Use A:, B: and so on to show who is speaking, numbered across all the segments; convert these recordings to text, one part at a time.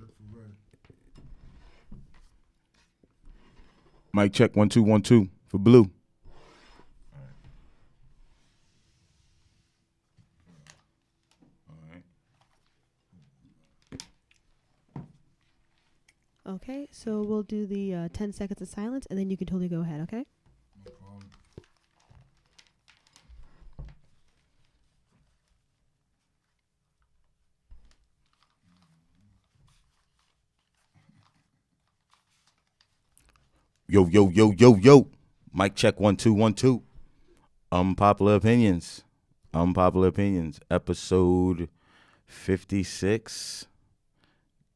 A: check for red.
B: Mic check 1 2 1 2 for blue.
C: Okay, so we'll do the 10 seconds of silence, and then you can totally go ahead, okay?
A: No problem.
B: Yo, yo, yo, yo, yo. Mic check 1 2 1 2. Unpopular opinions. Unpopular opinions. Episode 56.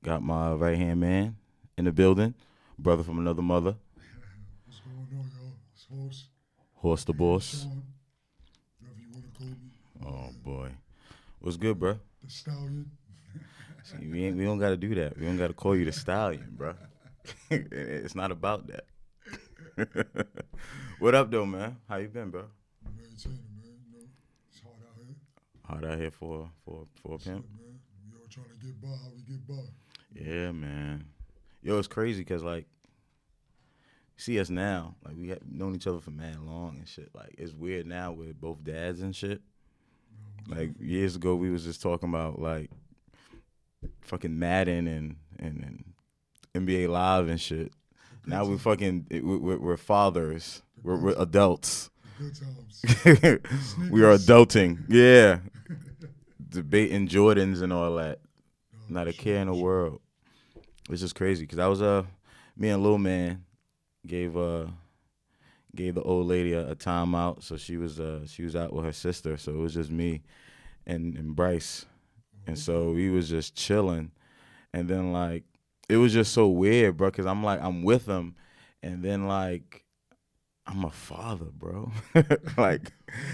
B: Got my right hand man in the building. Brother from another mother.
A: What's going on, y'all? It's Horse.
B: Horse the boss.
A: Sean, whatever you want to call me.
B: Oh boy. What's good, bro?
A: The Stallion.
B: See, we don't gotta do that. We don't gotta call you the stallion, bro. It's not about that. What up, though, man? How you been, bro?
A: Maintaining, man. You know, it's hard out here.
B: Hard out here for a pimp.
A: Man. We all trying to get by how we get by.
B: Yeah, man. Yo, it's crazy because, like, see us now. Like, we have known each other for mad long and shit. Like, it's weird now with both dads and shit. Like, years ago, we was just talking about, like, fucking Madden and NBA Live and shit. Now we fucking, we're fathers. We're adults.
A: Good times.
B: We are adulting. Yeah. Debating Jordans and all that. Not a care in the world. It's just crazy because I was me and Lil Man gave the old lady a timeout, so she was out with her sister, so it was just me and Bryce, and so we was just chilling, and then like it was just so weird, bro, because I'm with him, and then like I'm a father, bro, like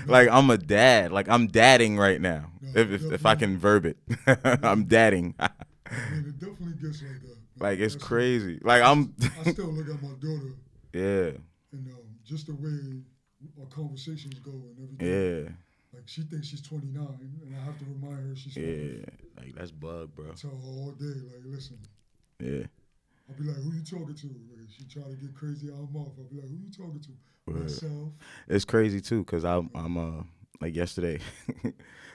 B: I'm a dad, like I'm dadding right now, if I can verb it, I'm dadding.
A: I mean, it definitely gets like that.
B: Like, it's
A: That's
B: crazy. Like,
A: I still look at my daughter.
B: Yeah.
A: And just the way our conversations go and everything.
B: Yeah.
A: Like, she thinks she's 29, and I have to remind her she's 25.
B: Yeah. Like, that's bug, bro.
A: I tell her all day, like, listen.
B: Yeah.
A: I'll be like, who you talking to? Like, she try to get crazy out her mouth. I'll be like, who you talking to?
B: Word.
A: Myself.
B: It's crazy, too, because I'm like, yesterday.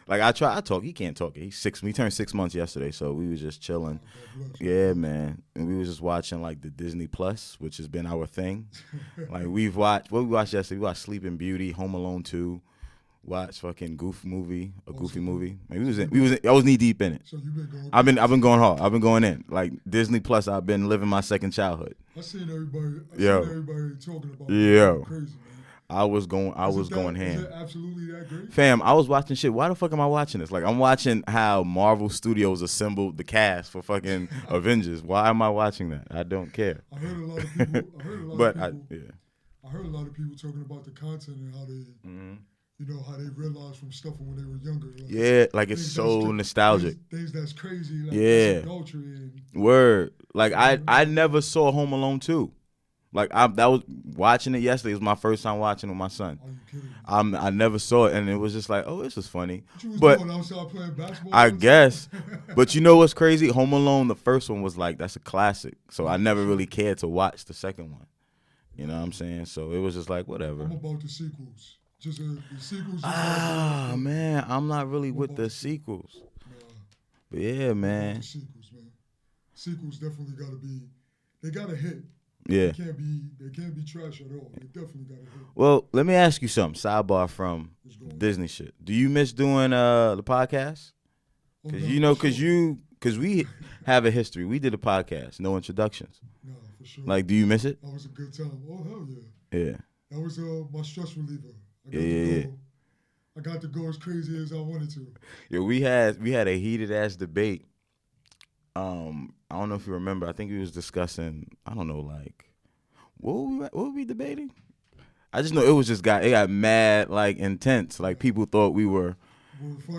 B: Like, I talk. He can't talk. He turned 6 months yesterday, so we was just chilling. Yeah, man. And we was just watching, like, the Disney Plus, which has been our thing. Like, we watched yesterday? We watched Sleeping Beauty, Home Alone 2, watched fucking Goofy movie. Like, I was knee deep in it.
A: So you been going
B: I've been going hard. I've been going in. Like, Disney Plus, I've been living my second childhood.
A: I seen everybody talking about
B: it.
A: Crazy, man.
B: I was going ham.
A: Is it absolutely that great?
B: Fam, I was watching shit. Why the fuck am I watching this? Like, I'm watching how Marvel Studios assembled the cast for fucking Avengers. Why am I watching that? I don't care.
A: I heard a lot of people. I heard a lot of people talking about the content and how they, how they realized from stuff when they were younger. Like,
B: yeah, like it's so nostalgic.
A: Things that's crazy. Like,
B: yeah.
A: Adultery and,
B: word. Like I never saw Home Alone 2. Like that was watching it yesterday. It was my first time watching it with my son.
A: Are you kidding me?
B: I never saw it, and it was just like, oh, this is funny.
A: You was
B: but
A: going outside playing basketball.
B: I guess. But you know what's crazy? Home Alone, the first one was like, that's a classic. So I never really cared to watch the second one. You know what I'm saying? So it was just like whatever.
A: I'm about the sequels. Just the sequels.
B: Man, I'm not really with the sequels. But yeah, man.
A: The sequels, man. Sequels definitely gotta be. They gotta hit.
B: Yeah.
A: They can't be trash at all. They definitely got to hit.
B: Well, let me ask you something. Sidebar from Disney shit. Do you miss doing the podcast? Because we have a history. We did a podcast, no introductions.
A: No, for sure.
B: Like, do you miss it?
A: That was a good time. Oh, hell yeah.
B: Yeah.
A: That was my stress reliever. I got to go as crazy as I wanted to.
B: Yeah, we had a heated ass debate. I don't know if you remember. I think we was discussing. I don't know, like what were we debating? I just know it got mad, like intense. Like people thought we were.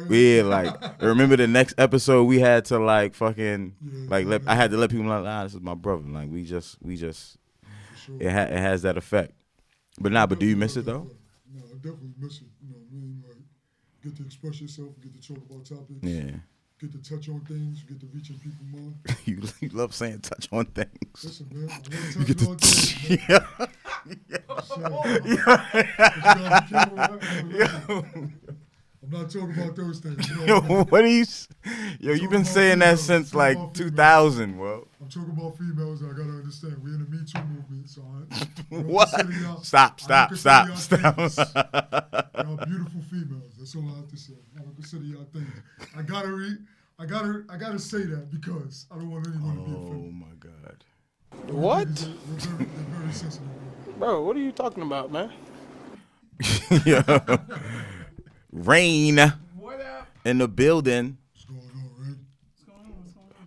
B: Yeah, like remember the next episode we had to like fucking I had to let people know, this is my brother. Like we just
A: sure.
B: it has that effect. But do you miss it though?
A: No, I definitely miss it. You know what I mean? Like get to express yourself, get to talk about topics.
B: Yeah.
A: get to touch on things, you get to reach in people's mind.
B: you love saying touch on things.
A: Listen, man, I want to touch on things, man. I'm not talking about those things. You know
B: what are you? You've been saying that since like 2000, bro.
A: I'm talking about females. I gotta understand. We're in the Me Too movement, so
B: what? Stop.
A: Y'all beautiful females. That's all I have to say. I don't consider y'all things. I gotta say that because I don't want anyone to be offended.
B: Oh my God.
D: What?
A: They're very sensitive.
D: Bro, what are you talking about, man?
B: Yeah. Rain
D: What up?
B: in the building.
A: What's going on, Ray?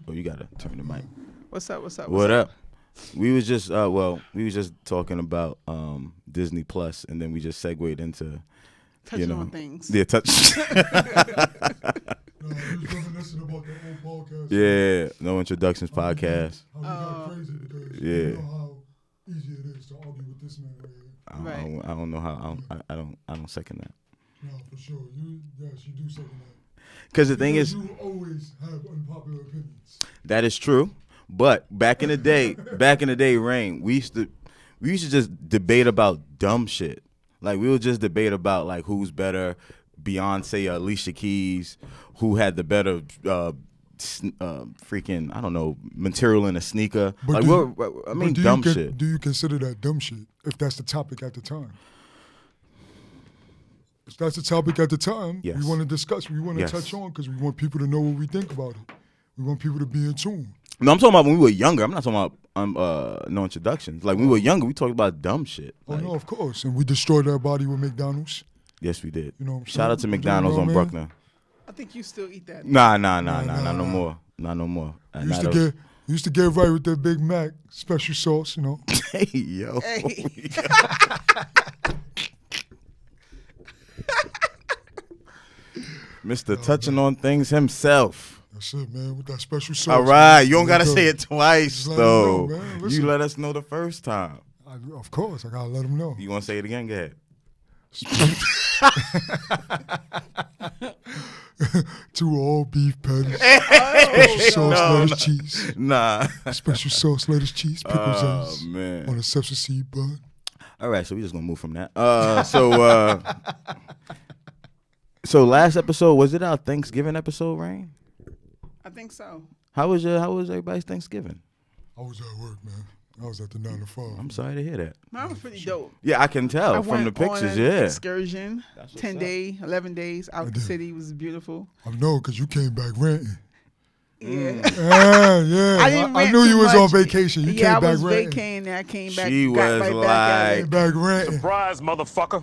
B: Oh, you gotta turn the mic.
D: What's up?
B: What up? We was just talking about Disney Plus, and then we just segued into
D: touching on things.
B: Yeah, touch.
A: No, we was reminiscing about the old podcast.
B: Yeah, No Introductions podcast.
A: How we got crazy because you know how easy it is to argue with this man right here.
B: I don't know how. I don't second that.
A: No, for sure. Yes, you do second that.
B: Because the thing is,
A: you always have unpopular opinions.
B: that is true. But back in the day, Rain, we used to just debate about dumb shit. Like we would just debate about like who's better, Beyonce or Alicia Keys, who had the better freaking, I don't know, material in a sneaker.
A: But
B: like dumb shit.
A: Do you consider that dumb shit if that's the topic at the time? If that's the topic at the time,
B: yes.
A: we want to discuss, we want to touch on because we want people to know what we think about it. We want people to be in tune.
B: No, I'm talking about when we were younger. I'm not talking about No Introductions. Like when we were younger, we talked about dumb shit.
A: Oh,
B: like,
A: no, of course. And we destroyed our body with McDonald's.
B: Yes, we did.
A: You know what I'm saying?
B: Shout out to McDonald's on Bruckner.
D: I think you still eat that.
B: Nah, not no more. Not no more.
A: Used to get right with that Big Mac special sauce, you know.
B: Hey, yo.
D: Hey.
B: Mr. Touching on Things himself.
A: That's it, man, with that special sauce.
B: All right, you don't got to say it twice,
A: Just
B: though.
A: let 'em know, man.
B: You let us know the first time.
A: Of course, I got to let them know.
B: You want to say it again? Go ahead.
A: 2 all beef patties. Special sauce, lettuce, cheese.
B: Nah.
A: Special sauce, lettuce, cheese, pickles, onions.
B: Man.
A: On a sepsis seed bun.
B: All right, so we just going to move from that. So last episode, was it our Thanksgiving episode, Rain?
D: I think so.
B: How was everybody's Thanksgiving?
A: I was at work, man. I was at the 9 to 5.
B: I'm sorry to hear that.
D: Mine was pretty dope.
B: Yeah, I can tell from the pictures,
D: on an
B: yeah.
D: excursion, 10 day, 11 days out the city. It was beautiful.
A: I know, because you came back ranting.
D: Yeah.
A: Yeah. I knew you was on vacation. You came back ranting.
D: I was vacating. I came back.
B: She was like,
A: back ranting.
E: Surprise, motherfucker.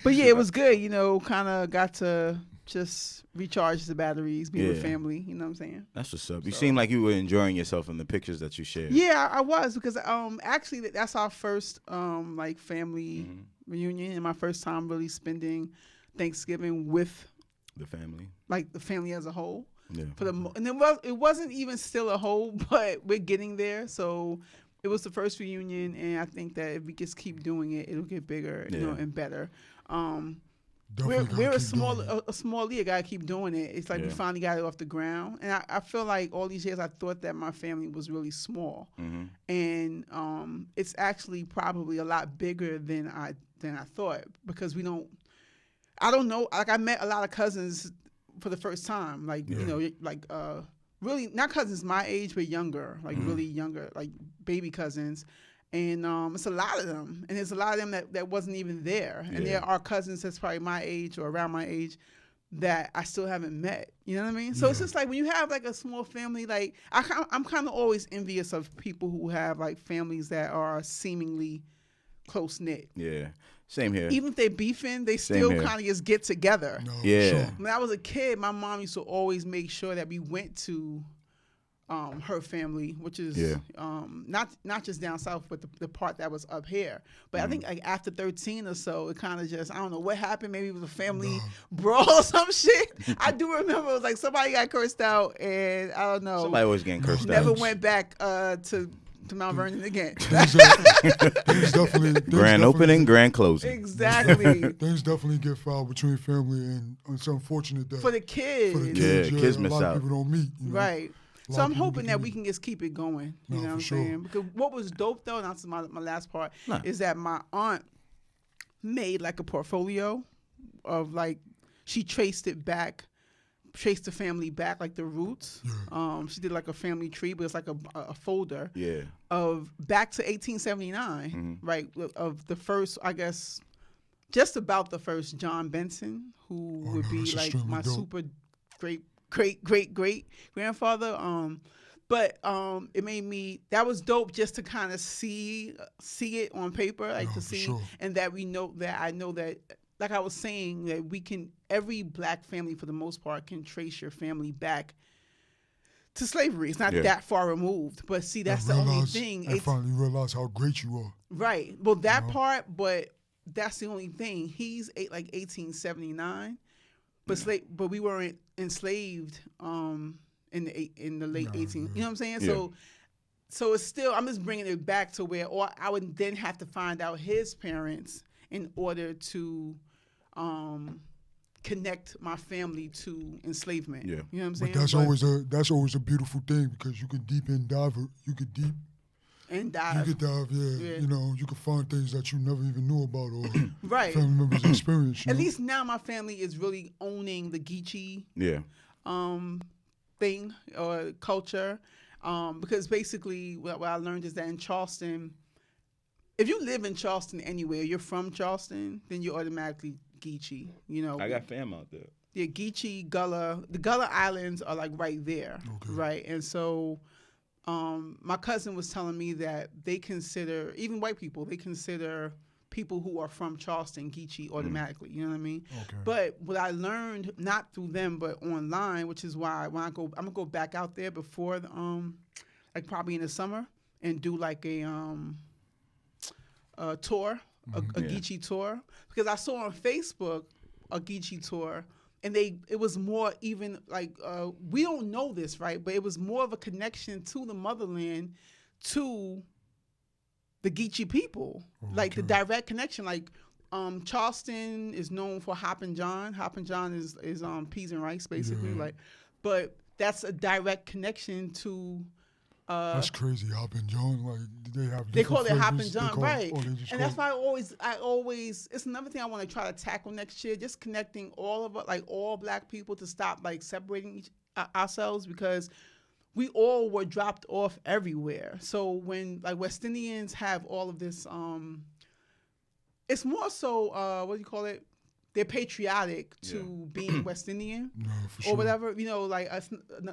D: But yeah, it was good. You know, kind of got to just recharge the batteries, be with family. You know what I'm saying?
B: That's what's up. You seem like you were enjoying yourself in the pictures that you shared.
D: Yeah, I was because actually that's our first like family reunion and my first time really spending Thanksgiving with
B: the family,
D: like the family as a whole.
B: Yeah.
D: And it wasn't even still a whole, but we're getting there. So it was the first reunion, and I think that if we just keep doing it, it'll get bigger, you know, and better. We're a small league. Gotta keep doing it. It's like we finally got it off the ground, and I feel like all these years I thought that my family was really small, and it's actually probably a lot bigger than I thought because we don't. I don't know. Like I met a lot of cousins for the first time. Like you know, like really not cousins my age, but younger, like really younger, like baby cousins. And it's a lot of them. And there's a lot of them that wasn't even there. And there are cousins that's probably my age or around my age that I still haven't met. You know what I mean? So it's just like when you have like a small family, like I'm kind of always envious of people who have like families that are seemingly close-knit.
B: Yeah. Same here.
D: Even if they're beefing, they still kind of just get together.
A: No,
B: yeah.
A: sure.
D: When I was a kid, my mom used to always make sure that we went to her family, which is not just down south, but the part that was up here. But I think like after 13 or so, it kind of just, I don't know what happened. Maybe it was a family brawl or some shit. I do remember it was like somebody got cursed out, and I don't know.
B: Somebody always getting cursed out.
D: Never went back to to Mount Vernon again.
A: Things definitely
B: grand opening, grand closing.
D: Exactly.
A: Things definitely get filed between family, and it's unfortunate that
D: for the kids.
B: Kids miss
A: a lot
B: out.
A: of people don't meet. You know?
D: Right. So I'm hoping that we can just keep it going. You know what I'm saying? Because what was dope though, and that's my last part, is that my aunt made like a portfolio of like, she traced the family back, like the roots.
A: Yeah.
D: She did like a family tree, but it's like a folder.
B: Yeah.
D: Of back to 1879, right? Of the first, I guess, just about the first John Benson, who would be like my super great grandfather. But it made me, that was dope just to kind of see it on paper, like to see, and that I know that, like I was saying, that we can, every black family for the most part can trace your family back to slavery. It's not that far removed, but see, that's the only thing.
A: And finally realize how great you are.
D: Right. Well, that part, but that's the only thing. He's like 1879, but we weren't enslaved in the late 18. You know what I'm saying?
B: Yeah.
D: So it's still, I'm just bringing it back to where, or I would then have to find out his parents in order to connect my family to enslavement. Yeah. You know what I'm saying?
A: But that's always a beautiful thing, because you can dive. You could dive, yeah. You know, you can find things that you never even knew about, or
D: right.
A: family members experience.
D: At least now my family is really owning the Geechee thing or culture, because basically what I learned is that in Charleston, if you live in Charleston anywhere, you're from Charleston, then you're automatically Geechee. You know,
B: I got fam out there.
D: Yeah, Geechee, Gullah. The Gullah Islands are like right there, right? And so my cousin was telling me that they consider, even white people, they consider people who are from Charleston Geechee automatically. You know what I mean? Okay. But what I learned, not through them, but online, which is why when I'm gonna go back out there before the, like probably in the summer, and do like a tour, a Geechee tour, because I saw on Facebook a Geechee tour, and it was more even like, we don't know this, right? But it was more of a connection to the motherland, to the Geechee people, like the direct connection. Like Charleston is known for Hoppin' John. Hoppin' John is peas and rice, basically. Like, but that's a direct connection to.
A: That's crazy, Hoppin' John. Like
D: they call it Hoppin' John, right? And that's why I always. It's another thing I want to try to tackle next year, just connecting all of us, like all black people, to stop like separating ourselves, because we all were dropped off everywhere. So when like West Indians have all of this, it's more so what do you call it? They're patriotic to being West Indian, or whatever. You know, like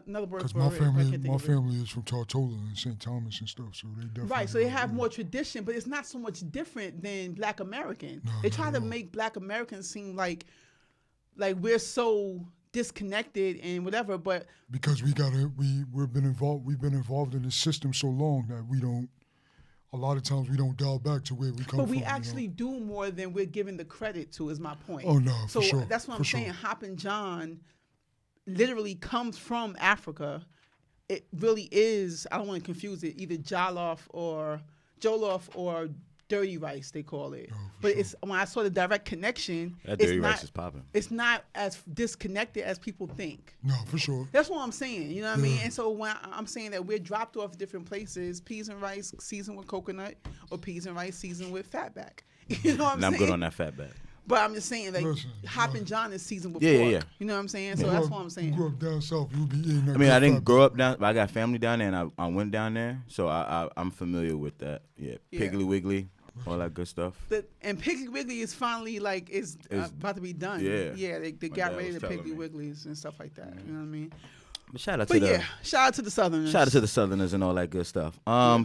D: another word for it.
A: Because my family is from Tortola and St. Thomas and stuff, so they definitely
D: right. So they have more tradition, but it's not so much different than Black American. They try to make Black Americans seem like we're so disconnected and whatever, but
A: because we've been involved in the system so long that we don't. A lot of times we don't dial back to where we come from.
D: But we actually do more than we're giving the credit to, is my point.
A: Oh, no,
D: so
A: for sure.
D: That's what I'm saying. Hoppin' John literally comes from Africa. It really is, I don't want to confuse it, either jollof or dirty rice, they call it. But it's when I saw the direct connection,
B: that dirty rice is popping.
D: It's not as disconnected as people think.
A: No, for sure.
D: That's what I'm saying. You know what I mean? And so when I'm saying that we're dropped off different places, peas and rice seasoned with coconut, or peas and rice seasoned with fatback. You know what I'm saying?
B: I'm good on that fatback.
D: But I'm just saying, like, Hoppin' John is seasoned with pork. Yeah. You know what I'm saying? So that's what I'm saying.
A: You grew up down south, you'll be eating that.
B: I mean, I didn't grow up down, but I got family down there, and I went down there, so I'm familiar with that. Yeah, Piggly Wiggly, all that good stuff.
D: And Piggly Wiggly is finally, like, is about to be done. Yeah, they got ready to Piggly Wigglies and stuff like that. You know what I mean?
B: But shout out to the
D: Southerners.
B: Shout out to the Southerners and all that good stuff.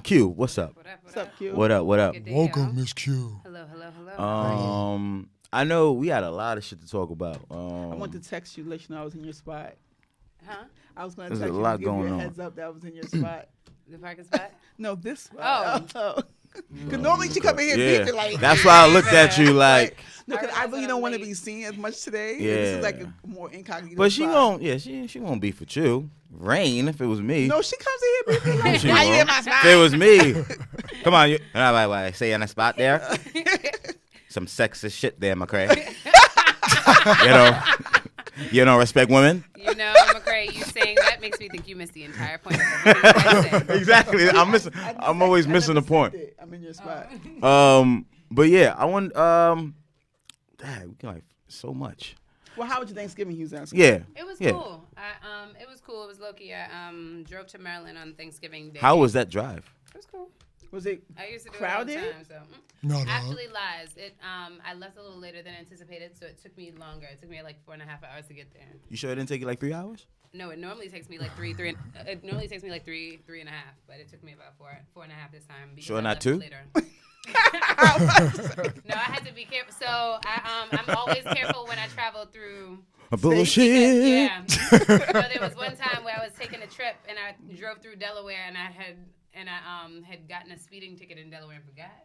B: Q, what's up?
D: What's up, Q?
B: What up?
A: Welcome, Miss Q.
C: Hello.
B: I know we had a lot of shit to talk about.
D: I want to text you, let you know I was in your spot.
C: Huh?
D: I was going to text you,
B: a lot
D: give you
B: going
D: a
B: on.
D: heads up that I was in your spot.
C: The parking spot?
D: No, this spot.
C: Oh.
D: Because normally she come in here beefing like.
B: That's why I looked at you like.
D: No, because I really don't want to be seen as much today.
B: Yeah.
D: This is like a more incognito.
B: But she won't. Yeah, she won't beef with you. Rain, if it was me.
D: No, she comes in here beefing like.
B: She
D: Why you
B: won't.
D: in my spot?
B: If it was me, come on, you. And I'm like, say in a spot there. Some sexist shit there, McCray. You don't respect women.
E: You know, McCray, you saying that makes me think you missed the entire point of everything I said.
B: Exactly. I'm always missing the point.
D: I'm in your spot.
B: But yeah, I want. We can like so much.
D: Well, how was your Thanksgiving? He was asking.
B: Yeah.
E: It was cool. It was cool. It was low-key. I drove to Maryland on Thanksgiving Day.
B: How was that drive?
E: It was cool.
D: Was it
E: I used to do
D: crowded?
E: it all the time, so.
A: No.
E: Actually lies. I left a little later than anticipated, so it took me longer. It took me like 4.5 hours to get there.
B: You sure it didn't take you like 3 hours?
E: No, it normally takes me like three and a half, but it took me about 4.5 this time. Because
B: Sure
E: I
B: not
E: left
B: 2?
E: Later. No, I had to be careful. So I'm always careful when I travel through.
B: Bullshit.
E: Yeah. So there was one time where I was taking a trip and I drove through Delaware and I had gotten a speeding ticket in Delaware and forgot.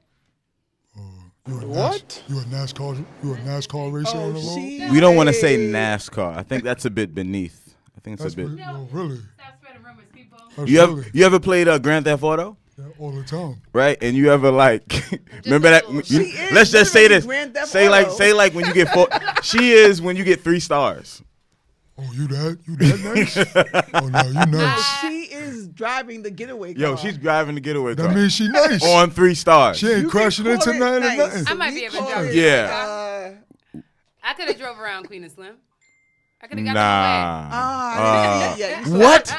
A: You a NASCAR racer on the road?
B: We don't want to say NASCAR. I think that's a bit beneath. I think it's a bit.
A: No, really.
E: Stop spreading rumors, people.
B: You ever played Grand Theft Auto?
A: Yeah, all the time.
B: Right, and you ever like remember that? Let's just say this. Say like when you get 4. She is when you get 3 stars.
A: Oh, you that nice? Oh no, you nice.
D: She is driving the getaway car.
B: Yo, she's driving the getaway car.
A: That means she nice.
B: On 3 stars.
A: She ain't crashing into nothing or nothing.
E: I might be able to drive.
B: Yeah.
E: I could have drove around Queen of Slim. I could have got
D: Yeah.
B: What?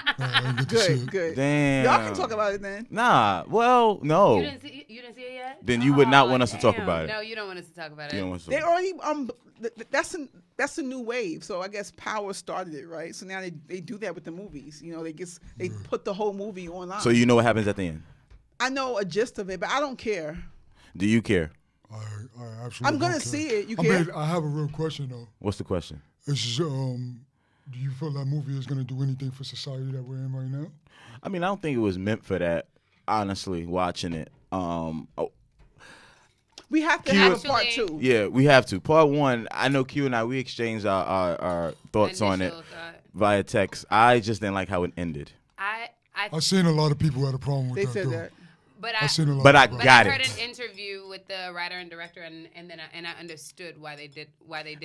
D: Good.
B: Damn.
D: Y'all can talk about it then.
B: Nah. Well, no.
E: You didn't see it yet?
B: Then you would not want us to talk about it.
E: No, you don't want us to talk about
B: You don't
E: it.
B: want us to
D: They already that's a new wave. So I guess Power started it, right? So now they do that with the movies. You know, they put the whole movie online.
B: So you know what happens at the end?
D: I know a gist of it, but I don't care.
B: Do you care?
A: I absolutely.
D: I'm gonna
A: don't care.
D: see it. You care?
A: I have a real question though.
B: What's the question?
A: It's just, do you feel that movie is gonna do anything for society that we're in right now?
B: I mean, I don't think it was meant for that. Honestly, watching it.
D: We have to have a part 2.
B: Yeah, we have to. Part 1, I know Q and I, we exchanged our thoughts on it via text. I just didn't like how it ended.
A: I've seen a lot of people had a problem with
D: They
A: that.
D: said
A: though.
D: that.
E: But
B: I got
E: I heard
B: it.
E: an interview with the writer and director, and then I understood why they did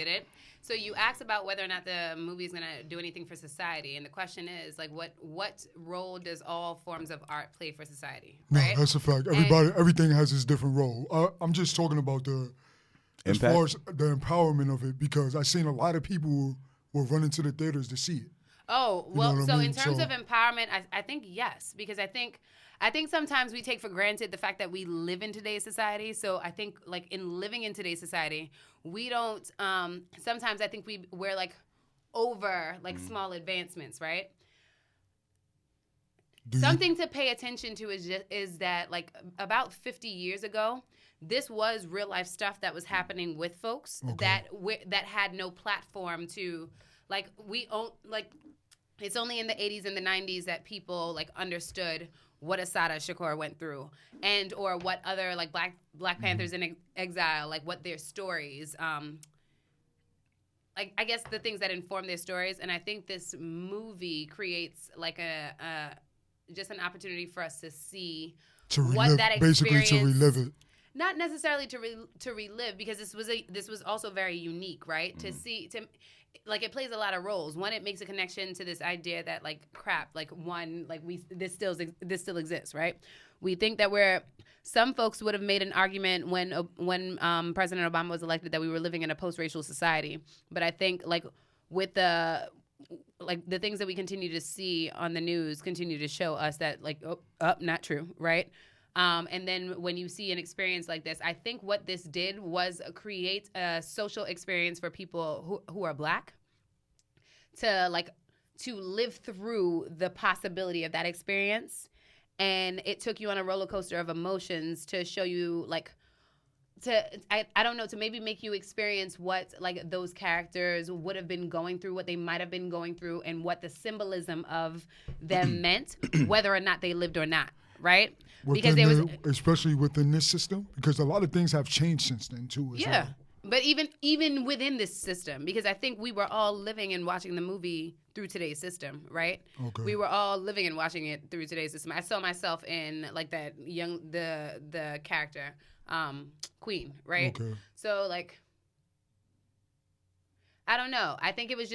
E: it. So you asked about whether or not the movie is gonna do anything for society, and the question is like, what role does all forms of art play for society? Right?
A: No, that's a fact. Everything has its different role. I'm just talking about as far as the empowerment of it, because I've seen a lot of people will run into the theaters to see it.
E: Oh, well,
A: You know what
E: so
A: I mean?
E: in terms of empowerment, I think yes, because I think sometimes we take for granted the fact that we live in today's society. So I think like in living in today's society, we don't, sometimes I think we're like over like small advancements, right? Something to pay attention to is that like about 50 years ago, this was real life stuff that was happening with folks that had no platform to like it's only in the 80s and the 90s that people like understood what Assata Shakur went through and or what other like Black Panthers in exile, like what their stories, like I guess the things that inform their stories. And I think this movie creates like just an opportunity for us to see what that experience,
A: basically to relive it.
E: Not necessarily to relive, because this was also very unique, right? Like it plays a lot of roles. One, it makes a connection to this idea that like crap, like one, like this still exists, right? We think that some folks would have made an argument when President Obama was elected that we were living in a post-racial society, but I think like with the things that we continue to see on the news continue to show us that like not true, right? And then when you see an experience like this, I think what this did was create a social experience for people who are Black to live through the possibility of that experience. And it took you on a roller coaster of emotions to show you I don't know, to maybe make you experience what like those characters would have been going through, what they might have been going through, and what the symbolism of them meant, whether or not they lived or not. right? Because there was,
A: especially within this system, because a lot of things have changed since then too. As well.
E: But even within this system, because I think we were all living and watching the movie through today's system, right?
A: Okay.
E: We were all living and watching it through today's system. I saw myself in like that the character, Queen, right?
A: Okay.
E: So like, I don't know. I think it was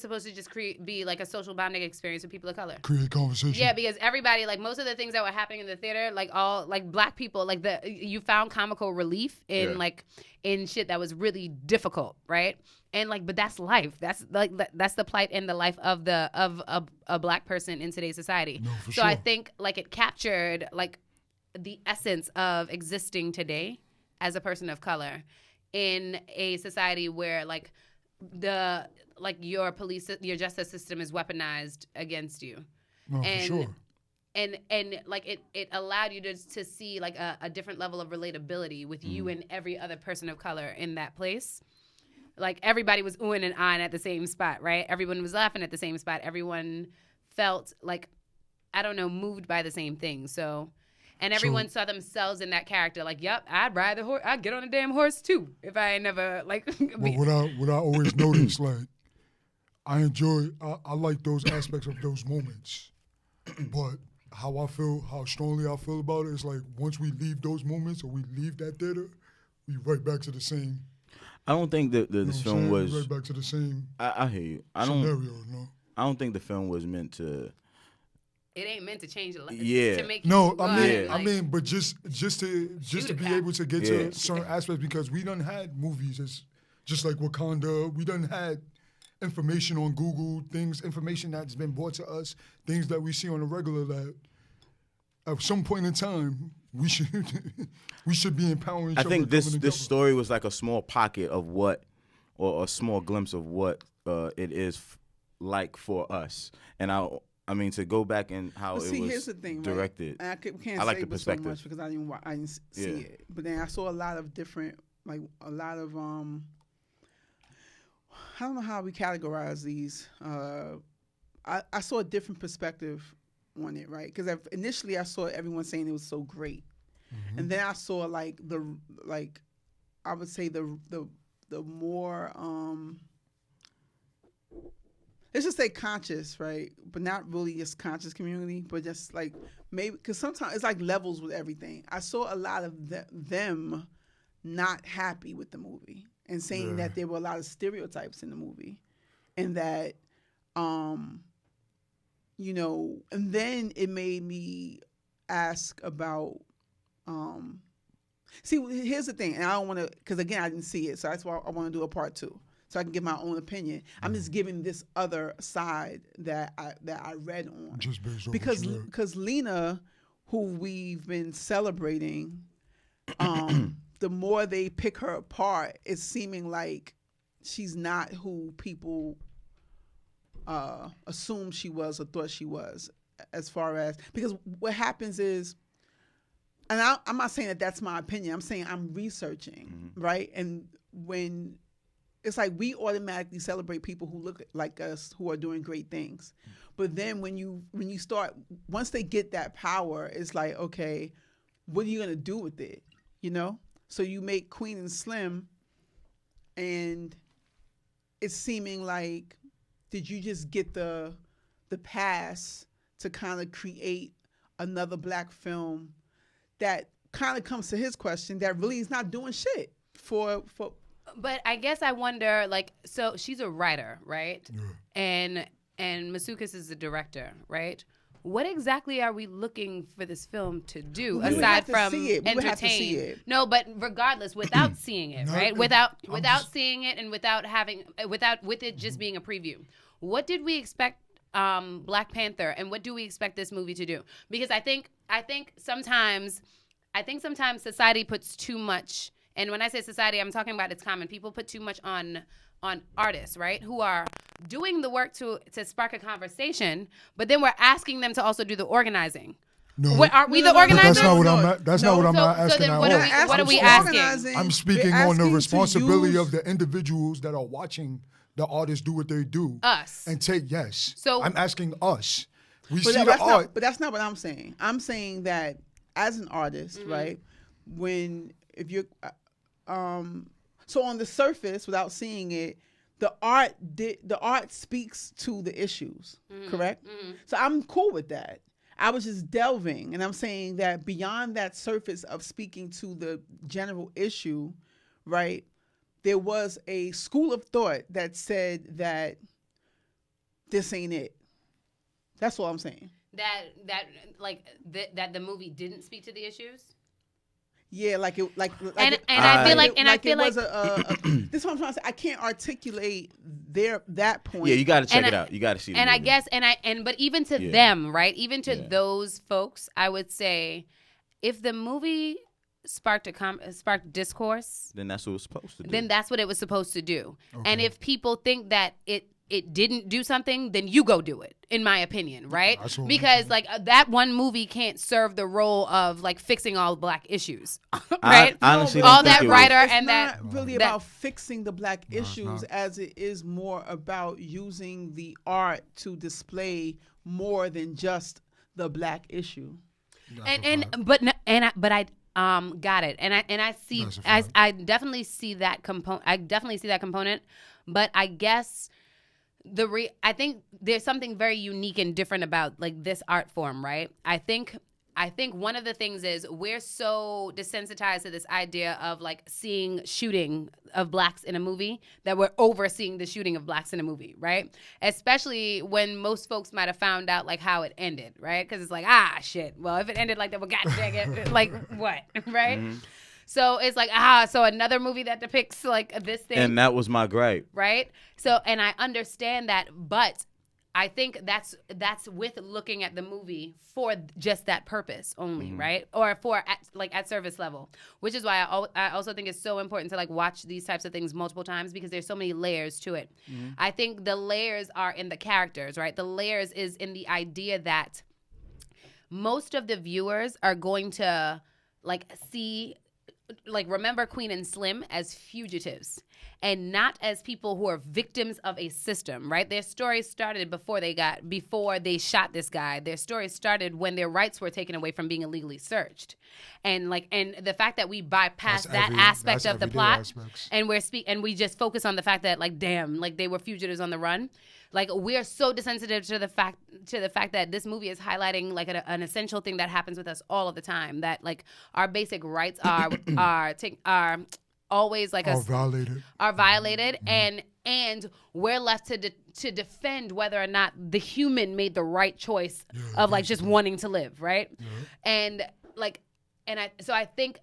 E: supposed to just be like a social bonding experience with people of color.
A: Create conversation.
E: Yeah, because everybody, like most of the things that were happening in the theater, like all like black people, like you found comical relief in like in shit that was really difficult, right? And like, but that's life. That's like that's the plight and the life of a black person in today's society.
A: No, for
E: so
A: sure.
E: I think like it captured like the essence of existing today as a person of color in a society where like your justice system is weaponized against you.
A: No,
E: and,
A: for sure.
E: And like it allowed you to see like a different level of relatability with you and every other person of color in that place. Like everybody was oohing and ahhing at the same spot, right? Everyone was laughing at the same spot. Everyone felt like, I don't know, moved by the same thing. So, and everyone saw themselves in that character. Like, yep, I'd ride the horse. I'd get on a damn horse too if I never like.
A: Well, what I always notice, like, I like those aspects of those moments, but how strongly I feel about it is like once we leave those moments or we leave that theater, we right back to the same.
B: I don't think that this film was
A: right back to the same.
B: I hear you.
A: Scenario, no.
B: I don't think the film was meant to.
E: It ain't meant to change the life.
B: Yeah.
E: To make you
A: No,
E: go
A: I
E: out
A: mean,
E: and, like,
A: but just to be able to get to certain aspects, because we done had movies as just like Wakanda. We done had information on Google, information that's been brought to us, things that we see on a regular that at some point in time we should be empowering each other.
B: I think this story was like a small pocket of or a small glimpse of what it is like for us. And I mean, to go back and how it was
D: here's the thing,
B: directed.
D: Right? I
B: like
D: say
B: the perspective
D: so much because I didn't see it. But then I saw a lot of different, like a lot of I don't know how we categorize these. I saw a different perspective on it, right? Because initially I saw everyone saying it was so great, and then I saw I would say the more let's just say conscious, right? But not really just conscious community, but just like maybe because sometimes it's like levels with everything. I saw a lot of them not happy with the movie and saying that there were a lot of stereotypes in the movie, and that, and then it made me ask about. See, here's the thing, and I don't want to, because again, I didn't see it, so that's why I want to do a part 2. So I can give my own opinion. I'm just giving this other side that I read on.
A: Just based on
D: because Lena, who we've been celebrating, the more they pick her apart, it's seeming like she's not who people assumed she was or thought she was. As far as, because what happens is, and I'm not saying that that's my opinion. I'm saying I'm researching, right? And when it's like we automatically celebrate people who look like us, who are doing great things. But then when you start, once they get that power, it's like, okay, what are you gonna do with it? You know? So you make Queen and Slim, and it's seeming like, did you just get the pass to kind of create another black film that kind of comes to his question that really is not doing shit for.
E: But I guess I wonder, like, so she's a writer, right?
A: Yeah.
E: And Masukis is the director, right? What exactly are we looking for this film to do aside from entertain? No, but regardless, without seeing it, right? Without seeing it and with it just being a preview, what did we expect? Black Panther, and what do we expect this movie to do? Because I think sometimes society puts too much, and when I say society, I'm talking about it's common. People put too much on artists, right? Who are doing the work to spark a conversation, but then we're asking them to also do the organizing.
A: No,
E: are we the organizers?
A: That's not what I'm not asking.
E: So then what are we asking?
A: I'm speaking on the responsibility of the individuals that are watching the artists do what they do.
E: Us.
A: And take, yes.
E: So
A: I'm asking us. We see the art.
D: But that's not what I'm saying. I'm saying that as an artist, right? If you're, so on the surface, without seeing it, the art speaks to the issues, correct? So I'm cool with that. I was just delving, and I'm saying that beyond that surface of speaking to the general issue, right? There was a school of thought that said that this ain't it. That's all I'm saying.
E: That the movie didn't speak to the issues.
D: Yeah, I feel like
E: this is what I'm trying to say. I can't articulate that point.
B: Yeah, you got to check it out. You got to see the movie.
E: I guess but even to them, right? Even to those folks, I would say, if the movie sparked discourse,
B: then that's what it was supposed to do.
E: Then that's what it was supposed to do. Okay. And if people think that it didn't do something, then you go do it, in my opinion, right? Because that one movie can't serve the role of fixing all black issues, right?
B: I honestly
E: all
B: don't think
E: that writer
D: it's
E: and
D: not
E: that
D: really about fixing the black issues as it is more about using the art to display more than just the black issue.
E: But I got it, and I see I definitely see that component. But I guess I think there's something very unique and different about this art form, right? I think one of the things is we're so desensitized to this idea of seeing shooting of blacks in a movie that we're overseeing the shooting of blacks in a movie, right? Especially when most folks might have found out how it ended, right? Because it's shit. Well, if it ended like that, well, god dang it, what, right? Mm-hmm. So it's so another movie that depicts this thing.
B: And that was my gripe.
E: Right? So, and I understand that, but I think that's with looking at the movie for just that purpose only, right? Or for at service level, which is why I also think it's so important to watch these types of things multiple times because there's so many layers to it. I think the layers are in the characters, right? The layers is in the idea that most of the viewers are going to see remember Queen and Slim as fugitives and not as people who are victims of a system, right? Their story started before they shot this guy. Their story started when their rights were taken away from being illegally searched. And the fact that we bypass that aspect of the plot and we just focus on the fact that damn, they were fugitives on the run. We're so desensitive to the fact that this movie is highlighting an essential thing that happens with us all of the time. That our basic rights are always are violated, and we're left to defend whether or not the human made the right choice of just wanting to live, right? And I think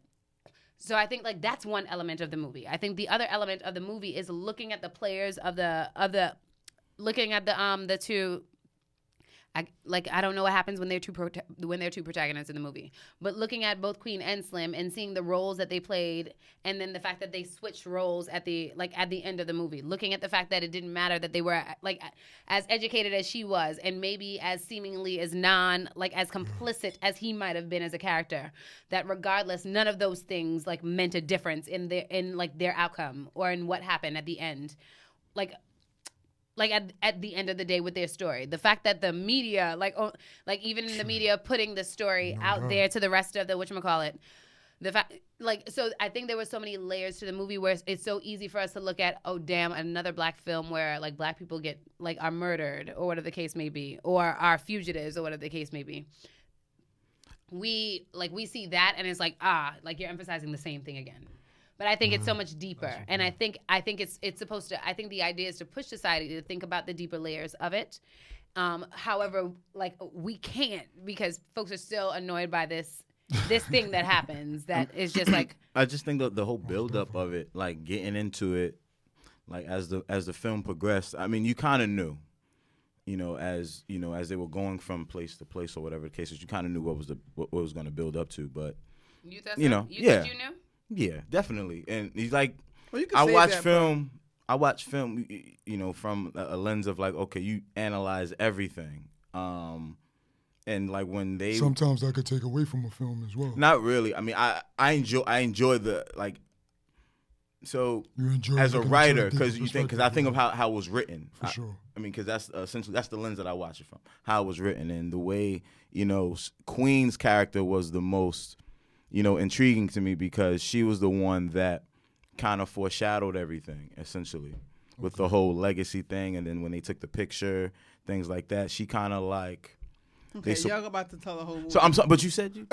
E: that's one element of the movie. I think the other element of the movie is looking at the players looking at the two. I don't know what happens when they're two protagonists in the movie, but looking at both Queen and Slim and seeing the roles that they played, and then the fact that they switched roles at the end of the movie, looking at the fact that it didn't matter that they were as educated as she was, and maybe as seemingly as as complicit as he might have been as a character, that regardless, none of those things meant a difference in their outcome or in what happened at the end, at the end of the day with their story. The fact that the media, even in the media putting the story out there to the rest of the whatchamacallit, the fact, so I think there were so many layers to the movie where it's so easy for us to look at, oh damn, another black film where black people get are murdered or whatever the case may be, or are fugitives or whatever the case may be. We see that and it's you're emphasizing the same thing again. But I think it's so much deeper, and I think it's supposed to. I think the idea is to push society to think about the deeper layers of it. However, we can't because folks are still annoyed by this thing that happens. That is just
B: I just think the whole buildup of it, getting into it, as the film progressed. I mean, you kind of knew, as they were going from place to place or whatever the case is, you kind of knew what was going to build up to. But
E: you think you knew?
B: Yeah, definitely. And he's I
D: watch
B: film, from a lens of okay, you analyze everything. And when they
A: sometimes that could take away from a film as well.
B: Not really. I mean, I enjoy the So
A: You enjoy
B: as a
A: looking
B: writer,
A: into
B: because I think of
A: yeah.
B: how it was written.
A: For sure.
B: I mean, because that's essentially that's the lens that I watch it from. How it was written and the way Queen's character was the most intriguing to me because she was the one that kind of foreshadowed everything essentially with the whole legacy thing, and then when they took the picture, things like that, she kind of like.
D: Okay, y'all about to tell the whole movie.
B: So I'm sorry, but you said you.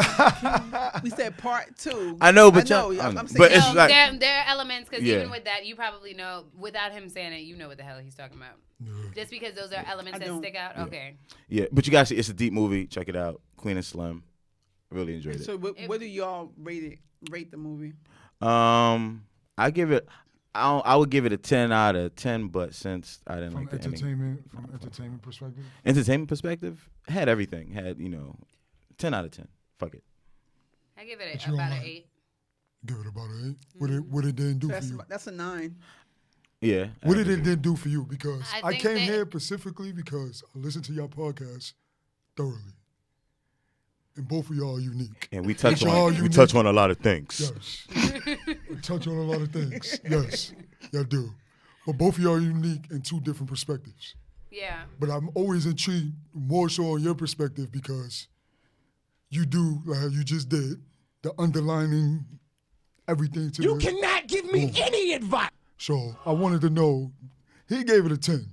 D: We said part 2.
B: I know, but
D: I'm
B: saying,
D: but
B: it's like
E: there are elements because
B: Yeah.
E: even with that, you probably know without him saying it, you know what the hell he's talking about.
A: Yeah.
E: Just because those are elements that stick out.
B: Yeah.
E: Okay.
B: yeah, but you guys see, it's a deep movie. Check it out, Queen and Slim. Really enjoyed it.
D: So what do y'all rate the movie?
B: I give it. I would give it a 10 out of 10, but since I didn't
A: From
B: like the ending.
A: entertainment perspective.
B: Entertainment perspective, had everything. Had 10 out of 10. Fuck it.
E: I give it
A: But you
E: about
A: don't
E: an
A: like
E: 8.
A: Give it about an 8. What it didn't do for you?
D: That's a 9.
B: Yeah.
A: What did it didn't do for you? Because
E: I
A: I
E: think
A: came
E: that-
A: here specifically because I listened to your podcast thoroughly, and both of y'all are unique.
B: And we touch
A: Y'all
B: on
A: unique.
B: a lot of things.
A: Yes, we touch on a lot of things. Yes, y'all do. But both of y'all are unique in two different perspectives.
E: Yeah.
A: But I'm always intrigued more so on your perspective because you do, like how you just did, the underlining everything to
F: You
A: the
F: cannot give me any advice.
A: So I wanted to know, he gave it a 10,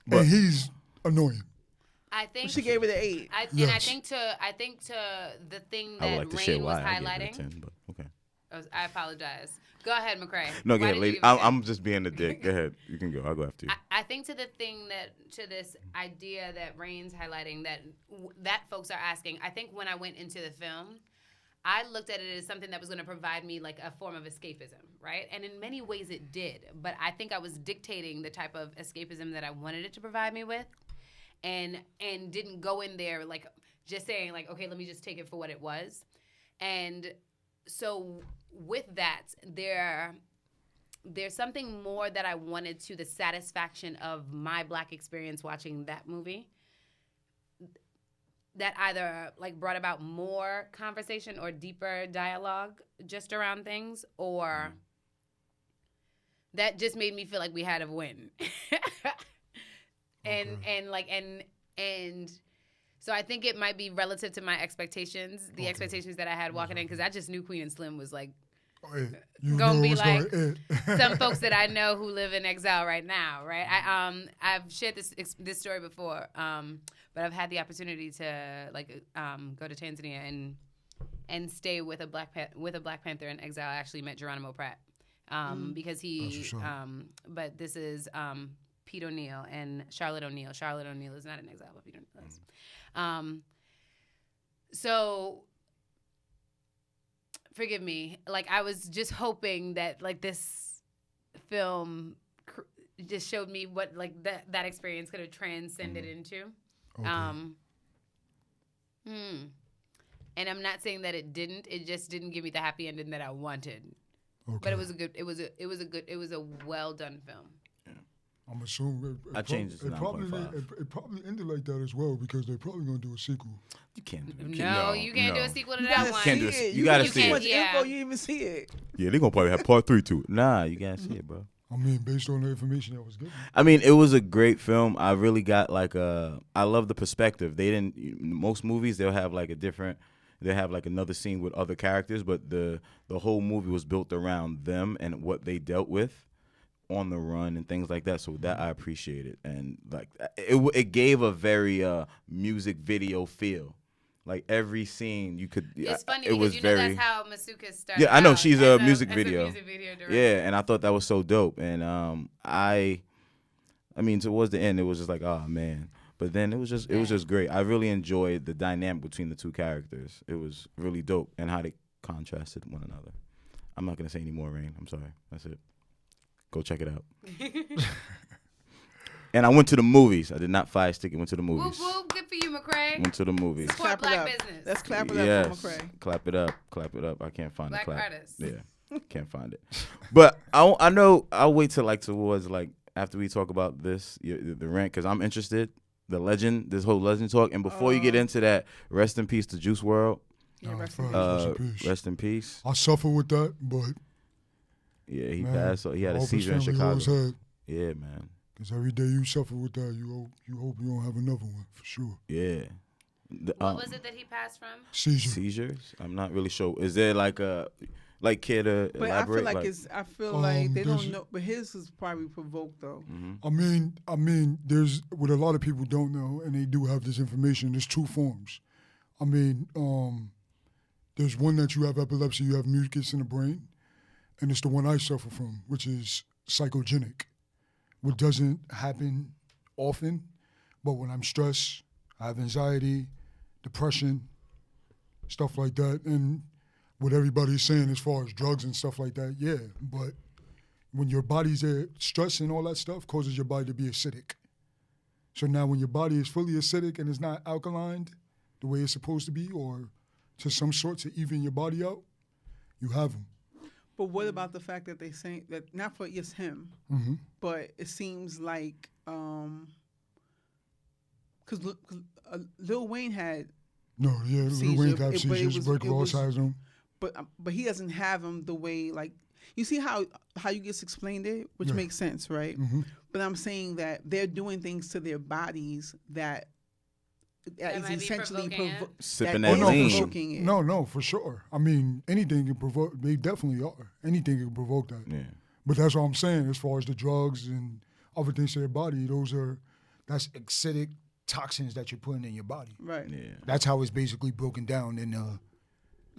B: But-
A: and he's annoying.
E: I think
D: She gave it an 8.
E: And I
A: Yes.
E: think to the thing
B: I would
E: that
B: like to share
E: Rain was
B: why I gave it
E: highlighting.
B: a 10, but okay.
E: I apologize. Go ahead, McCray.
B: No, go
E: Why
B: ahead,
E: did you
B: lady.
E: give it a 10?
B: I'm just being a dick. Go ahead. You can go. I'll go after you.
E: I think to the thing to this idea that Rain's highlighting that folks are asking. I think when I went into the film, I looked at it as something that was going to provide me like a form of escapism, right? And in many ways it did. But I think I was dictating the type of escapism that I wanted it to provide me with, and didn't go in there like just saying like, okay, let me just take it for what it was. And so with that, there's something more that I wanted to the satisfaction of my Black experience watching that movie that either like brought about more conversation or deeper dialogue just around things, or that just made me feel like we had a win. And so I think it might be relative to my expectations, the expectations that I had walking in, because I just knew Queen and Slim was like gonna be like some folks that I know who live in exile right now, right? I've shared this story before, but I've had the opportunity to go to Tanzania and stay with a Black Panther in exile. I actually met Geronimo Pratt because he. But this is Pete O'Neill and Charlotte O'Neill. Charlotte O'Neill is not in exile, but Pete O'Neill is. So. Forgive me. Like, I was just hoping that, like, this film just showed me what, like, that experience could have transcended into.
A: Okay.
E: And I'm not saying that it didn't. It just didn't give me the happy ending that I wanted.
A: Okay.
E: But it was a well done film.
A: I'm assuming
B: I changed it to
A: it probably ended like that as well because they're probably gonna do a sequel.
B: You can't.
E: No, you can't do a sequel to that one.
B: Can't do it. You gotta see it.
D: Info, you even see it.
B: Yeah, they're gonna probably have part 3 to it. Nah, you gotta see it, bro.
A: I mean, based on the information that was given.
B: I mean, it was a great film. I really got I love the perspective. Most movies they'll have like another scene with other characters, but the whole movie was built around them and what they dealt with on the run and things like that. So that I appreciated, and like it gave a very music video feel. Like every scene you could.
E: It's funny
B: it
E: because
B: was
E: that's how Masuka started.
B: Yeah, I know
E: out
B: she's
E: as
B: a music video.
E: director.
B: Yeah, and I thought that was so dope. And I mean, towards the end, it was just like, oh man. But then it was just great. I really enjoyed the dynamic between the two characters. It was really dope, and how they contrasted one another. I'm not gonna say any more, Rain. I'm sorry. That's it. Go check it out. And I went to the movies. I did not fire stick it. Went to the movies.
E: Whoop, whoop, good for you, McCray.
B: Went to the movies.
E: Support Black business.
D: Let's clap it up
B: Yes.
D: for McCray.
B: Clap it up. Clap it up. I can't find
E: Black
B: the clap.
E: artists.
B: Yeah, can't find it. But I know I'll wait till towards after we talk about this the rant, because I'm interested. This whole legend talk. And before you get into that, rest in peace to Juice Wrld.
D: Yeah, rest
A: facts,
D: in peace.
A: rest in peace.
B: Rest in peace.
A: I suffer with that, but
B: Yeah, he
A: Man,
B: passed. So he had a
A: I hope his
B: seizure in
A: family
B: Chicago.
A: holds head.
B: Yeah, man.
A: Because every day you suffer with that, you hope you don't have another one, for sure.
B: Yeah.
E: What was it that he passed from?
A: Seizure.
B: Seizures? I'm not really sure. Is there like a care to
D: But
B: elaborate?
D: I feel like they
A: there's-
D: don't know. But his is probably provoked though.
A: I mean, there's what a lot of people don't know, and they do have this information. There's two forms. I mean, there's one that you have epilepsy, you have mucus in the brain, and it's the one I suffer from, which is psychogenic, which doesn't happen often, but when I'm stressed, I have anxiety, depression, stuff like that, and what everybody's saying as far as drugs and stuff like that, yeah, but when your body's stress and all that stuff causes your body to be acidic. So now when your body is fully acidic and it's not alkaline the way it's supposed to be, or to some sort to even your body out, you have them.
D: But what about the fact that they say that not for just him, but it seems like because Lil Wayne had
A: No, yeah, Lil
D: seizure,
A: Wayne have
D: but it
A: seizures,
D: was-
A: Rick
D: it
A: Ross
D: was-
A: has them.
D: but he doesn't have them the way like you see how you just explained it, which
A: Yeah.
D: makes sense, right? But I'm saying that they're doing things to their bodies that is
E: might be
D: essentially
E: provoking it?
B: Sipping
D: that
B: that
D: is
B: lean.
D: provoking it.
A: No, for sure. I mean, anything can provoke, they definitely are. Anything can provoke that.
B: Yeah.
A: But that's what I'm saying, as far as the drugs and other things to their body, that's acidic toxins that you're putting in your body.
D: Right.
B: Yeah.
A: That's how it's basically broken down in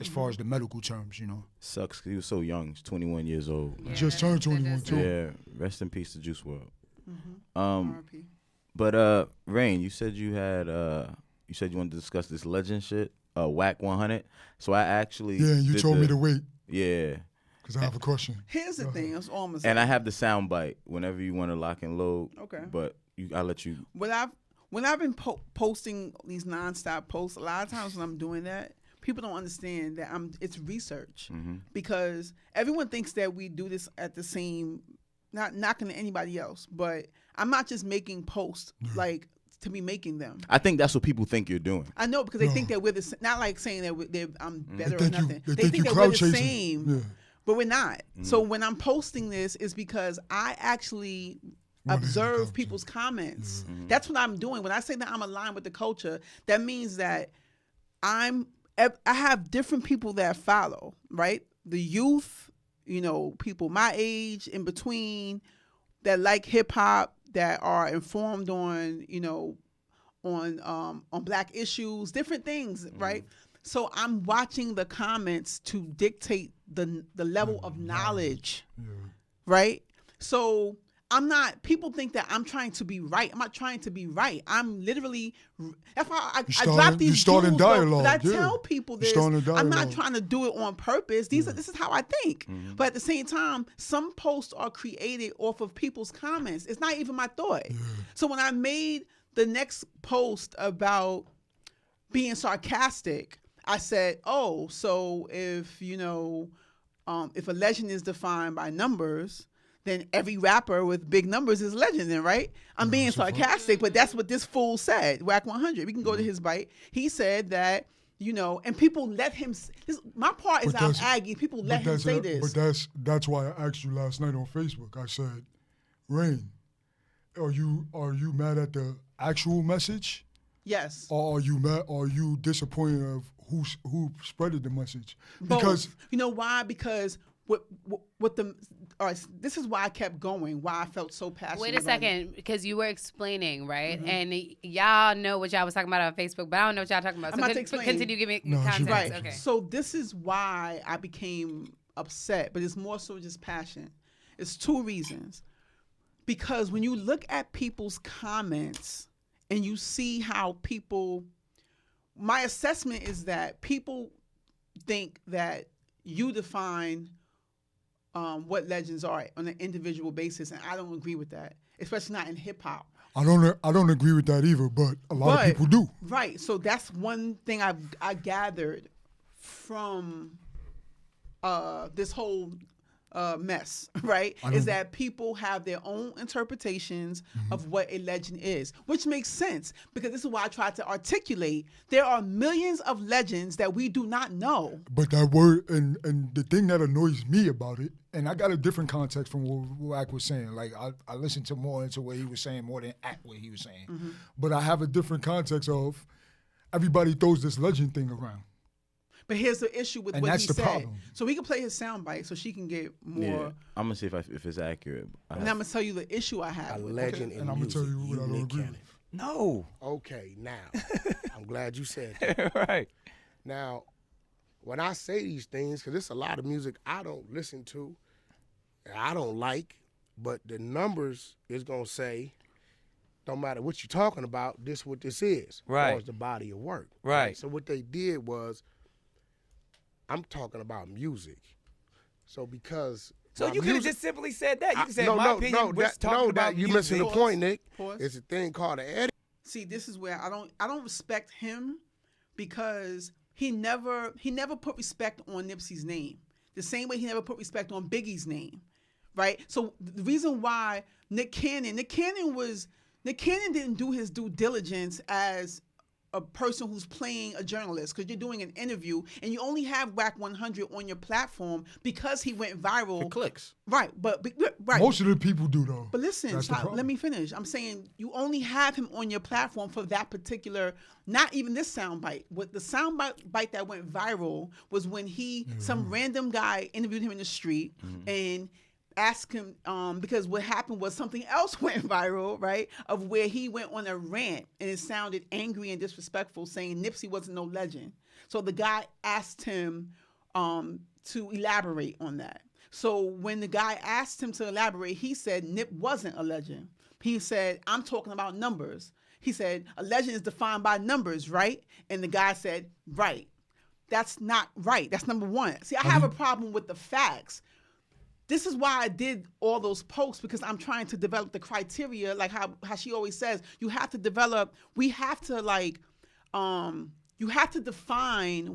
A: as far as the medical terms,
B: Sucks 'cause he was so young. He's 21 years old.
E: Yeah,
A: Just
E: that
A: turned
E: is- that
A: 21
E: does
A: too.
E: suck.
B: Yeah. Rest in peace to Juice Wrld.
D: RIP.
B: But Rain, you said you wanted to discuss this legend shit, Whack 100. So I actually
A: Yeah, you
B: did
A: told me to wait,
B: Yeah.
A: because I have a question.
D: Here's the thing. That's all I'm saying.
B: And I have the sound bite whenever you want to lock and load.
D: Okay.
B: But I'll let you.
D: when I've been posting these nonstop posts, a lot of times when I'm doing that, people don't understand that it's research because everyone thinks that we do this at the same, not knocking anybody else, but I'm not just making posts like to be making them.
B: I think that's what people think you're doing.
D: I know because they think that we're not like saying that I'm better or
A: think you-
D: nothing.
A: they
D: They
A: think
D: think
A: you
D: that
A: crowd
D: we're the
A: chasing.
D: same,
A: Yeah.
D: but we're not. So when I'm posting this, is because I actually observe people's comments. That's what I'm doing. When I say that I'm aligned with the culture, that means that I have different people that follow, right? The youth, people my age, in between, that like hip hop, that are informed on, on black issues, different things, right? So I'm watching the comments to dictate the level of knowledge, right? So people think that I'm trying to be right. I'm not trying to be right. I'm literally, that's why I drop these
A: you starting
D: jewels,
A: dialogue,
D: but I
A: yeah.
D: tell people
A: You
D: this.
A: starting a
D: I'm not
A: dialogue.
D: trying to do it on purpose. This is how I think. But at the same time, some posts are created off of people's comments. It's not even my thought. So when I made the next post about being sarcastic, I said, oh, so if a legend is defined by numbers, then every rapper with big numbers is legend, then, right? I'm being sarcastic, but that's what this fool said, Whack 100. We can go to his bite. He said that, and people let him, my part is
A: But
D: I'm
A: that's-
D: Aggie. People let him say this.
A: But that's why I asked you last night on Facebook. I said, Rain, are you mad at the actual message,
D: Yes.
A: or are you mad? Are you disappointed of who spreaded the message?
D: Because you know why? Because this is why I kept going. Why I felt so passionate.
E: Wait a
D: about it.
E: second, because you were explaining, right? And y'all know what y'all was talking about on Facebook, but I don't know what y'all talking about.
D: I'm
E: so
D: about to explain.
E: continue giving
A: No, she
E: context.
D: Right.
E: Okay.
D: So this is why I became upset, but it's more so just passion. It's two reasons. Because when you look at people's comments and you see how my assessment is that people think that you define what legends are on an individual basis, and I don't agree with that, especially not in hip hop.
A: I don't agree with that either, but a lot of people do.
D: Right. So that's one thing I gathered from this whole mess, right? Is that people have their own interpretations of what a legend is, which makes sense because this is why I tried to articulate. There are millions of legends that we do not know.
A: But that word, and the thing that annoys me about it, and I got a different context from what Wack was saying. Like, I listened to more into what he was saying more than at what he was saying. But I have a different context of everybody throws this legend thing around.
D: But here's the issue with
A: And
D: what
A: that's
D: he
A: the
D: said.
A: problem.
D: So we can play his soundbite so she can get more.
B: Yeah, I'm gonna see if it's accurate.
D: And I'm gonna tell you the issue I have.
G: A
D: with
G: legend
D: it.
G: in
A: And I'm gonna
G: music.
A: tell you what I don't
G: Nick
A: agree
G: Cannon.
A: with.
H: No.
G: Okay, now, I'm glad you said that.
H: Right.
G: Now, when I say these things, because there's a lot of music I don't listen to, and I don't like, but the numbers is going to say, don't matter what you're talking about, this what this is.
H: Right.
G: As far as the body of work.
H: Right.
G: So what they did was, I'm talking about music. So because...
H: So
G: my
H: you could have
G: music-
H: just simply said that. You could say,
G: no,
H: my
G: no,
H: opinion
G: no,
H: was
G: that,
H: talking
G: no,
H: about
G: that, you're
H: music.
G: missing the point, Nick.
D: Pause.
G: It's a thing called an edit.
D: See, this is where I don't respect him because he never put respect on Nipsey's name. The same way he never put respect on Biggie's name. Right? So the reason why Nick Cannon didn't do his due diligence as a person who's playing a journalist because you're doing an interview and you only have Wack 100 on your platform because he went viral.
B: For clicks.
D: Right, but right.
A: Most of the people do, though.
D: But listen,
A: That's the problem.
D: let me finish. I'm saying you only have him on your platform for that particular, not even this soundbite. What the soundbite that went viral was when some random guy interviewed him in the street and asked him, because what happened was something else went viral, right? Of where he went on a rant and it sounded angry and disrespectful, saying Nipsey wasn't no legend. So the guy asked him to elaborate on that. So when the guy asked him to elaborate, he said Nip wasn't a legend. He said, I'm talking about numbers. He said, a legend is defined by numbers, right? And the guy said, right. That's not right. That's number one. See, I have a problem with the facts. This is why I did all those posts, because I'm trying to develop the criteria, like how she always says, you have to define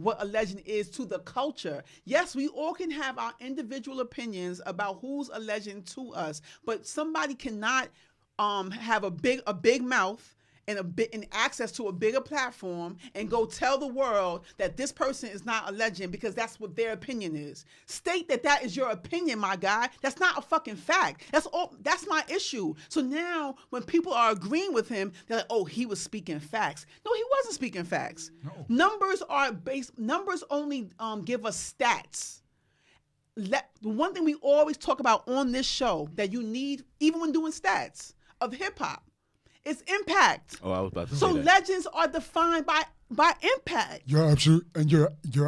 D: what a legend is to the culture. Yes, we all can have our individual opinions about who's a legend to us, but somebody cannot have a big mouth and access to a bigger platform and go tell the world that this person is not a legend because that's what their opinion is. State that is your opinion, my guy. That's not a fucking fact. That's my issue. So now when people are agreeing with him, they're like, oh, he was speaking facts. No, he wasn't speaking facts. No. Numbers only give us stats. The one thing we always talk about on this show that you need, even when doing stats of hip hop, it's impact.
B: Oh, I was about to say
D: So
B: that.
D: legends are defined by impact.
A: You're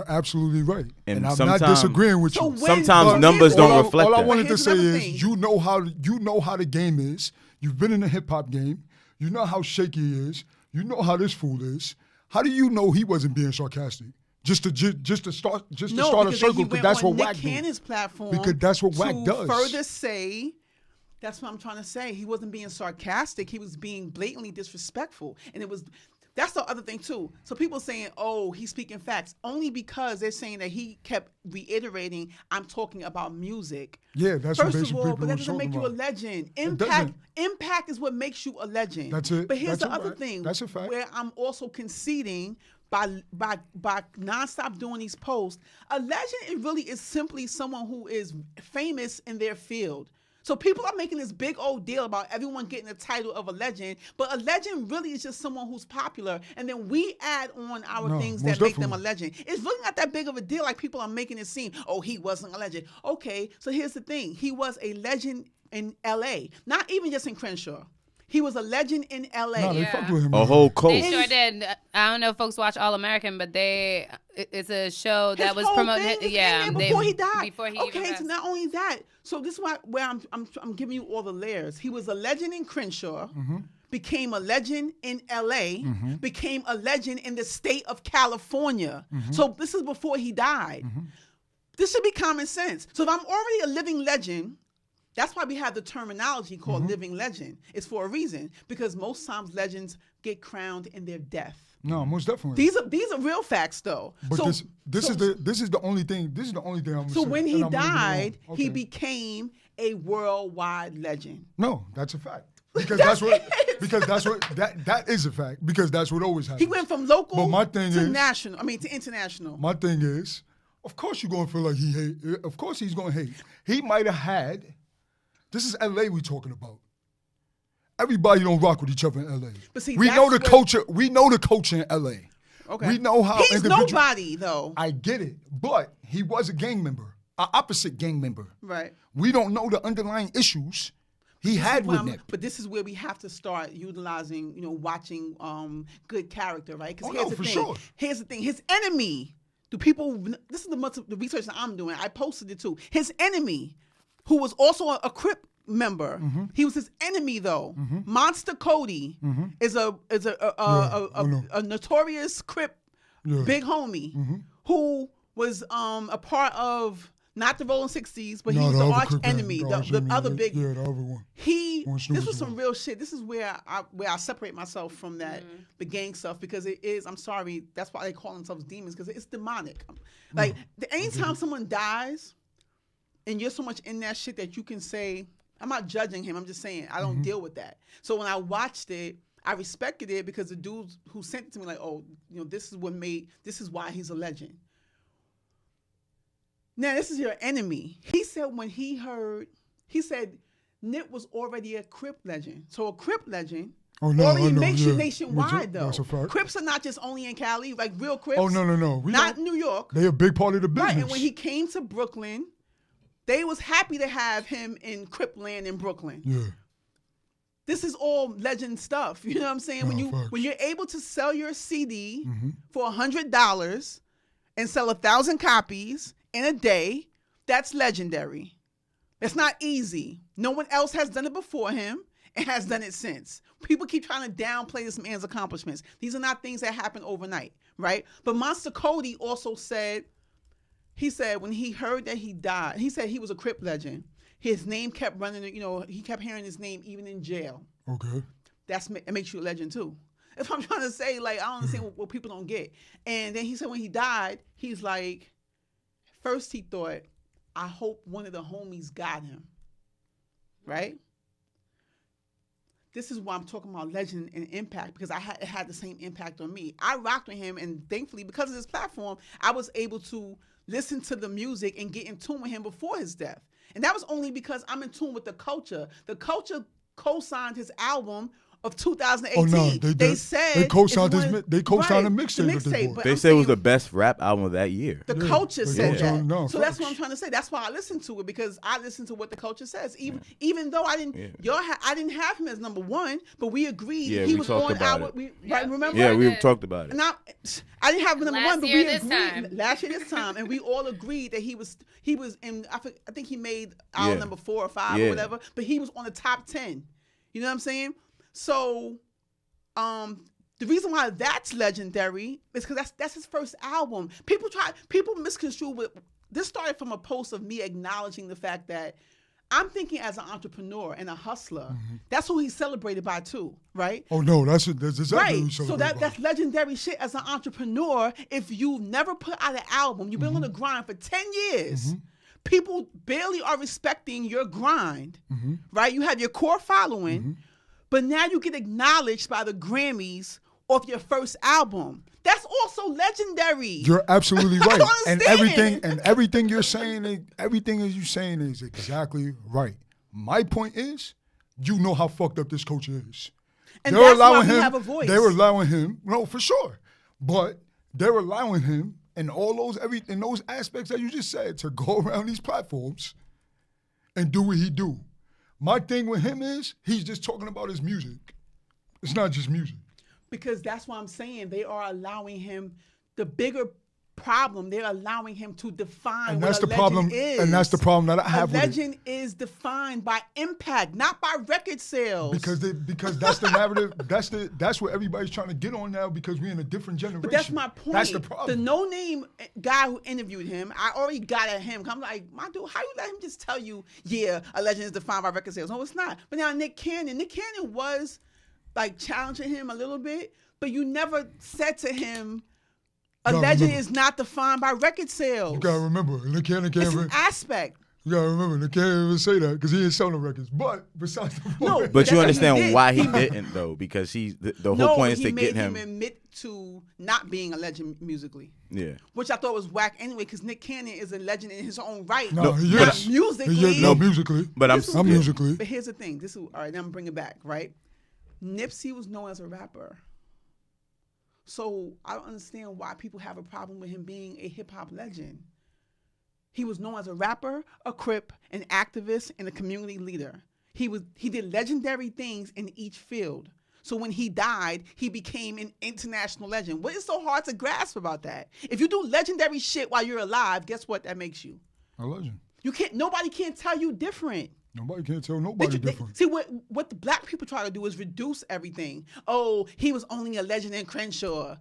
A: absolutely right.
B: And
A: I'm not
B: sometimes-
A: disagreeing with
D: So
A: you.
B: Sometimes numbers don't reflect
A: All I
B: that.
A: wanted to
D: Here's
A: say
D: another
A: is
D: thing.
A: you know how the game is. You've been in the hip hop game. You know how shaky he is. You know how this fool is. How do you know he wasn't being sarcastic? Just to start a circle, because that's what Wack
D: Nick
A: does.
D: Cannon's platform.
A: Because that's what Wack does.
D: Further say, that's what I'm trying to say. He wasn't being sarcastic. He was being blatantly disrespectful, and that's the other thing too. So people saying, "Oh, he's speaking facts," only because they're saying that he kept reiterating, "I'm talking about music."
A: Yeah, that's
D: First
A: what
D: of all,
A: people
D: but that
A: were
D: doesn't
A: talking
D: make you a
A: about.
D: legend.
A: doesn't.
D: Impact is what makes you a legend.
A: That's it.
D: But here's
A: That's
D: the
A: a
D: other
A: fact.
D: thing.
A: That's a fact.
D: Where I'm also conceding by nonstop doing these posts, a legend it really is simply someone who is famous in their field. So people are making this big old deal about everyone getting the title of a legend, but a legend really is just someone who's popular, and then we add on our things that
A: most
D: make them a
A: definitely.
D: legend. It's really not that big of a deal like people are making it seem. Oh, he wasn't a legend. Okay, so here's the thing. He was a legend in L.A., not even just in Crenshaw. He was a legend in L.A.
A: No, they
E: Yeah.
A: fucked with him.
B: A
A: man.
B: whole
E: They
B: coast.
E: sure did. I don't know if folks watch All American, but it's a show
D: His
E: that was
D: whole
E: promoting.
D: thing was
E: Yeah,
D: in there before he died.
E: Before he
D: okay,
E: even
D: so
E: passed.
D: not only that, so this is where I'm giving you all the layers. He was a legend in Crenshaw, became a legend in L.A., became a legend in the state of California. So this is before he died. This should be common sense. So if I'm already a living legend, that's why we have the terminology called living legend. It's for a reason, because most times legends get crowned in their death.
A: No, most definitely.
D: These are real facts though.
A: But this is the only thing. This is the only thing I'm.
D: So when he
A: died,
D: he became a worldwide legend.
A: No, that's a fact. Because that's what that is a fact. Because that's what always happens.
D: He went from local
A: to
D: national. I mean to international.
A: My thing is, of course you're gonna feel like he hate. Of course he's gonna hate. He might have had. This is LA we talking about. Everybody don't rock with each other in LA.
D: But see,
A: we know the culture. We know the culture in LA.
D: Okay.
A: We know how
D: he's nobody though.
A: I get it, but he was a gang member, an opposite gang member.
D: Right.
A: We don't know the underlying issues he had with Nick.
D: But this is where we have to start utilizing, watching good character, right? Because Here's the thing. His enemy. This is the research that I'm doing. I posted it too. His enemy, who was also a Crip member, he was his enemy though. Monster Cody is a notorious Crip big homie who was a part of not the Rolling 60s, but he was the arch enemy, the other big.
A: Yeah, the other one.
D: This was some real shit. This is where I separate myself from the gang stuff because it is. I'm sorry, that's why they call themselves demons because it's demonic. Like anytime someone dies, and you're so much in that shit that you can say, I'm not judging him. I'm just saying I don't deal with that. So when I watched it, I respected it because the dudes who sent it to me like, oh, this is why he's a legend. Now, this is your enemy. He said when he said Nip was already a Crip legend. So a Crip legend already makes you nationwide, though.
A: That's a fact.
D: Crips are not just only in Cali, like real Crips.
A: Oh, no.
D: Not New York.
A: They're a big part of the business.
D: Right, and when he came to Brooklyn, they was happy to have him in Crip land in Brooklyn.
A: Yeah.
D: This is all legend stuff. You know what I'm saying? When you're able to sell your CD for $100 and sell 1,000 copies in a day, that's legendary. It's not easy. No one else has done it before him and has done it since. People keep trying to downplay this man's accomplishments. These are not things that happen overnight, right? But Monster Cody also said, when he heard that he died, he said he was a Crip legend. His name kept running, he kept hearing his name even in jail.
A: Okay.
D: It makes you a legend too. That's what I'm trying to say. Like, I don't understand what people don't get. And then he said when he died, he's like, first he thought, I hope one of the homies got him. Right? This is why I'm talking about legend and impact, because it had the same impact on me. I rocked with him, and thankfully, because of this platform, I was able to listen to the music and get in tune with him before his death. And that was only because I'm in tune with the culture. The culture co-signed his album of 2018.
A: Oh no, they
D: said
A: they co-signed the mixtape.
B: They said it was the best rap album of that year.
D: The culture said that.
A: No,
D: so that's what I'm trying to say. That's why I listened to it, because I listened to what the culture says. Even though I didn't, I didn't have him as number one, but we agreed he was on our. Remember?
B: Yeah, we talked about it.
D: And I didn't have him number one, but we
E: agreed
D: last year this time, and we all agreed that he was in. I think he made our number 4 or 5 or whatever, but he was on the top 10. You know what I'm saying? So, the reason why that's legendary is because that's his first album. People misconstrue this started from a post of me acknowledging the fact that I'm thinking as an entrepreneur and a hustler. That's who he's celebrated by too, right?
A: Oh no, that's exactly
D: right.
A: Who he's celebrated by.
D: That's legendary shit as an entrepreneur. If you never put out an album, you've been on the grind for 10 years. People barely are respecting your grind, right? You have your core following. But now you get acknowledged by the Grammys off your first album. That's also legendary.
A: You're absolutely right. And
D: understand.
A: everything you're saying, everything you're saying is exactly right. My point is, you know how fucked up this culture is.
D: And that's why we have a voice.
A: They're allowing him, no, for sure. But they're allowing him in all those aspects that you just said to go around these platforms and do what he do. My thing with him is he's just talking about his music. It's not just music.
D: Because that's why I'm saying they are allowing him the bigger problem. They're allowing him to define what a legend is.
A: And that's the problem that I have with it.
D: A legend is defined by impact, not by record sales.
A: Because that's the narrative. That's what everybody's trying to get on now, because we're in a different generation.
D: But that's my point.
A: That's the problem.
D: The no-name guy who interviewed him, I already got at him. I'm like, my dude, how you let him just tell you, a legend is defined by record sales? No, it's not. But now Nick Cannon was like challenging him a little bit, But you never said to him, a
A: gotta
D: legend
A: remember.
D: is not defined by record sales.
A: You gotta remember, and they can't
D: It's an aspect.
A: You gotta remember, they can't even say that because he ain't selling records. But besides the point,
D: No,
B: But
D: That's
B: you
D: what he
B: understand
D: did.
B: why he didn't though, because the whole point is to get him.
D: He made him admit to not being a legend musically.
B: Yeah.
D: Which I thought was whack anyway, because Nick Cannon is a legend in his own right.
A: no, he
D: not
A: is.
D: musically.
A: He is, no, musically.
B: But I'm
A: musically.
D: But here's the thing. This is all right. Now I'm gonna bring it back. Right, Nipsey was known as a rapper, so I don't understand why people have a problem with him being a hip hop legend. He was known as a rapper, a Crip, an activist, and a community leader. He did legendary things in each field. So when he died, he became an international legend. What is so hard to grasp about that? If you do legendary shit while you're alive, guess what that makes you?
A: A legend.
D: Nobody can't tell you different.
A: Nobody can't tell nobody different.
D: See, what the black people try to do is reduce everything. Oh, he was only a legend in Crenshaw.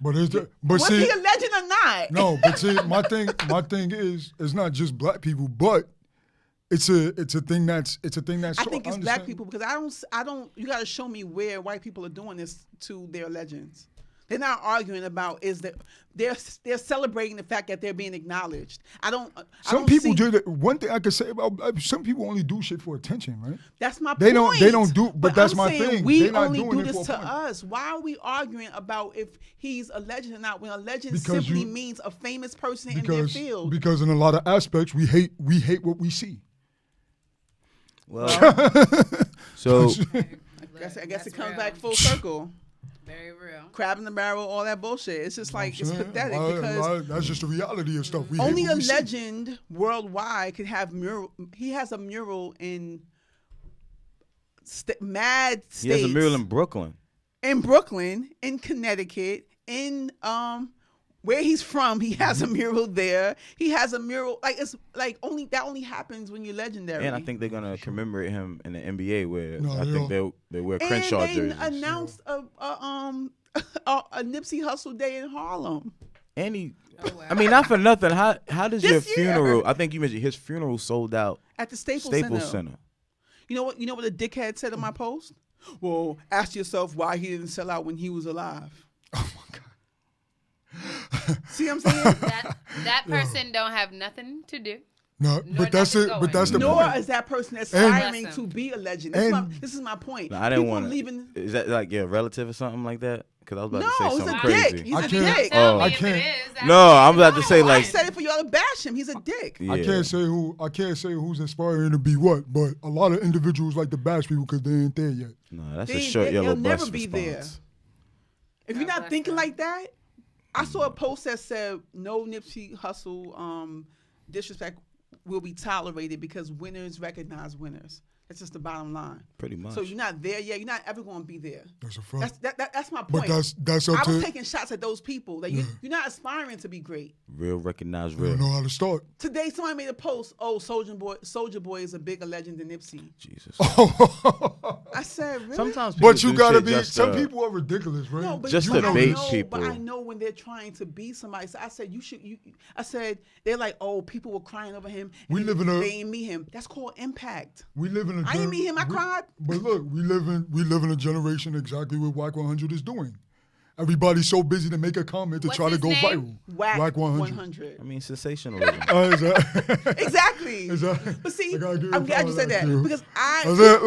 A: But is that? But
D: Was
A: see,
D: he a legend or not?
A: no. But see, my thing is, it's not just black people, but it's a thing that's
D: I think it's black
A: understand.
D: people because I don't. You got to show me where white people are doing this to their legends. They're not arguing about is that they're celebrating the fact that they're being acknowledged.
A: Some people do that. One thing I could say about some people only do shit for attention, right?
D: That's my
A: They
D: point.
A: don't do. But that's
D: I'm
A: my
D: saying
A: thing.
D: We
A: They're not
D: only
A: doing
D: do
A: it
D: this
A: for
D: to
A: a point.
D: us. Why are we arguing about if he's a legend or not when a legend
A: Because
D: simply
A: you-
D: means a famous person in their field?
A: Because in a lot of aspects we hate what we see.
B: Well, so
D: I guess it comes
E: real.
D: back full circle.
E: Very real.
D: Crab in the barrel, all that bullshit. It's just like it's pathetic because
A: that's just the reality of stuff. We
D: only
A: hate what
D: a
A: we see.
D: legend worldwide could have mural. He has a mural in mad states.
B: he has a mural in Brooklyn.
D: In Brooklyn, in Connecticut, in where he's from. He has a mural there. He has a mural it's like only happens when you're legendary.
B: And I think they're gonna commemorate him in the NBA where
A: No,
B: I
A: they
B: think
A: don't.
B: they wear
D: and
B: Crenshaw
D: they
B: jerseys.
D: announced a Nipsey Hussle Day in Harlem.
B: And he,
E: Oh, wow.
B: I mean, not for nothing. How does your
D: This year.
B: funeral? I think you mentioned his funeral sold out.
D: At the Staples
B: Center.
D: You know what a dickhead said in my post? Well, ask yourself why he didn't sell out when he was alive.
A: Oh my God.
D: See what I'm saying?
E: That person don't have nothing to do.
A: No,
E: Nor
A: but that's
E: nothing
A: it. But
E: going.
A: that's the
D: Nor
A: point.
D: is that person aspiring
E: And-
D: to be a legend.
A: And-
D: This is my point.
B: No, I didn't
D: People
B: want to.
D: leaving.
B: Is that like your relative or something like that? Because I was about
D: No,
B: to say
D: he's
B: something
D: a
B: crazy.
D: dick. He's
A: I
D: a
A: can't-
D: dick.
E: Tell me
A: I
E: if
A: can't-
E: it is.
B: No, I'm about to say
D: I
B: like.
D: said it for y'all to bash him. He's a dick.
B: Yeah.
A: I can't say who's inspiring to be what, but a lot of individuals like to bash people because they ain't there yet.
B: No, that's a
D: They-
B: short
D: they-
B: yellow
D: they'll never
B: bus
D: be
B: response.
D: there. If you're
E: God
D: not
E: bless
D: thinking
E: them.
D: like that, I saw a post that said no Nipsey Hussle disrespect will be tolerated because winners recognize winners. That's just the bottom line.
B: Pretty much.
D: So you're not there yet. You're not ever going to be there.
A: That's a fact.
D: That's my
A: But
D: point.
A: that's
D: I
A: up
D: was
A: to
D: taking shots at those people. Like you're not aspiring to be great.
B: Real recognize
A: you
B: real.
A: don't know how to start.
D: Today, somebody made a post. Oh, Soldier Boy is a bigger legend than Nipsey.
B: Jesus.
D: I said, really?
B: Sometimes people
A: But you
B: do
A: gotta
B: shit
A: be.
B: just
A: Some
B: to-
A: people are ridiculous, right?
D: No, but
B: Just
D: you
B: to
D: don't
B: bait
D: know,
B: people.
D: But I know when they're trying to be somebody. So I said, I said, they're like, oh, people were crying over him. And
A: We live in a-
D: They didn't meet him. That's called impact.
A: We live in a.
D: I didn't meet him. I cried.
A: But look, we live in a generation exactly what Whack 100 is doing. Everybody's so busy to make a comment to
E: What's
A: try to
E: his
A: go
E: name?
A: viral.
D: Whack
A: 100.
D: 100.
B: I mean, sensationalism.
A: Is that-
D: Exactly.
A: Is that-
D: But see,
A: I gotta give
D: I'm
A: you
D: glad you said
A: flowers,
D: that
A: too.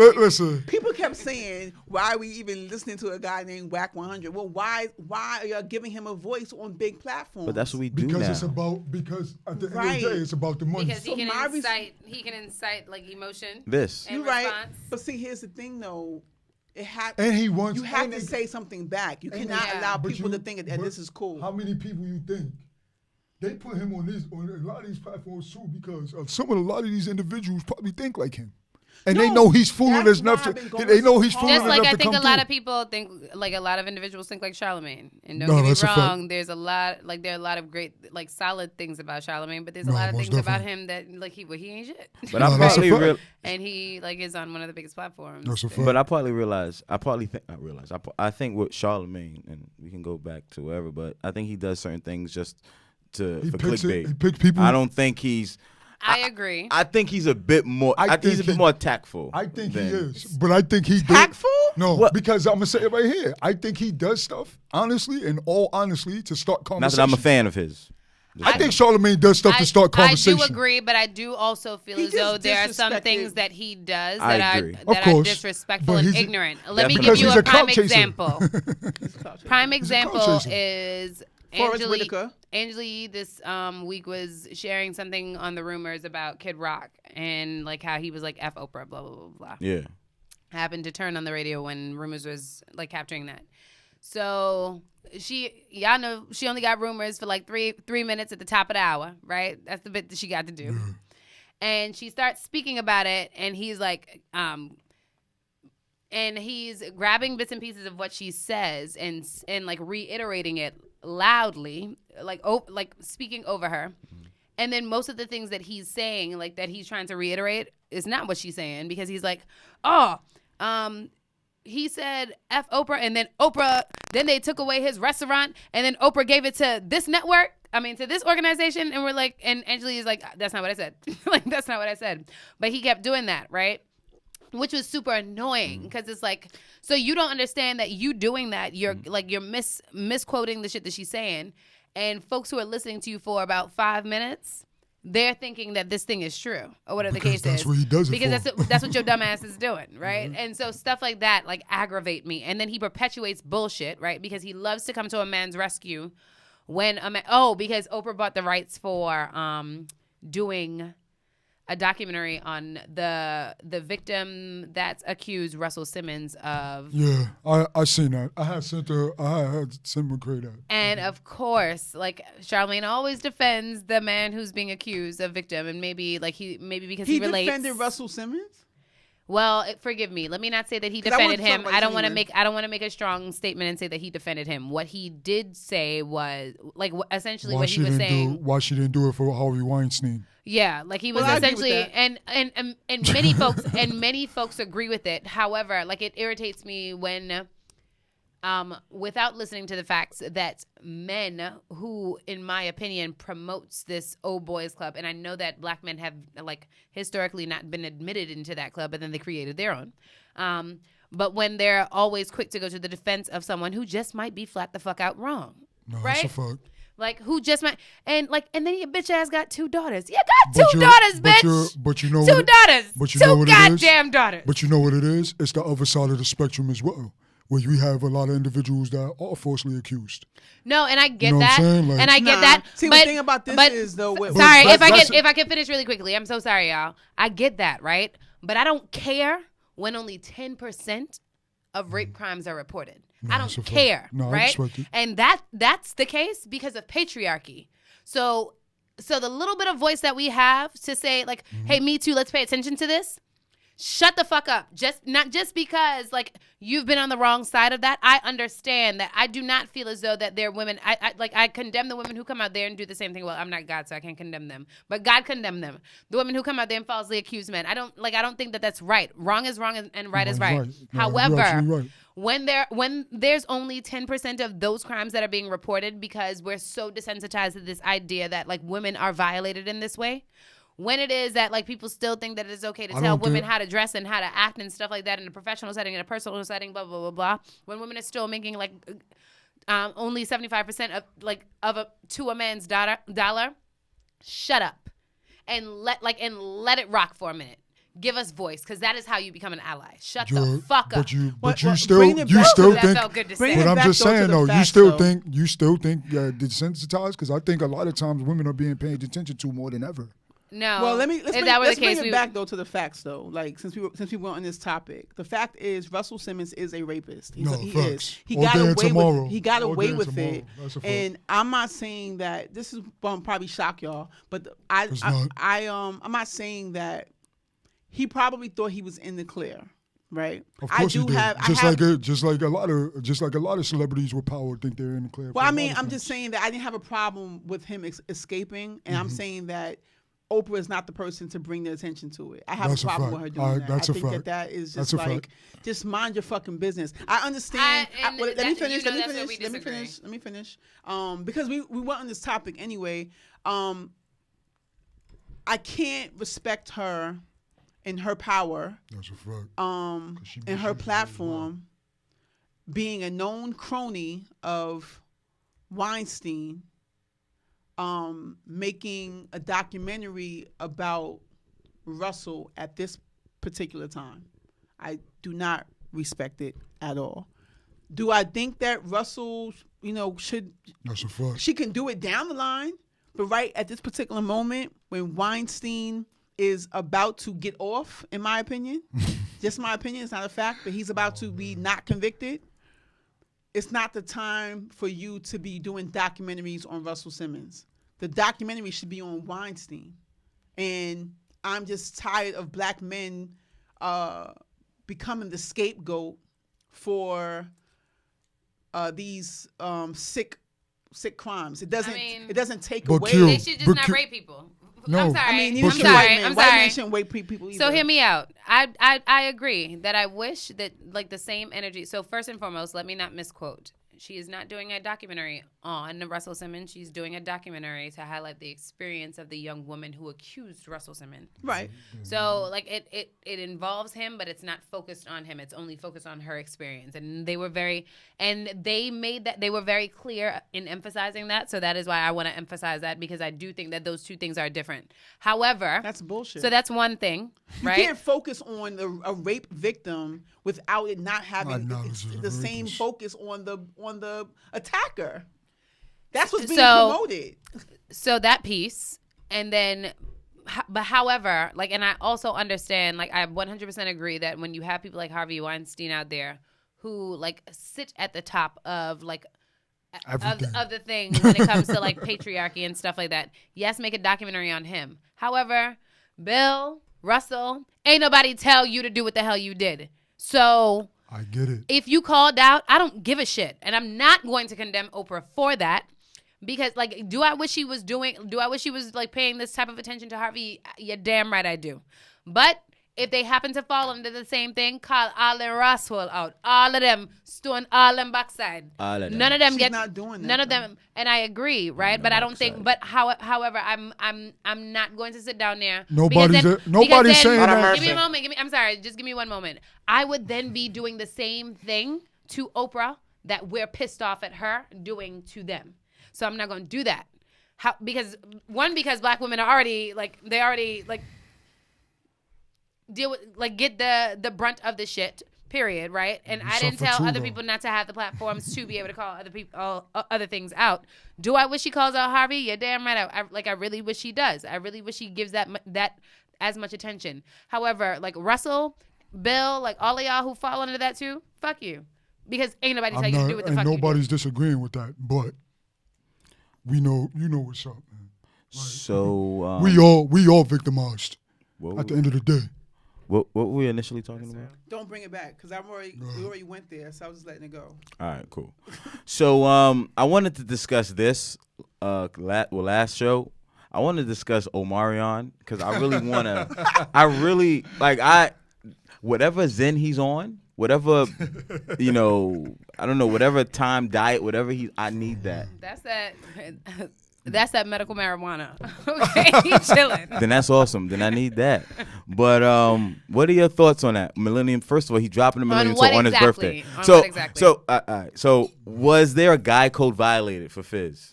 D: because
A: Listen.
D: people kept saying, why are we even listening to a guy named Whack 100? Well, why are y'all giving him a voice on big platforms?
B: But that's what we do
A: Because
B: now.
A: it's about because at the end
D: Right.
A: of the day it's about the money.
E: Because
D: So my
E: he can incite like emotion.
B: This.
E: And
D: You're right.
E: response.
D: But see, here's the thing, though.
A: And he wants.
D: You have
A: and
D: to
A: it-
D: say something back. You
A: and-
D: cannot
E: Yeah.
D: allow
A: but
D: people
A: you-
D: to think that
A: but
D: this is cool.
A: How many people you think they put him on a lot of these platforms too? Because a lot of these individuals probably think like him, and they
D: No,
A: know he's fooling
D: that's
A: enough
D: why
A: to.
D: I've been going
A: They know
D: so
A: he's
D: hard.
A: fooling
E: Just like
A: enough
E: I
A: to
E: think
A: come
E: a lot
A: through.
E: of people think, like a lot of individuals think like Charlamagne. And don't
A: No,
E: get me
A: that's a fact.
E: wrong, there's a lot, like there are a lot of great, like solid things about Charlamagne, but there's a
A: No,
E: lot of
A: most
E: things about
A: definitely.
E: him that like he ain't shit.
B: But
A: No,
B: I
A: that's a
B: probably
A: fact.
E: And he like is on one of the biggest platforms.
A: That's a fact.
B: But I probably I think with Charlamagne, and we can go back to wherever, but I think he does certain things just for clickbait.
A: He picks people.
B: I don't think he's.
E: I agree.
B: I think he's a bit more.
A: I
B: I think he's a
A: think
B: bit
A: he-
B: more tactful.
A: I think he
B: than-
A: is, but I think he did.
D: Tactful?
A: No, because I'm gonna say it right here. I think he does stuff, honestly, in all honesty, to start
B: Not
A: conversation.
B: that I'm a fan of his.
A: I think Charlamagne does stuff to start conversation.
E: I do agree, but I do also feel as though there are some things that he does
B: I
E: that
B: agree.
E: are disrespectful and ignorant. Let me give
A: because
E: you
A: he's
E: a
A: a
E: prime
A: clout chaser.
E: example. Prime example
A: chaser.
E: is
D: Forrest Whitaker.
E: Angela this week was sharing something on the rumors about Kid Rock and like how he was like F Oprah, blah, blah, blah, blah.
B: Yeah.
E: Happened to turn on the radio when rumors was like capturing that. So y'all know she only got rumors for like three minutes at the top of the hour, right? That's the bit that she got to do. And she starts speaking about it, and he's like, and he's grabbing bits and pieces of what she says and like reiterating it loudly, like speaking over her. And then most of the things that he's saying, like that he's trying to reiterate, is not what she's saying, because he's like, he said F Oprah, and then then they took away his restaurant, and then Oprah gave it to this network, to this organization, and we're like, and Angela is like, that's not what I said. Like, that's not what I said. But he kept doing that, right? Which was super annoying, because it's like, so you don't understand that you doing that, you're like, you're misquoting the shit that she's saying, and folks who are listening to you for about 5 minutes, they're thinking that this thing is true, or whatever the case is.
A: That's what he does it
E: because
A: for.
E: that's what your dumb ass is doing, right? And so stuff like that, like, aggravate me. And then he perpetuates bullshit, right? Because he loves to come to a man's rescue when because Oprah bought the rights for doing a documentary on the victim that's accused Russell Simmons of.
A: Yeah, I seen that. I had sent Zimmerman create that.
E: And of course, like, Charlamagne always defends the man who's being accused of victim, and maybe because he relates.
D: He defended Russell Simmons?
E: Well, forgive me. Let me not say that he defended him. I don't want to make a strong statement and say that he defended him. What he did say was, like, essentially what he was saying.
A: Why she didn't do it for Harvey Weinstein?
E: Yeah, like he was essentially, and many folks agree with it. However, like, it irritates me when, without listening to the facts, that men who, in my opinion, promotes this old boys club, and I know that black men have, like, historically not been admitted into that club, but then they created their own. But when they're always quick to go to the defense of someone who just might be flat the fuck out wrong,
A: no,
E: right?
A: That's a fuck.
E: Like, who just might, and then your bitch ass got 2 daughters. You got 2 daughters, bitch.
A: But you know
E: 2 daughters.
A: But you know what
E: 2 goddamn daughters.
A: But you know what it is? It's the other side of the spectrum as well, where you have a lot of individuals that are falsely accused.
E: No, and I get
A: You know
E: that,
A: what I'm saying? Like,
E: and I get that.
D: See,
E: but
D: the thing about this is, though,
E: sorry, if I can finish really quickly. I'm so sorry, y'all. I get that, right? But I don't care when only 10% of rape crimes are reported.
A: No,
E: I don't care,
A: no,
E: right?
A: I respect it.
E: And that's the case because of patriarchy. So the little bit of voice that we have to say, like, hey, me too, let's pay attention to this. Shut the fuck up. Not just because, like, you've been on the wrong side of that. I understand that. I do not feel as though that they're women. I condemn the women who come out there and do the same thing. Well, I'm not God, so I can't condemn them. But God condemned them. The women who come out there and falsely accuse men. I don't think that that's right. Wrong is wrong and right is right.
A: No,
E: However,
A: right.
E: when there's only 10% of those crimes that are being reported because we're so desensitized to this idea that, like, women are violated in this way. When it is that, like, people still think that it's okay to tell women how to dress and how to act and stuff like that in a professional setting, in a personal setting, blah, blah, blah, blah. When women are still making, like, only 75% to a man's dollar, shut up and let it rock for a minute. Give us voice, because that is how you become an ally. Shut the fuck up.
A: But you still think.
E: That felt good to say.
A: But I'm just saying though, you still think desensitized, because I think a lot of times women are being paid attention to more than ever.
E: No.
D: Well, let's bring it back though to the facts though. Like, since we were on this topic, the fact is Russell Simmons is a rapist. He is. He got away with it. And I'm not saying that this is probably shock y'all, but I'm not saying that he probably thought he was in the clear. Right.
A: Of course he did. Just like a lot of celebrities with power think they're in the clear.
D: Well, I mean, I'm just saying that I didn't have a problem with him escaping, and I'm saying that Oprah is not the person to bring the attention to it. I have a problem with her doing that. I think that is just like, just mind your fucking business. I understand. Let me finish. Because we went on this topic anyway. I can't respect her in her power,
A: That's a fact.
D: in her platform, being a known crony of Weinstein, making a documentary about Russell at this particular time. I do not respect it at all. Do I think that Russell, should...
A: That's a fact.
D: She can do it down the line, but right at this particular moment, when Weinstein is about to get off, in my opinion, just my opinion, it's not a fact, but he's about to be not convicted, it's not the time for you to be doing documentaries on Russell Simmons. The documentary should be on Weinstein. And I'm just tired of black men becoming the scapegoat for these sick crimes. It doesn't take away.
E: They should just not rape people.
A: No.
E: I'm sorry.
D: I'm
E: sorry.
D: White men shouldn't rape people either.
E: So hear me out. I agree that I wish that like the same energy. So first and foremost, let me not misquote. She is not doing a documentary on Russell Simmons. She's doing a documentary to highlight the experience of the young woman who accused Russell Simmons.
D: Right.
E: So like it involves him, but it's not focused on him. It's only focused on her experience. And they were very clear in emphasizing that. So that is why I want to emphasize that, because I do think that those two things are different. However,
D: that's bullshit.
E: So that's one thing, right?
D: You can't focus on a rape victim without it not having the same focus on the attacker. That's what's being promoted.
E: So that piece, and then, but however, like, and I also understand, like, I 100% agree that when you have people like Harvey Weinstein out there who like sit at the top of like of the thing when it comes to like patriarchy and stuff like that, yes, make a documentary on him. However, Bill, Russell, ain't nobody tell you to do what the hell you did. So
A: I get it.
E: If you called out, I don't give a shit. And I'm not going to condemn Oprah for that. Because, like, do I wish she was like paying this type of attention to Harvey? You're damn right I do. But if they happen to fall under the same thing, call all the Roswell out. All of them, stone all them backside.
B: All of them.
E: None of them
D: She's not doing that.
E: None of them, and I agree, right? But I don't think. But however, I'm not going to sit down there.
A: Nobody's saying that.
E: Give me a moment. I'm sorry. Just give me one moment. I would then be doing the same thing to Oprah that we're pissed off at her doing to them. So I'm not going to do that. Because black women are already deal with, like, get the brunt of the shit, period, right? And I didn't tell other people not to have the platforms to be able to call other people other things out. Do I wish she calls out Harvey? Yeah, damn right. I really wish she does. I really wish she gives that as much attention. However, like Russell, Bill, like all of y'all who fall under that too, fuck you. Because ain't nobody tell you to do what the fuck you do.
A: And nobody's disagreeing with that, but you know what's up, man. Like,
B: so
A: we all victimized at the end of the day.
B: What were we initially talking about?
D: Don't bring it back, because we already went there, so I was just letting it go.
B: All right, cool. So I wanted to discuss this last show. I want to discuss Omarion, because I really want to. Whatever Zen he's on, whatever, I don't know, whatever time diet, whatever I need that. That's that medical marijuana. Okay, he's chilling. Then that's awesome. Then I need that. But what are your thoughts on that? Millennium. First of all, he dropping the Millennium Tour on his birthday. So was there a guy code violated for Fizz?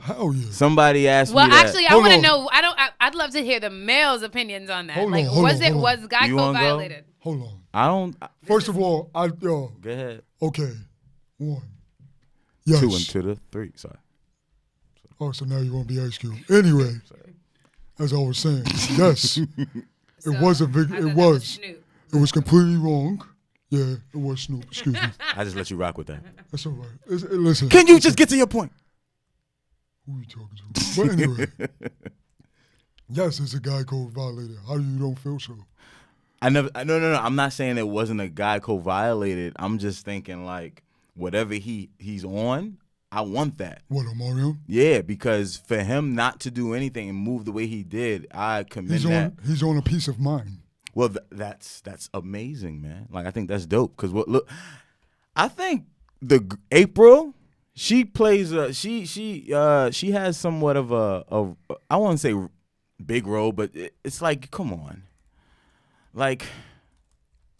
A: Hell yeah.
B: Somebody asked me that.
E: Well, actually, I want to know. I'd love to hear the male's opinions on that. Was guy code violated?
A: Hold on.
B: I don't.
A: First of all,
B: Go ahead.
A: Okay. 1. Yes.
B: 2 and to the 3. Sorry.
A: Oh, so now you want to be Ice Cube. Anyway, as I was saying, yes, it was. It was completely wrong. Yeah, it was Snoop. Excuse me.
B: I just let you rock with that.
A: That's all right. Listen.
B: Can you just get to your point?
A: Who are you talking to? But anyway, yes, it's a guy code violated. How do you don't feel so?
B: No. I'm not saying it wasn't a guy code violated. I'm just thinking like whatever he's on. I want that.
A: What, Omarion?
B: Yeah, because for him not to do anything and move the way he did, I commend that.
A: He's on a peace of mind.
B: Well, that's amazing, man. Like, I think that's dope. Because look, I think April, she plays she has somewhat of a I won't say big role, but it's like, come on. Like,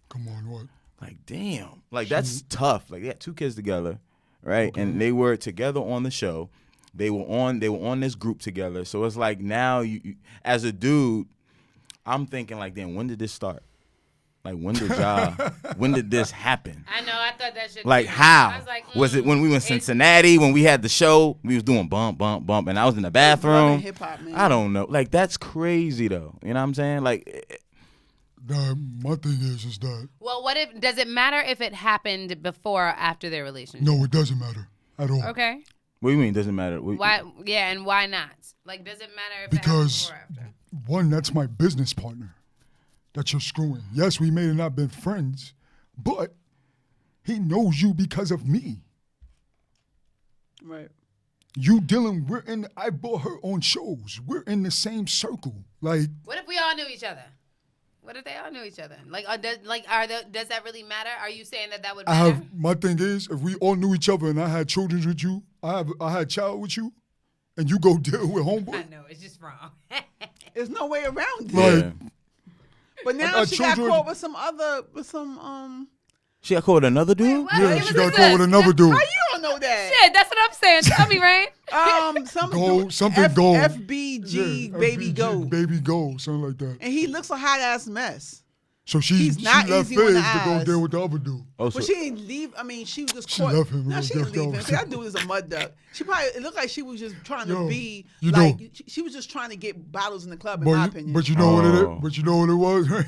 A: come on, what?
B: like damn, like that's tough. Like they had 2 kids together, right? Okay. And they were together on the show. They were on this group together. So it's like now you as a dude, I'm thinking like, damn, when did this start? Like when did this happen?
E: I know, I thought that should
B: like
E: be.
B: how?
E: I was like,
B: was it when we were in Cincinnati when we had the show? We was doing bump, bump, bump, and I was in the bathroom.
D: Hip-hop, man.
B: I don't know. Like that's crazy though. You know what I'm saying? Like
A: my thing is that.
E: Well, does it matter if it happened before or after their relationship?
A: No, it doesn't matter at all.
E: Okay.
B: What do you mean? It doesn't matter.
E: Why? Yeah, and why not? Like, does it matter if
A: because
E: it happened before or after?
A: One, that's my business partner that you're screwing. Yes, we may have not been friends, but he knows you because of me.
D: Right.
A: I bought her on shows. We're in the same circle. Like,
E: what if we all knew each other? What if they all knew each other? Like, does that really matter? Are you saying that would matter?
A: My thing is, if we all knew each other and I had children with you, I had a child with you, and you go deal with homeboy.
E: I know, it's just wrong.
D: There's no way around it.
A: Like,
D: but now she got caught with some.
B: She got caught with another dude?
E: Wait,
A: yeah, she got caught with another dude.
D: How you don't know that?
E: Shit, that's what I'm saying. Tell me, right?
A: Something gold.
D: FBG, baby gold.
A: Baby gold, something like that.
D: And he looks a hot ass mess.
A: So she left Fizz to go deal with the other dude.
D: Oh, but she didn't leave. I mean, she was just caught.
A: She left him.
D: No, she didn't leave him. See, that dude is a mud duck. It looked like she was just trying to be she was just trying to get bottles in the club, in my opinion.
A: But you know what it is? But you know what it was, right?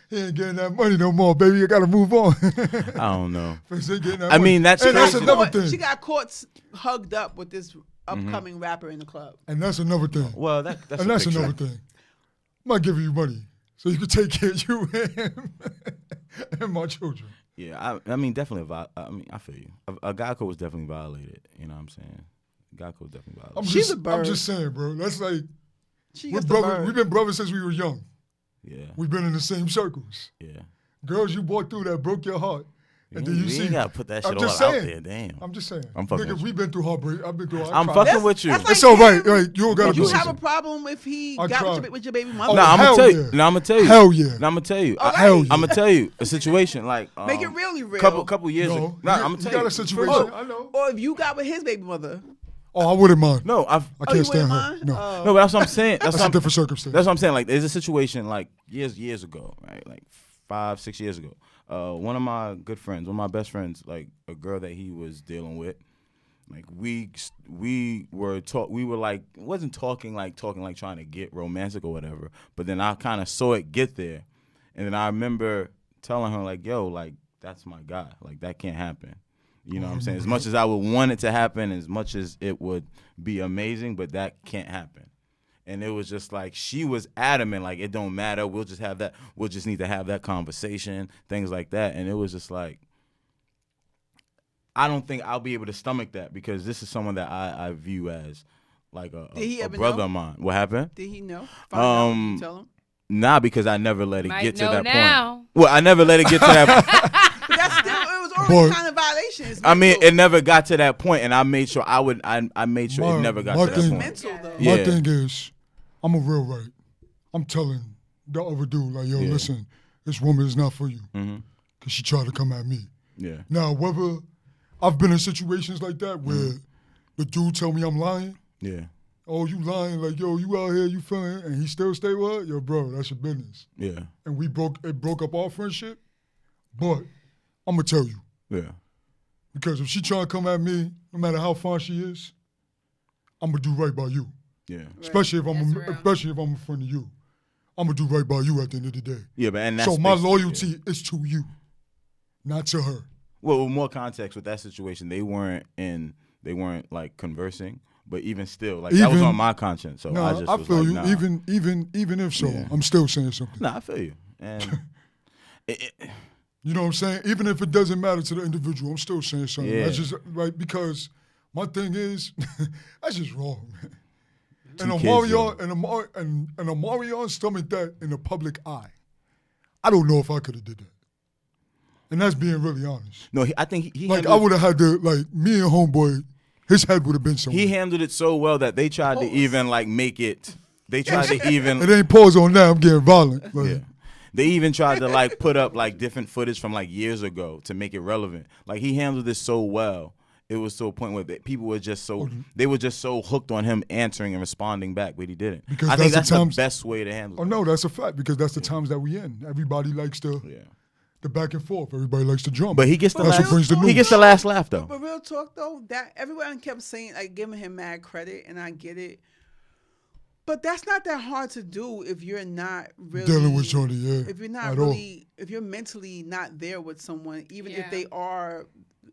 A: He ain't getting that money no more, baby. You gotta move on.
B: I don't know. I mean, that's
A: another thing.
D: She got caught hugged up with this upcoming rapper in the club.
A: And that's another thing.
B: Well, that's
A: another thing. I'm not giving you money so you can take care of you and my children.
B: Yeah, I mean, definitely. I feel you. A guy code was definitely violated. You know what I'm saying? Guy code was definitely violated.
D: She's a bird.
A: I'm just saying, bro. That's like we've been brothers since we were young.
B: Yeah.
A: We've been in the same circles.
B: Yeah.
A: Girls you brought through that broke your heart. And then you
B: gotta put that shit all out there, damn.
A: I'm just saying.
B: I'm fucking with you.
A: We've been through heartbreak. I've been through.
B: I'm fucking with you.
A: It's all right. You don't gotta.
D: Would you have a problem if he got with your baby mother?
B: No, I'm gonna tell you. No, I'm gonna tell you.
A: Hell yeah.
B: No, I'm gonna tell you.
A: Hell yeah.
B: I'm gonna tell you a situation like
D: make it really real.
B: Couple years ago. No, I'm gonna tell you.
A: got a situation. I know.
D: Or if you got with his baby mother.
A: Oh, I wouldn't mind.
B: No, I
A: can't stand her. No,
B: but that's what I'm saying.
A: That's a different circumstance.
B: That's what I'm saying. Like, there's a situation like years ago, right? Like 5-6 years ago. One of my good friends, one of my best friends, like a girl that he was dealing with, like we were like wasn't talking like trying to get romantic or whatever. But then I kind of saw it get there, and then I remember telling her like, "Yo, like that's my guy. Like that can't happen." You know what I'm saying? As much as I would want it to happen, as much as it would be amazing, but that can't happen. And it was just like she was adamant, like it don't matter. We'll just need to have that conversation, things like that. And it was just like, I don't think I'll be able to stomach that because this is someone that I view as like a brother of mine. What happened?
D: Did he know? Did you tell him?
B: Nah, because I never let it get to that
E: now.
B: point. Well, I never let it get to that.
D: But that's still, it was already kind of violation.
B: I mean, it never got to that point, and I made sure I made sure it never got to that point.
D: Mental, though.
A: My thing is, I'm a real right. I'm telling the other dude, like, yo, listen, this woman is not for you. Because she tried to come at me.
B: Yeah.
A: Now, whether I've been in situations like that where the dude tell me I'm lying. Yeah. Oh, you lying, like, yo, you out here, you feeling, and he still stay with her? Yo, bro, that's your business. Yeah. And it broke up our friendship, but I'm going to tell you. Yeah. Because if she trying to come at me, no matter how fine she is, I'm going to do right by you. Yeah. Right. Especially if I'm a friend of you. I'm going to do right by you at the end of the day. Yeah, but and that's so my loyalty is to you, not to her.
B: Well, with more context with that situation, they weren't like conversing. But even still, like that was on my conscience. So I
A: feel
B: like,
A: you.
B: Nah.
A: Even if so, I'm still saying something.
B: Nah, I feel you. And
A: you know what I'm saying? Even if it doesn't matter to the individual, I'm still saying something. Yeah. That's just like because my thing is that's just wrong, man. And Omarion stomached that in the public eye. I don't know if I could have did that. And that's being really honest.
B: No, I think he
A: like I would have had to me and homeboy. His head would have been somewhere.
B: He handled it so well that they tried to even like make it. They tried to even.
A: It ain't pause on that. I'm getting violent. Like,
B: yeah. They even tried to like put up like different footage from like years ago to make it relevant. Like he handled this so well. It was to a point where people were just so they were just so hooked on him answering and responding back, but he didn't.
A: Because
B: I think that's the best way to handle it.
A: Oh no, that's a fact because that's the times that we in. Everybody likes the back and forth. Everybody likes to jump.
B: But he gets
A: that's what brings the news.
B: He gets the last laugh though.
D: But real talk though, that everyone kept saying like giving him mad credit, and I get it. But that's not that hard to do if you're not really
A: dealing with Shorty. Yeah,
D: if you're not really, if you're mentally not there with someone, even if they are,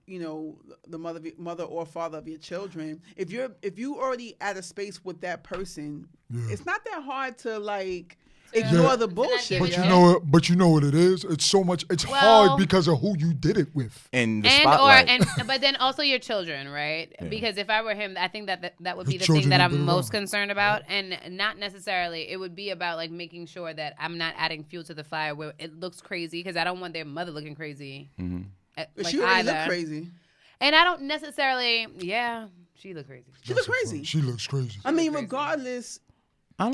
D: you know, the mother or father of your children. If you already at a space with that person, it's not that hard to like ignore the bullshit.
A: But you know what it is. It's so much. It's hard because of who you did it with,
B: and the spotlight.
E: But then also your children, right? Yeah. Because if I were him, I think that would be the thing that I'm most concerned about, and not necessarily. It would be about like making sure that I'm not adding fuel to the fire where it looks crazy, because I don't want their mother looking crazy.
B: Mm-hmm.
D: Like she already look crazy,
E: and I don't necessarily. Yeah, she look crazy.
D: She looks crazy.
A: She looks crazy.
D: I mean, regardless.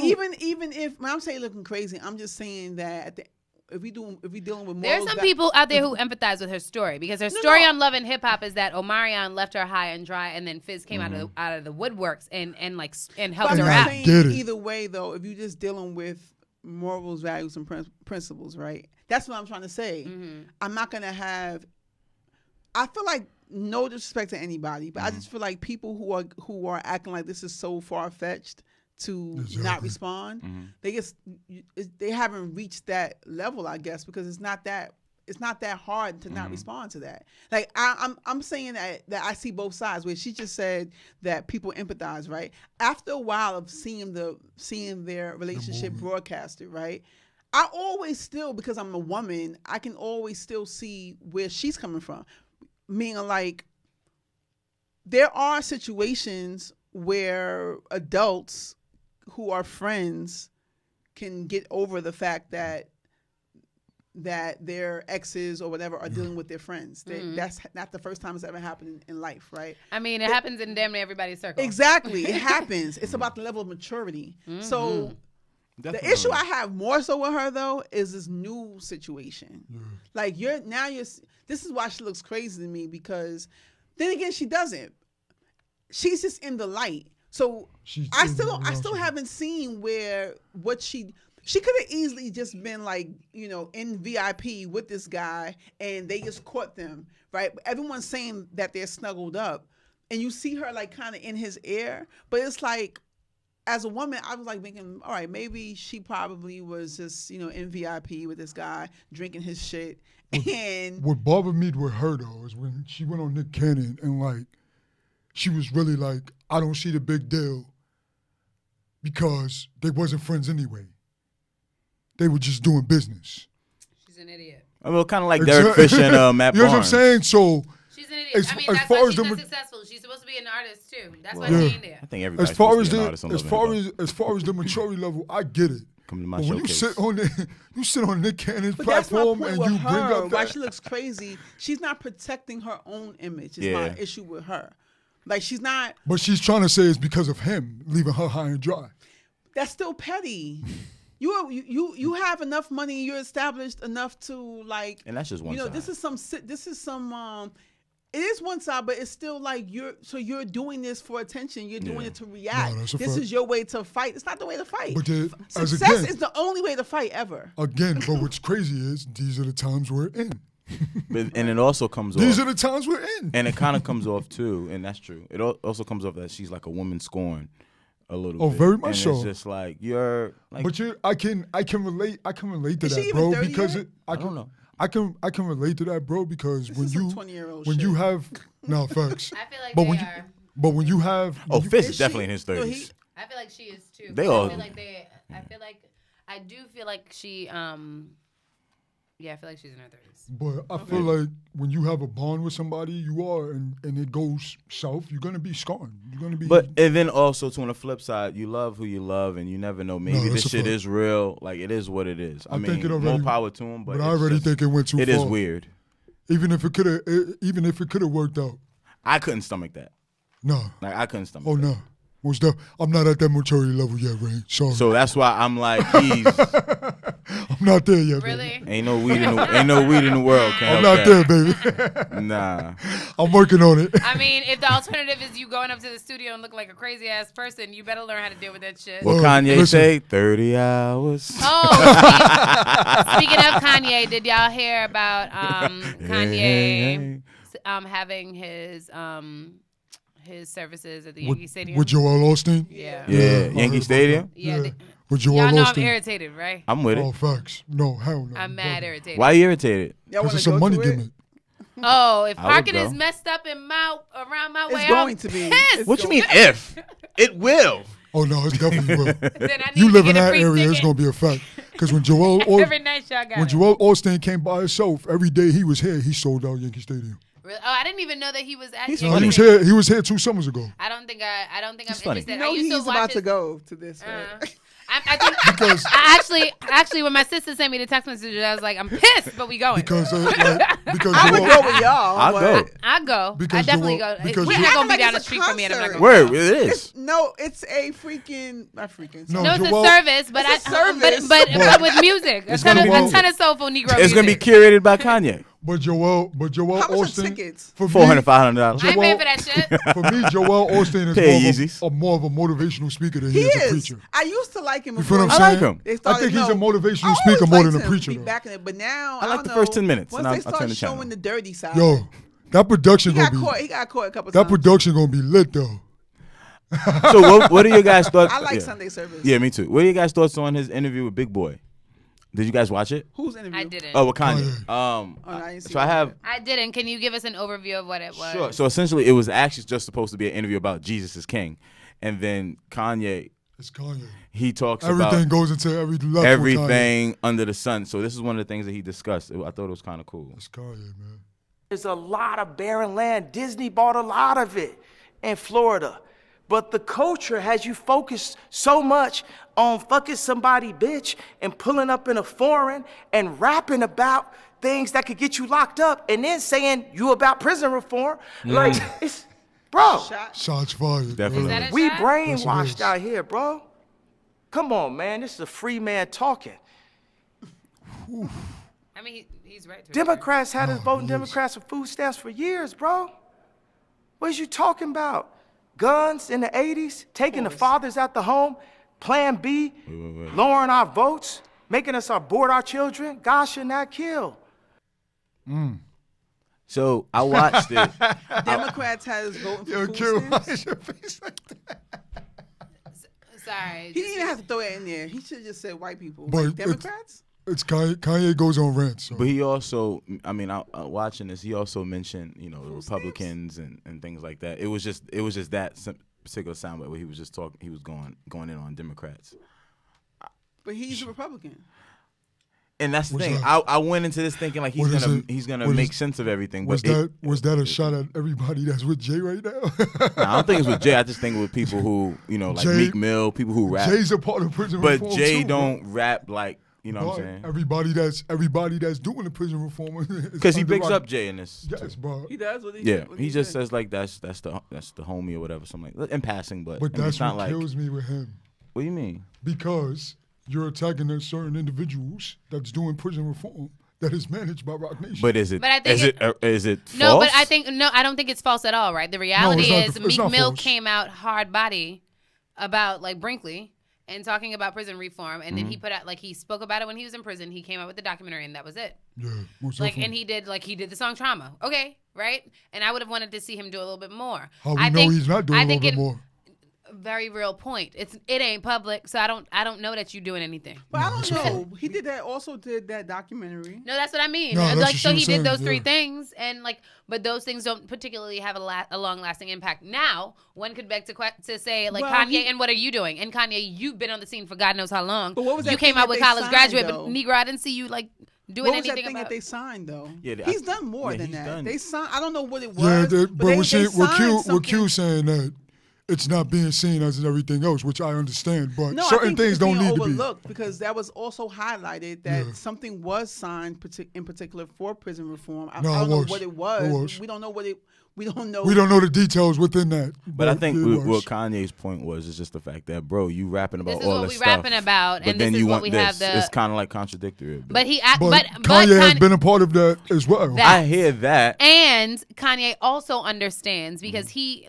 D: Even if when I'm saying looking crazy, I'm just saying that if we dealing with
E: there's some people out there who empathize with her story, because her story on Love and Hip Hop is that Omarion left her high and dry, and then Fizz came out of the woodworks and helped her out.
D: Either way, though, if you're just dealing with morals, values, and principles, right? That's what I'm trying to say. Mm-hmm. I'm not gonna have. I feel like no disrespect to anybody, but I just feel like people who are acting like this is so far fetched to not respond, they haven't reached that level, I guess, because it's not that hard to not respond to that. Like I'm saying that I see both sides, where she just said that people empathize, right? After a while of seeing their relationship broadcasted, right? I always still, because I'm a woman, I can always still see where she's coming from. Meaning, like, there are situations where adults who are friends can get over the fact that their exes or whatever are dealing with their friends. That's not the first time it's ever happened in life, right?
E: I mean, it happens in damn near everybody's circle.
D: Exactly. It happens. It's about the level of maturity. So definitely. The issue I have more so with her, though, is this new situation. Like, this is why she looks crazy to me, because then again, she doesn't. She's just in the light. So I still haven't seen where what she could have easily just been like, you know, in VIP with this guy and they just caught them, right? Everyone's saying that they're snuggled up, and you see her like kind of in his ear, but it's like, as a woman, I was like thinking, all right, maybe she probably was just, you know, in VIP with this guy drinking his shit. And
A: what bothered me with her though is when she went on Nick Cannon and like, she was really like, I don't see the big deal because they wasn't friends anyway. They were just doing business.
E: She's an idiot.
B: I mean, kind of like Derek Fisher and Matt Barnes.
A: You know what I'm saying? So
E: she's an idiot. That's why she's not successful. She's supposed to be an artist too. That's why she ain't there.
B: I think everybody's supposed to be an artist on
A: as far as the maturity level, I get it.
B: Come to my
A: but when
B: showcase.
A: you sit on Nick Cannon's platform and you bring up
D: why she looks crazy. She's not protecting her own image. Is my issue with her. Like, she's not.
A: But she's trying to say it's because of him leaving her high and dry.
D: That's still petty. You have enough money. You're established enough to like. And that's just one side. This is some. It is one side, but it's still like you're doing this for attention. You're doing it to react. No, this is your way to fight. It's not the way to fight.
A: But
D: success is the only way to fight ever.
A: Again, but what's crazy is these are the times we're in.
B: And it also comes off.
A: These are the times we're in.
B: And it kind of comes off too, and that's true. It also comes off that she's like a woman scorned a little bit.
A: Oh, very much so.
B: It's just like you're like.
A: But I can relate to that, bro, because
B: I don't know.
A: I can relate to that, bro, because
D: this
A: when
D: is
A: you
D: 20-year-old
A: when
D: shit.
A: you have no facts.
E: I feel like
A: but when you have
B: Fizz is definitely in his 30s.
E: I feel like she is too.
B: They all.
E: I do feel like she. Yeah, I feel like she's in her 30s.
A: But I feel like when you have a bond with somebody, you are, and it goes south, you're gonna be scarred. You're gonna be.
B: But and then also, too, on the flip side, you love who you love, and you never know. Maybe this shit is real. Like, it is what it is. I mean, more power to him. But
A: I already think it went too far.
B: It is weird.
A: Even if it could have worked out.
B: I couldn't stomach that.
A: No.
B: Like, I couldn't stomach.
A: Oh
B: that.
A: No. I'm not at that maturity level yet, Ray. Sorry.
B: So that's why I'm like,
A: I'm not there yet.
E: Really?
A: Baby.
B: Ain't no weed in the world. Can't
A: I'm
B: help
A: not
B: that.
A: there, baby.
B: Nah.
A: I'm working on it.
E: I mean, if the alternative is you going up to the studio and look like a crazy ass person, you better learn how to deal with that shit.
B: What Kanye say? 30 hours.
E: Oh, speaking of Kanye, did y'all hear about Kanye having his services at the Yankee Stadium?
A: With Joel Osteen?
E: Yeah.
B: Yeah, Yankee Stadium?
E: Yeah.
A: With Joel
E: Y'all know
A: Osteen.
E: I'm irritated, right?
B: I'm with
A: Oh,
B: it.
A: facts. No, hell no.
E: I'm mad irritated.
B: Why are you irritated?
A: Because it's a money gimmick.
E: Oh, if
B: I would
E: parking
B: go.
E: is messed up in around my way,
D: It's going
E: I'm
D: to be.
E: pissed.
B: What you mean if? It will.
A: Oh, no, it definitely will.
E: Then I need
A: You
E: to
A: live in
E: get a
A: that
E: free
A: area, it's
E: ticket.
A: going to be a fact. Because when Joel
E: Every night y'all got
A: when
E: it.
A: Joel Osteen came by himself, every day he was here, he sold out Yankee Stadium.
E: Really? Oh, I didn't even know that he was at.
B: He's
A: No,
B: funny.
A: he was here 2 summers ago.
E: I don't think I'm
B: funny.
E: interested.
D: You know
E: I used
D: he's
E: to watch
D: about
E: his,
D: to go to this, right?
E: I think
A: Because
E: actually, when my sister sent me the text message, I was like, I'm pissed, but we going.
A: because
D: I would
A: Joel,
D: go with y'all.
B: I'll
D: but
B: go.
E: I go.
A: Because
E: I definitely
A: Joel-
E: go.
A: because
E: He's
A: Joel-
E: not gonna be
D: Like
E: down the
D: it's a
E: street from me, and I'm not
D: concert.
E: gonna.
B: Word, it is.
D: No, it's a freaking not freaking.
A: No,
E: No, it's
A: Joel-
E: a service, but
D: It's a
E: I
D: service.
E: but with music, a
A: It's
E: ton
A: gonna
E: of
A: be-
E: soulful Negro
B: It's going to be
E: music.
B: curated by Kanye.
A: but Joel
D: How much are
A: Osteen
D: tickets?
A: for
B: $400,
A: me,
B: $500.
E: I ain't
A: Joel-
E: paying for that shit.
A: for me, Joel Osteen
B: Pay
A: is
B: Yeezys.
A: more of a motivational speaker than
D: He
A: he is a
D: is.
A: preacher.
D: I used to like him.
A: You feel
D: before
A: what I'm
B: I like
A: saying?
B: him.
D: they
A: I
D: started-
A: think he's
D: no,
A: a motivational
D: I
A: speaker
D: always
A: more
D: liked
A: than a
D: him
A: preacher.
D: be
A: though.
D: back in it, but now
B: I like
D: don't
B: the
D: know.
B: first 10 minutes,
D: Once
B: and
D: they
B: I'll
D: start
B: turn the channel.
D: showing the dirty side,
A: Yo, that production
D: he got
A: gonna
D: caught.
A: be
D: He got caught a couple
A: that
D: times.
A: production gonna be lit though.
B: So what are your guys' thoughts?
D: I like
B: yeah.
D: Sunday service.
B: Yeah, me too. What are your guys' thoughts on his interview with Big Boy? Did you guys watch it?
D: Who's interview?
E: I didn't.
B: Oh, with Kanye.
A: Kanye.
D: Oh, no, I didn't see
B: So I
D: that.
B: have.
E: I didn't. Can you give us an overview of what it was?
B: Sure. So essentially, it was actually just supposed to be an interview about Jesus is King, and then Kanye,
A: It's Kanye.
B: he talks
A: Everything
B: about
A: goes into every level. with Kanye.
B: everything under the sun. So this is one of the things that he discussed. I thought it was kind of cool.
A: It's Kanye, man.
F: There's a lot of barren land. Disney bought a lot of it in Florida. But the culture has you focused so much on fucking somebody bitch and pulling up in a foreign and rapping about things that could get you locked up and then saying you about prison reform. Like, it's, bro,
A: Shots fired.
B: Definitely.
E: Is that a
F: we
E: shot?
F: brainwashed
A: Yes, it is.
F: out here, bro. Come on, man. This is a free man talking.
E: I mean, he's right. To
F: Democrats had us voting
A: yes.
F: Democrats for food stamps for years, bro. What is you talking about? Guns in the 80s, taking the fathers out the home, Plan B, lowering our votes, making us abort our children. God should not kill.
B: So I watched it.
D: Democrats had us voting for
A: Yo,
D: food
A: Q, why
D: stamps.
A: is your face like that?
E: Sorry.
D: He didn't even have to throw that in there. He should have just said white people.
A: But
D: Like,
A: it's-
D: Democrats?
A: It's Kanye goes on rants. So.
B: But he also, I mean, watching this, he also mentioned, the Republicans and things like that. It was just that particular soundbite where he was just talking. He was going in on Democrats,
D: But he's a Republican.
B: and that's the
A: What's
B: thing.
A: that?
B: I went into this thinking like
A: What is it?
B: he's gonna
A: What
B: make
A: is-
B: sense of everything.
A: Was
B: But
A: was that a shot at everybody that's with Jay right now?
B: I don't think it's with Jay. I just think it with people who like
A: Jay-
B: Meek Mill, people who rap.
A: Jay's a part of prison
B: But
A: reform
B: Jay
A: too,
B: don't rap like what I'm
A: bro.
B: saying.
A: Everybody that's doing the prison reform
B: Because he bigs up Jay in this.
A: Yes, bro.
D: He does what he
B: Yeah,
D: what
B: he just
D: said.
B: says like that's the homie or whatever, something like in passing. But
A: But
B: I mean,
A: that's
B: it's not
A: what
B: like.
A: kills me with him
B: What do you mean?
A: because you're attacking a certain individuals that's doing prison reform that is managed by Rock Nation.
B: But is it?
E: But I think
B: is it false?
E: No, but I don't think it's false at all, right? The reality
A: it's not-
E: is
A: it's
E: Meek
A: not
E: Mill
A: false.
E: came out hard body about like Brinkley and talking about prison reform, and then he put out he spoke about it when he was in prison. He came out with the documentary, and that was it.
A: yeah, most
E: Like,
A: definitely.
E: and he did the song Trauma. Okay, right? And I would have wanted to see him do a little bit more.
A: How we
E: I
A: know
E: think,
A: he's not doing
E: I
A: a little
E: think
A: bit more?
E: Very real point. It ain't public, so I don't know that you're doing anything.
D: But I don't
A: that's a
D: know. He did that. Also did that documentary.
E: No, that's what I mean.
A: No, that's what
E: So
A: she
E: he
A: was
E: did
A: saying,
E: those three
A: yeah.
E: things, and but those things don't particularly have a long-lasting impact. Now, one could beg to say,
D: Well,
E: Kanye, and what are you doing? And Kanye, you've been on the scene for God knows how long.
D: But what was that
E: you came
D: thing
E: out
D: that
E: with
D: they
E: college
D: signed,
E: graduate,
D: though?
E: but Negro, I didn't see you doing
D: What was that
E: anything
D: thing
E: about
D: that they signed though?
B: Yeah,
D: He's done more
B: yeah,
D: than
B: he's
D: that.
B: done.
D: They signed. I don't know what it was.
A: Yeah,
D: but
A: but what
D: they
A: Q
D: signed
A: saying that it's not being seen as everything else, which I understand. But
D: No, I
A: certain
D: think
A: things
D: it's
A: don't
D: being
A: need to be.
D: overlooked because that was also highlighted that something was signed in particular for prison reform. I don't know what it was. We don't know what it. We don't know.
A: We don't know the details within that.
B: But I think what Kanye's point was is just the fact that, bro, you rapping about all this stuff.
E: This is what we rapping about,
B: but
E: and
B: then
E: this
B: you
E: is
B: want
E: what we
B: this.
E: have the.
B: It's kind of like contradictory.
E: But
A: Kanye has been a part of that as well.
B: I hear that.
E: And Kanye also understands because he's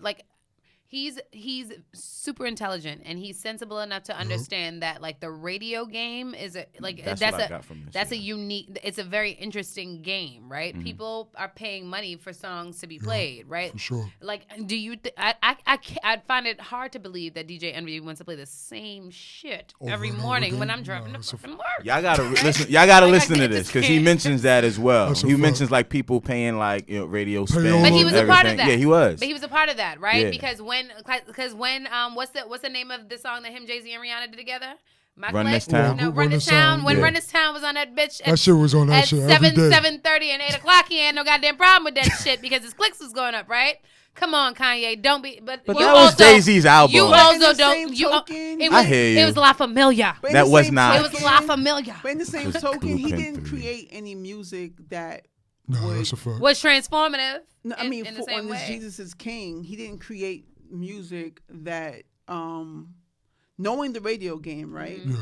E: super intelligent and he's sensible enough to understand that like the radio game is that's a unique, it's a very interesting game, right? Mm-hmm. People are paying money for songs to be played, right?
A: For sure.
E: Like, do you? I'd find it hard to believe that DJ Envy wants to play the same shit every morning when I'm driving to fucking work.
B: Y'all gotta listen. Y'all gotta listen to this because he mentions that as well. He mentions like people paying like radio spend.
E: But he was a part of that.
B: Yeah, he was.
E: But he was a part of that, right?
B: Yeah.
E: Because when what's the name of the song that him, Jay-Z, and Rihanna did together?
B: Run This Town.
E: No, Run This Town. When Run This Town was on that bitch.
A: That shit was on that shit every day.
E: 7:30 and 8 o'clock. He had no goddamn problem with that shit because his clicks was going up, right? Come on, Kanye, don't be. But
B: that was Jay-Z's album.
E: You also don't.
B: I hear you.
E: It was La Familia.
B: That was not.
E: It was La Familia.
D: But in the same token, he didn't create any music that
A: that's a fact.
E: Was transformative.
D: No, I mean,
E: in the same
D: on
E: way.
D: this Jesus is King, he didn't create music that, knowing the radio game, right?
A: Yeah.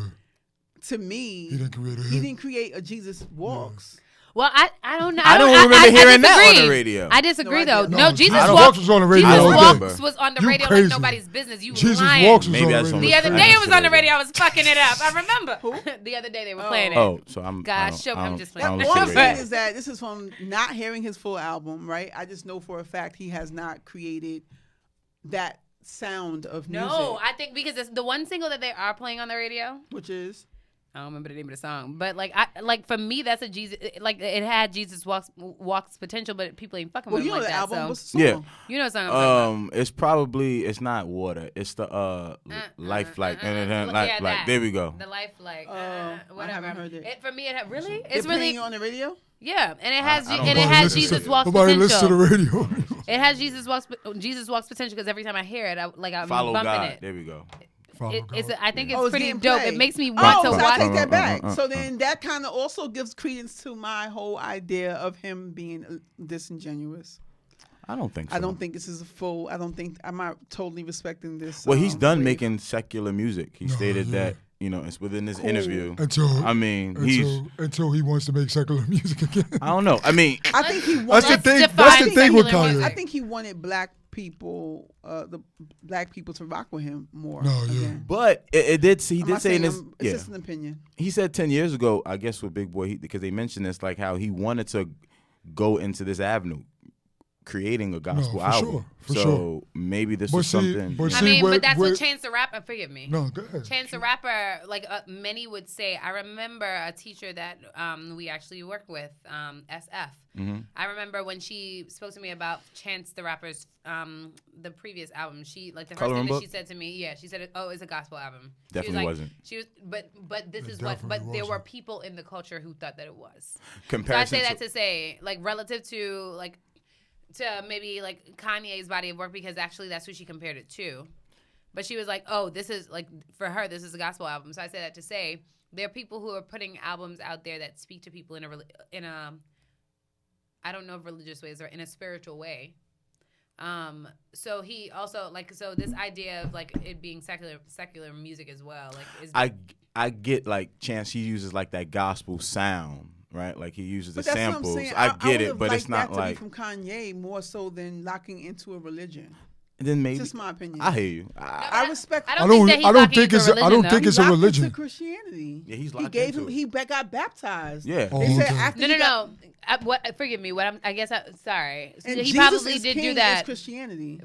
D: To me,
A: he didn't create a
D: Jesus Walks.
E: Well, I don't know.
B: I don't remember hearing that on the radio.
E: I disagree, though.
A: No,
E: Jesus
A: Walks was on the radio.
E: Jesus Walks was on the radio
A: crazy.
E: like nobody's business. You
A: Jesus
E: lying.
A: Walks was
B: Maybe
A: on
B: that's
A: the
B: on
A: radio.
E: The other day it was on the radio. I was fucking it up. I remember. The other day they were playing it.
B: Oh, so I'm.
E: Gosh, I'm just playing.
D: All I'm saying is that this is from not hearing his full album, right? I just know for a fact he has not created that sound of music.
E: No, I think because it's the one single that they are playing on the radio,
D: which is.
E: I don't remember the name of the song, but like for me, that's a Jesus. Like it had Jesus walks potential, but people ain't fucking with him like that.
D: Album,
E: so
D: what's the song?
E: You know what song I'm
B: it's not Water. It's the Life Like like there we go.
E: The Life Like whatever.
D: I haven't heard it.
E: For me, really
D: it's really on the radio.
E: Yeah, and it has Jesus walks potential.
A: Nobody listens to the radio.
E: It has Jesus walks potential because every time I hear it, I'm
B: Follow
E: bumping
B: God.
E: it.
B: There we go.
E: I think it's pretty dope.
D: Played.
E: It makes me want to
D: so
E: watch.
D: I take that back. So then that kind of also gives credence to my whole idea of him being disingenuous.
B: I don't think so.
D: I don't think this is a full. I don't think I'm not totally respecting this.
B: Well, he's done making secular music. He stated that. You know, it's within this interview. Until
A: he wants to make secular music again.
B: I don't know. I mean,
D: I think he wanted.
A: That's the thing with Kanye.
D: I think he wanted black people, the black people to rock with him more.
B: But he did say in his.
D: It's just an opinion.
B: He said 10 years ago, I guess with Big Boy, because they mentioned this, like how he wanted to go into this avenue, creating a gospel album.
A: For sure.
B: Maybe this was something.
E: But that's what Chance the Rapper. Forgive me.
A: No, go ahead.
E: Chance the Rapper, like many would say. I remember a teacher that we actually worked with, SF.
B: Mm-hmm.
E: I remember when she spoke to me about Chance the Rapper's the previous album. She the first thing that she said to me, she said, "Oh, it's a gospel album."
B: Definitely wasn't.
E: She was, but this is what. But there were people in the culture who thought that it was.
B: Comparison.
E: So I say that to say, like, relative to to maybe like Kanye's body of work, because actually that's who she compared it to. But she was like, oh, this is like, for her, this is a gospel album. So I say that to say there are people who are putting albums out there that speak to people in a I don't know if religious ways or in a spiritual way. So he also so this idea of like it being secular music as well. Like
B: I get like Chance, he uses like that gospel sound. Right, like he uses the samples.
D: I
B: get it, but it's not
D: that
B: like
D: to be from Kanye more so than locking into a religion.
B: And then maybe
D: just my opinion.
B: I hear you.
D: I respect.
A: I don't think it's a religion.
D: Into Christianity.
B: Yeah, he's locked
D: into
B: into it.
D: He got baptized.
B: Yeah.
D: They said after
E: no. Forgive me. Sorry.
D: And
E: he
D: Jesus
E: probably
D: is
E: did
D: king
E: do that.
D: Is Christianity.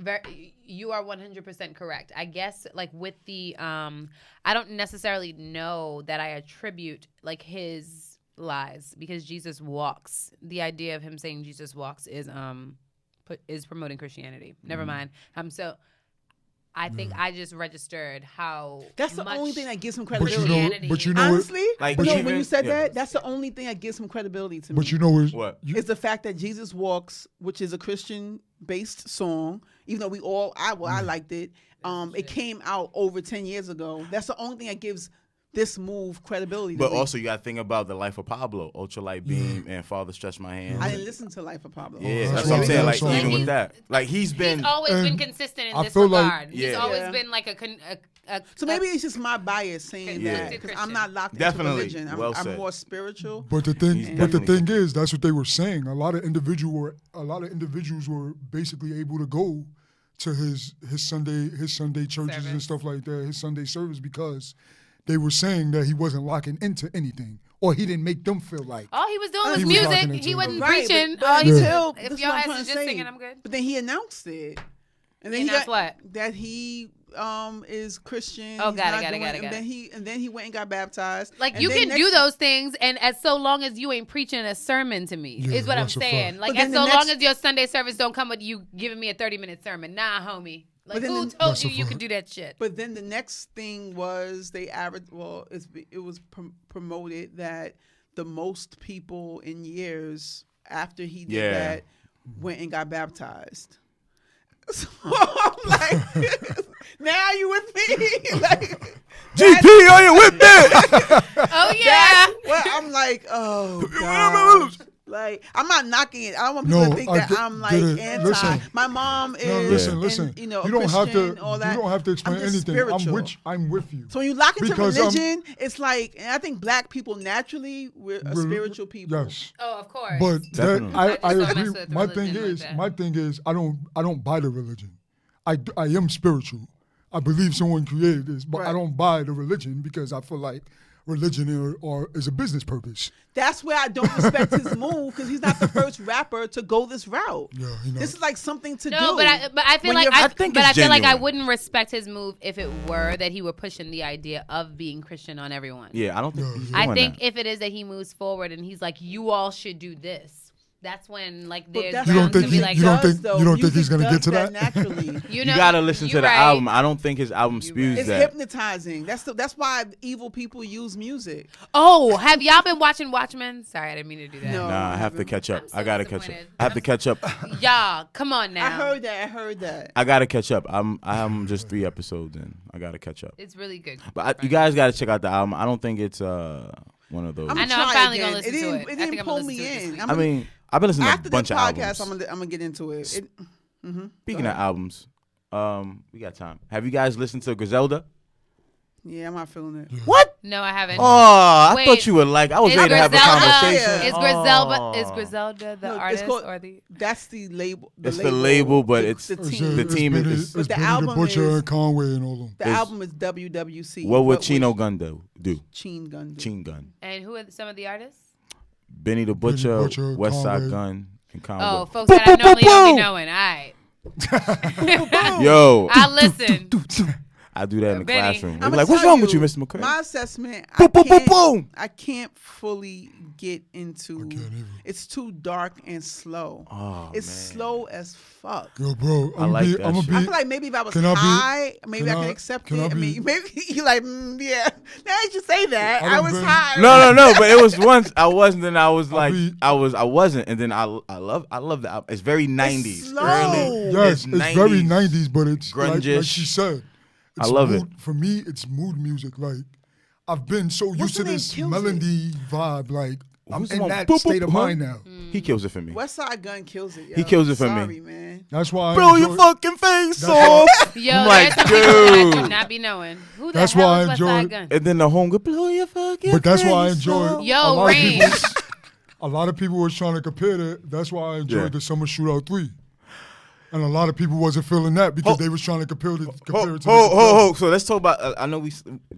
E: You are 100% correct. I guess like with the I don't necessarily know that I attribute like his lies, because Jesus walks. The idea of him saying Jesus walks is promoting Christianity. Never mind. I think I just registered how
D: That's the
E: much
D: only thing that gives him
A: But
D: credibility.
A: you know,
D: Honestly,
B: Like,
D: no,
B: even-
D: when you said
B: yeah.
D: that's the only thing that gives him credibility to me.
A: but you know
B: What?
D: It's the fact that Jesus Walks, which is a Christian-based song, even though I liked it. It came out over 10 years ago. That's the only thing that gives this move credibility.
B: But
D: to me.
B: also, you got to think about the life of Pablo, Ultralight Beam, and Father Stretch My Hand.
D: I didn't listen to Life of Pablo.
B: Yeah,
A: that's
B: that's
A: why
B: what I'm saying.
A: that
B: Like,
A: song-
B: even with that, like he's been.
E: always been
A: and
E: consistent in
A: I
E: this
A: feel like-
E: regard. He's
B: Yeah.
E: always
D: Yeah.
E: been like a
D: So maybe it's just my bias saying
E: Yeah.
D: that because I'm not locked
B: Definitely.
D: into religion.
B: Well
D: I'm
B: said.
D: more spiritual.
A: But the
B: He's
A: thing
B: definitely
A: is, that's what they were saying. A lot of individuals were basically able to go to his Sunday churches and
E: Service.
A: stuff like that, his Sunday service, because they were saying that he wasn't locking into anything, or he didn't make them feel like.
E: all he was doing was
A: He was
E: music.
A: rocking it
E: He
A: too.
E: wasn't
D: Right,
E: preaching.
D: but
E: All he
D: until
E: if
D: that's
E: y'all
D: what I'm
E: ass
D: trying
E: is
D: to
E: just
D: say.
E: singing, I'm good.
D: But then he announced it, and then
E: He announced what?
D: That he is Christian.
E: Oh,
D: he's
E: got it,
D: not
E: got it,
D: doing-
E: got it, got
D: and then he went and got baptized.
E: Like
D: And
E: you
D: then
E: can
D: next-
E: do those things, and as so long as you ain't preaching a sermon to me,
A: Yeah,
E: is what I'm
A: that's a
E: saying.
A: fact.
E: Like
D: But
E: as
D: then
E: so
D: the
E: long
D: next-
E: as your Sunday service don't come with you giving me a 30-minute sermon, nah, homie. Like
D: then
E: who
D: the-
E: told
A: That's
E: you
A: a
E: you
A: fact.
E: could do that shit?
D: But then the next thing was they averaged. Well, it was promoted that the most people in years after he did
B: Yeah.
D: that went and got baptized. So I'm like, now you with me? Like,
B: GP, are you with me?
E: Oh yeah.
D: well, I'm like, oh gosh. Like, I'm not knocking it. I don't want people
A: No,
D: to think
A: I
D: that
A: get-
D: I'm like
A: get it.
D: anti.
A: Listen.
D: My mom is,
A: No, listen.
D: and, you know,
A: You don't have to.
D: Christian, all that.
A: You don't have to explain
D: I'm just
A: anything.
D: spiritual.
A: I'm with you.
D: So when you lock into
A: Because,
D: religion, it's like, and I think black people naturally we're a
A: Re-
D: spiritual people.
A: Yes.
E: Oh, of course.
A: But
B: Definitely.
A: I
E: I just don't
A: agree.
E: mess with
A: My
E: religion
A: thing
E: like
A: is,
E: that.
A: I don't buy the religion. I am spiritual. I believe someone created this, but I
D: Right.
A: don't buy the religion because I feel like religion is a business purpose.
D: That's where I don't respect his move because he's not the first rapper to go this route.
A: Yeah, you know.
D: This is like something to
E: no,
D: do.
E: but I feel
D: When
E: like
D: you're-
E: I,
B: I think
E: but
B: it's
E: I feel like I
B: genuine.
E: wouldn't respect his move if it were that he were pushing the idea of being Christian on everyone.
B: Yeah, I don't think he's
E: I
B: doing
E: think
B: that.
E: if it is that he moves forward and he's like, you all should do this. That's when like there's
D: that's
A: You don't
E: grounds to
A: think
E: be
A: he-
E: like,
A: you don't
D: does,
A: think-
D: though.
A: you don't think
D: Music
A: he's gonna
D: does
A: get to that?
D: naturally.
E: you
B: You
E: know,
B: gotta listen to
E: you're
B: the
E: right.
B: album. I don't think his album spews
D: It's
B: that.
D: hypnotizing. That's why evil people use music.
E: Oh, have y'all been watching Watchmen? Sorry, I didn't mean to do that.
D: No.
B: Nah, I have to catch up.
E: I'm so
B: I gotta catch up.
E: disappointed.
B: I have to catch up.
E: Y'all, come on now.
D: I heard that.
B: I gotta catch up. I'm just 3 episodes in. I gotta catch up.
E: It's really good.
B: But you guys gotta check out the album. I don't think it's one of those.
D: I'm
E: I
D: gonna
E: know, I'm
D: try
E: finally
D: again.
E: gonna listen
D: it
E: to
D: didn't,
E: it.
D: It
E: I think
D: didn't
E: I'm
D: pull
E: gonna
D: me
E: listen to it this
D: in.
E: week.
B: I mean, I've been listening to
D: after
B: a bunch
D: the
B: of
D: podcast,
B: albums.
D: I'm gonna get into it.
B: Speaking of albums, we got time. Have you guys listened to Griselda?
D: Yeah, I'm not feeling it.
B: What?
E: No, I haven't.
B: Oh, I
E: Wait,
B: thought you were like, I was
E: is
B: ready to have a
E: Griselda-
B: conversation.
E: Is
B: Oh.
E: Griselda the
D: No, it's
E: artist
D: called-
E: or the?
D: That's the label.
B: It's the label, but it's
D: the
A: It's,
D: team.
B: The team
A: Benny,
B: is-
A: it's
D: the
A: Benny
D: album
A: the Butcher
D: is-
A: and Conway and all them.
D: The album is WWC.
B: What would
D: but
B: Chino
D: which-
B: Gun do?
D: Cheen Gun. do?
B: Cheen Gun.
E: And who are some of the artists?
B: Benny the Butcher,
A: Butcher,
B: West Side
A: Conway.
B: Gun, and Conway.
E: Oh, folks that I normally don't be knowing. All right.
B: Yo,
E: I listen.
B: I do that in the
E: Benny.
B: classroom. They're
D: I'ma
B: like, what's
D: tell
B: wrong with you, Mr. McCray?
D: My assessment,
B: Boom, boom, boom, boom.
D: I can't fully get into.
A: can't either.
D: It's too dark and slow.
B: Oh,
D: it's
B: man.
D: slow as fuck.
A: Yo, bro,
B: I like that shit.
D: I feel like maybe if I was
A: Can I be-
D: high, maybe I
A: can
D: could
A: I-
D: accept
A: can
D: it.
A: I
D: I
A: be-
D: mean, maybe you're like, yeah. Now that you say that,
A: I
D: I
A: done
D: was
A: been-
D: high.
B: No, but it was once I wasn't, and I was like,
A: be-
B: I wasn't, and then I love the album. It's very 90s.
D: slow.
B: Early.
A: Yes, it's very 90s, but it's like
B: Grunge-ish.
A: she said.
B: I
A: It's
B: love
A: mood,
B: it.
A: For me, it's mood music. Like, I've been so
D: What's
A: used to
D: the name
A: this
D: kills
A: melody vibe. Like, I'm
B: Who's the
A: in
B: one?
A: that
B: Boop, boop,
A: state of
B: huh?
A: mind now.
B: He kills it for me.
D: West Side Gun kills it. Yo.
B: He kills it for me.
D: Sorry, man.
A: That's why I
B: Blow your
A: enjoy-
B: fucking face
A: That's
B: off.
E: Yo,
B: I'm like,
E: there's some people that I do
B: dude.
E: not be knowing. Who the
A: That's
E: hell
A: why I
E: is West
A: enjoy
E: Side
A: it.
E: Gun?
B: And then the home go, blow your fucking
A: But that's why I
B: face
A: enjoy
B: off.
A: it.
E: Yo,
A: a lot of
E: Rain.
A: people- A lot of people was trying to compare that. That's why I enjoyed
B: Yeah.
A: the Summer Shootout 3. And a lot of people wasn't feeling that because they was trying to compare it to the
B: So let's talk about. I know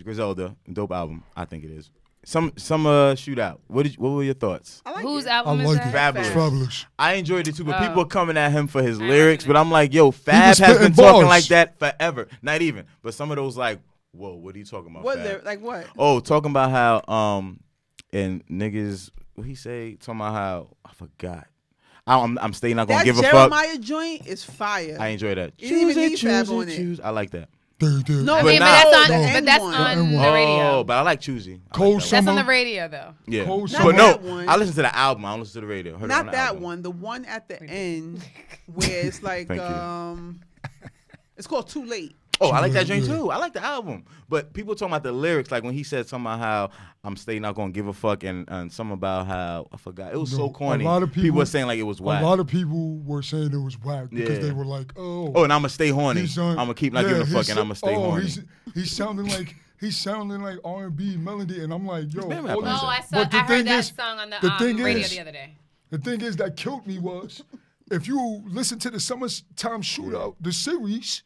B: Griselda, dope album. I think it is. Some Shootout. What were your thoughts?
D: I like
E: Whose
D: it.
A: I
E: album is
A: like
E: that?
A: it.
B: Fabulous.
A: It's fabulous.
B: I enjoyed it too, but
E: Oh.
B: people are coming at him for his
E: I
B: lyrics.
E: wasn't
B: But I'm like, yo, Fab
A: was
B: has been
A: spitting
B: talking
A: bars.
B: like that forever. Not even. But some of those like, whoa, what are you talking about?
D: What
B: Fab?
D: lyric? Like what?
B: Oh, talking about how and niggas, what he say? Talking about how I forgot. I'm staying not gonna
D: That
B: give a fuck.
D: Jeremiah joint is fire.
B: I enjoy that.
D: It didn't even need Fab on it.
B: I like that.
D: No,
E: I mean,
B: But
E: that's on the radio.
B: Oh, but I like Choosy.
A: Cold
E: That's
A: Summer.
E: on the radio though.
B: Yeah.
A: Cold
B: But
A: Summer.
B: no,
D: that one.
B: I listen to the album. I don't listen to the radio. Heard it on
D: Not
B: the
D: that
B: album.
D: one. The one at the end where it's like
B: Thank you.
D: it's called Too Late.
B: Oh, I like that joint
A: Yeah.
B: too. I like the album. But people talking about the lyrics, like when he said something about how I'm staying not gonna give a fuck, and something about how I forgot. It was so
A: No,
B: corny.
A: a lot of people
B: were saying like it was whack.
A: A lot of people were saying it was whack because
B: Yeah.
A: they were like, "Oh,
B: and I'm gonna stay horny.
A: he's
B: I'm gonna keep not giving a fuck, and I'm gonna stay horny.
A: He's sounding like R&B melody, and I'm like, yo.
B: been
A: all
B: rapping
A: these-
E: Oh,
A: but the
E: I heard
A: thing
E: that
A: is-
E: song on the
A: thing
E: radio
A: is-
E: the other day.
A: The thing is that killed me was, if you listen to the Summertime Shootout, the series,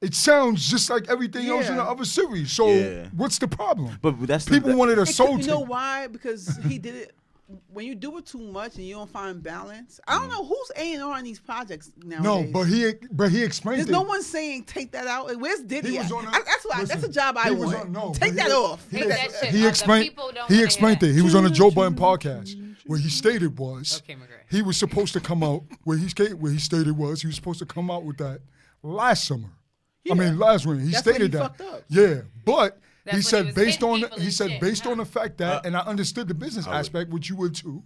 A: it sounds just like everything else in the
D: Yeah.
A: other series. So
B: Yeah.
A: what's the problem?
B: But that's
A: People wanted a soul
D: You know
A: tape.
D: why? Because he did it. When you do it too much and you don't find balance, I don't know who's A&R on these projects nowadays.
A: No, but he explained
D: There's
A: it.
D: no one saying take that out. Like, where's Diddy?
A: He
D: at?
A: was on a-
D: That's a
A: listen,
D: job I
A: he was
D: want.
A: on- no,
D: take
A: but
D: that off.
A: He,
E: Take that shit
A: he
E: off. The
A: explained.
E: people don't
A: He
E: wanna
A: explained
E: hear
A: it.
E: that.
A: He was on a Joe Budden podcast where he stated was
E: Okay, McGray.
A: he was supposed to come out where he stated was he was supposed to come out with that last summer. I mean last winter. He
D: That's when
A: stated
D: he
A: that.
D: fucked up.
A: Yeah, but
E: That's
A: he
E: when
A: said
E: he was
A: based
E: hitting
A: on
E: people
A: he
E: and
A: said
E: shit,
A: based
E: huh?
A: on the fact that, and I understood the business aspect, which you would too.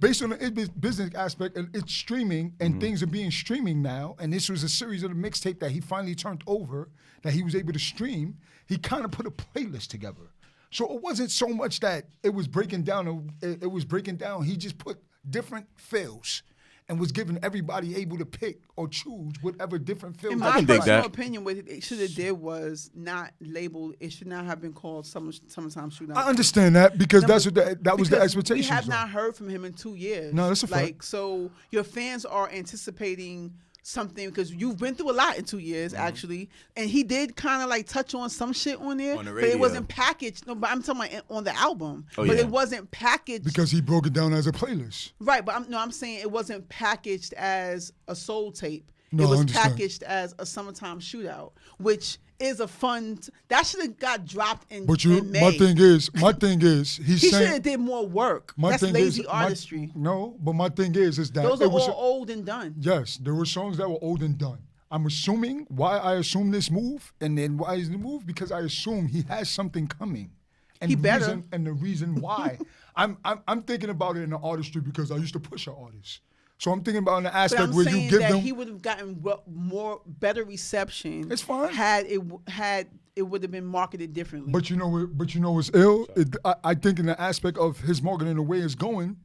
A: Based on the business aspect, and it's streaming, and things are being streaming now, and this was a series of the mixtape that he finally turned over, that he was able to stream, he kind of put a playlist together. So it wasn't so much that it was breaking down, it was breaking down, he just put different feels and was giving everybody able to pick or choose whatever different feels.
D: In
B: I
D: my
B: can dig
D: personal
B: that.
D: opinion, what it should have did was not labeled. It should not have been called Summertime Shootout.
A: I understand that because that's what that was the
D: Because
A: expectation.
D: We have not heard from him in 2 years.
A: No, that's a fact.
D: Like, so your fans are anticipating something because you've been through a lot in 2 years, actually. And he did kind of like touch on some shit on there,
B: On the
D: but
B: radio.
D: it wasn't packaged. No, but I'm talking about on the album.
B: Oh,
D: but
B: yeah.
D: it wasn't packaged.
A: because he broke it down as a playlist.
D: Right, but I'm saying it wasn't packaged as a soul tape.
A: No,
D: it
A: I
D: was
A: understand.
D: packaged as a Summertime Shootout, which is a fun. That should have got dropped in.
A: But
D: in May.
A: my thing is, he's
D: he should
A: saying.
D: have did more work.
A: My
D: That's
A: thing
D: lazy
A: is,
D: artistry.
A: no, but my thing is that
D: Those
A: it
D: are
A: was
D: all old and done.
A: yes, there were songs that were old and done. I'm assuming why I assume this move, and then why is the move because I assume he has something coming. And
D: He
A: the
D: better.
A: reason, and the reason why I'm thinking about it in the artistry because I used to push an artist. So I'm thinking about an
D: But
A: aspect
D: I'm
A: where
D: saying
A: you give
D: that
A: them.
D: he would have gotten better reception.
A: It's fine.
D: Had it would have been marketed differently.
A: But you know what's ill? I think in the aspect of his marketing, the way it's going,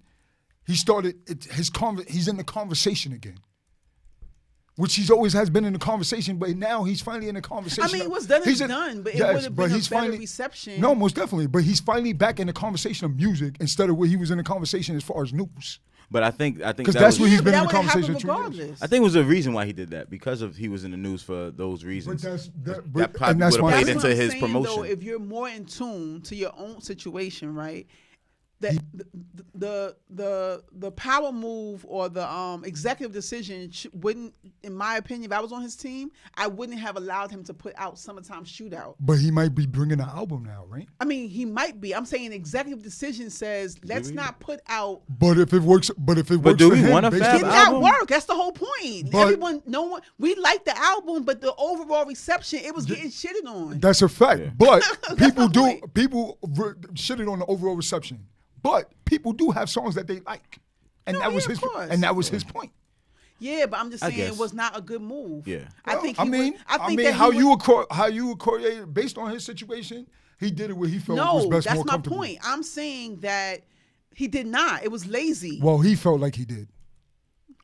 A: he's in the conversation again. Which he's always has been in the conversation, but now he's finally in the conversation.
D: I mean, what's done is done, but it would have been a better reception.
A: No, most definitely. But he's finally back in the conversation of music instead of where he was in the conversation as far as news.
B: But I think
A: Because
B: that
A: that's
B: was,
A: where he's
D: but
A: been
D: that
A: in the
D: would have
A: conversation
D: happened
A: 2 years.
D: regardless.
B: I think it was a reason why he did that because of he was in the news for those reasons. That probably
A: that's
B: would
A: my
B: have
D: That's
B: played
D: what
B: into
D: I'm
B: his
D: saying,
B: promotion.
D: Though, if you're more in tune to your own situation, right? That the power move or the executive decision wouldn't, in my opinion, if I was on his team, I wouldn't have allowed him to put out Summertime Shootout.
A: But he might be bringing an album now, right?
D: I mean, he might be. I'm saying executive decision says let's not put out.
A: But if it works, works
B: do
A: for
B: we
A: him,
B: want a
A: based
B: Fab
A: on-
D: Did
B: album?
D: not work. That's the whole point.
A: But-
D: No one. We liked the album, but the overall reception, it was getting shitted on.
A: That's a fact.
B: Yeah.
A: But people
D: my
A: do
D: point.
A: shitted on the overall reception. But people do have songs that they like, and
D: No,
A: that was
D: yeah,
A: his
D: of course.
A: and that was his point.
D: Yeah, but I'm just
B: I
D: saying it
B: guess.
D: was not a good move.
B: Yeah.
D: I
A: Well,
D: think.
A: I mean
D: that
A: how
D: he
A: you
D: would-
A: would coordinate it based on his situation. He did it where he felt was
D: No,
A: best,
D: that's
A: more
D: my
A: comfortable.
D: point. I'm saying that he did not. It was lazy.
A: Well, he felt like he did.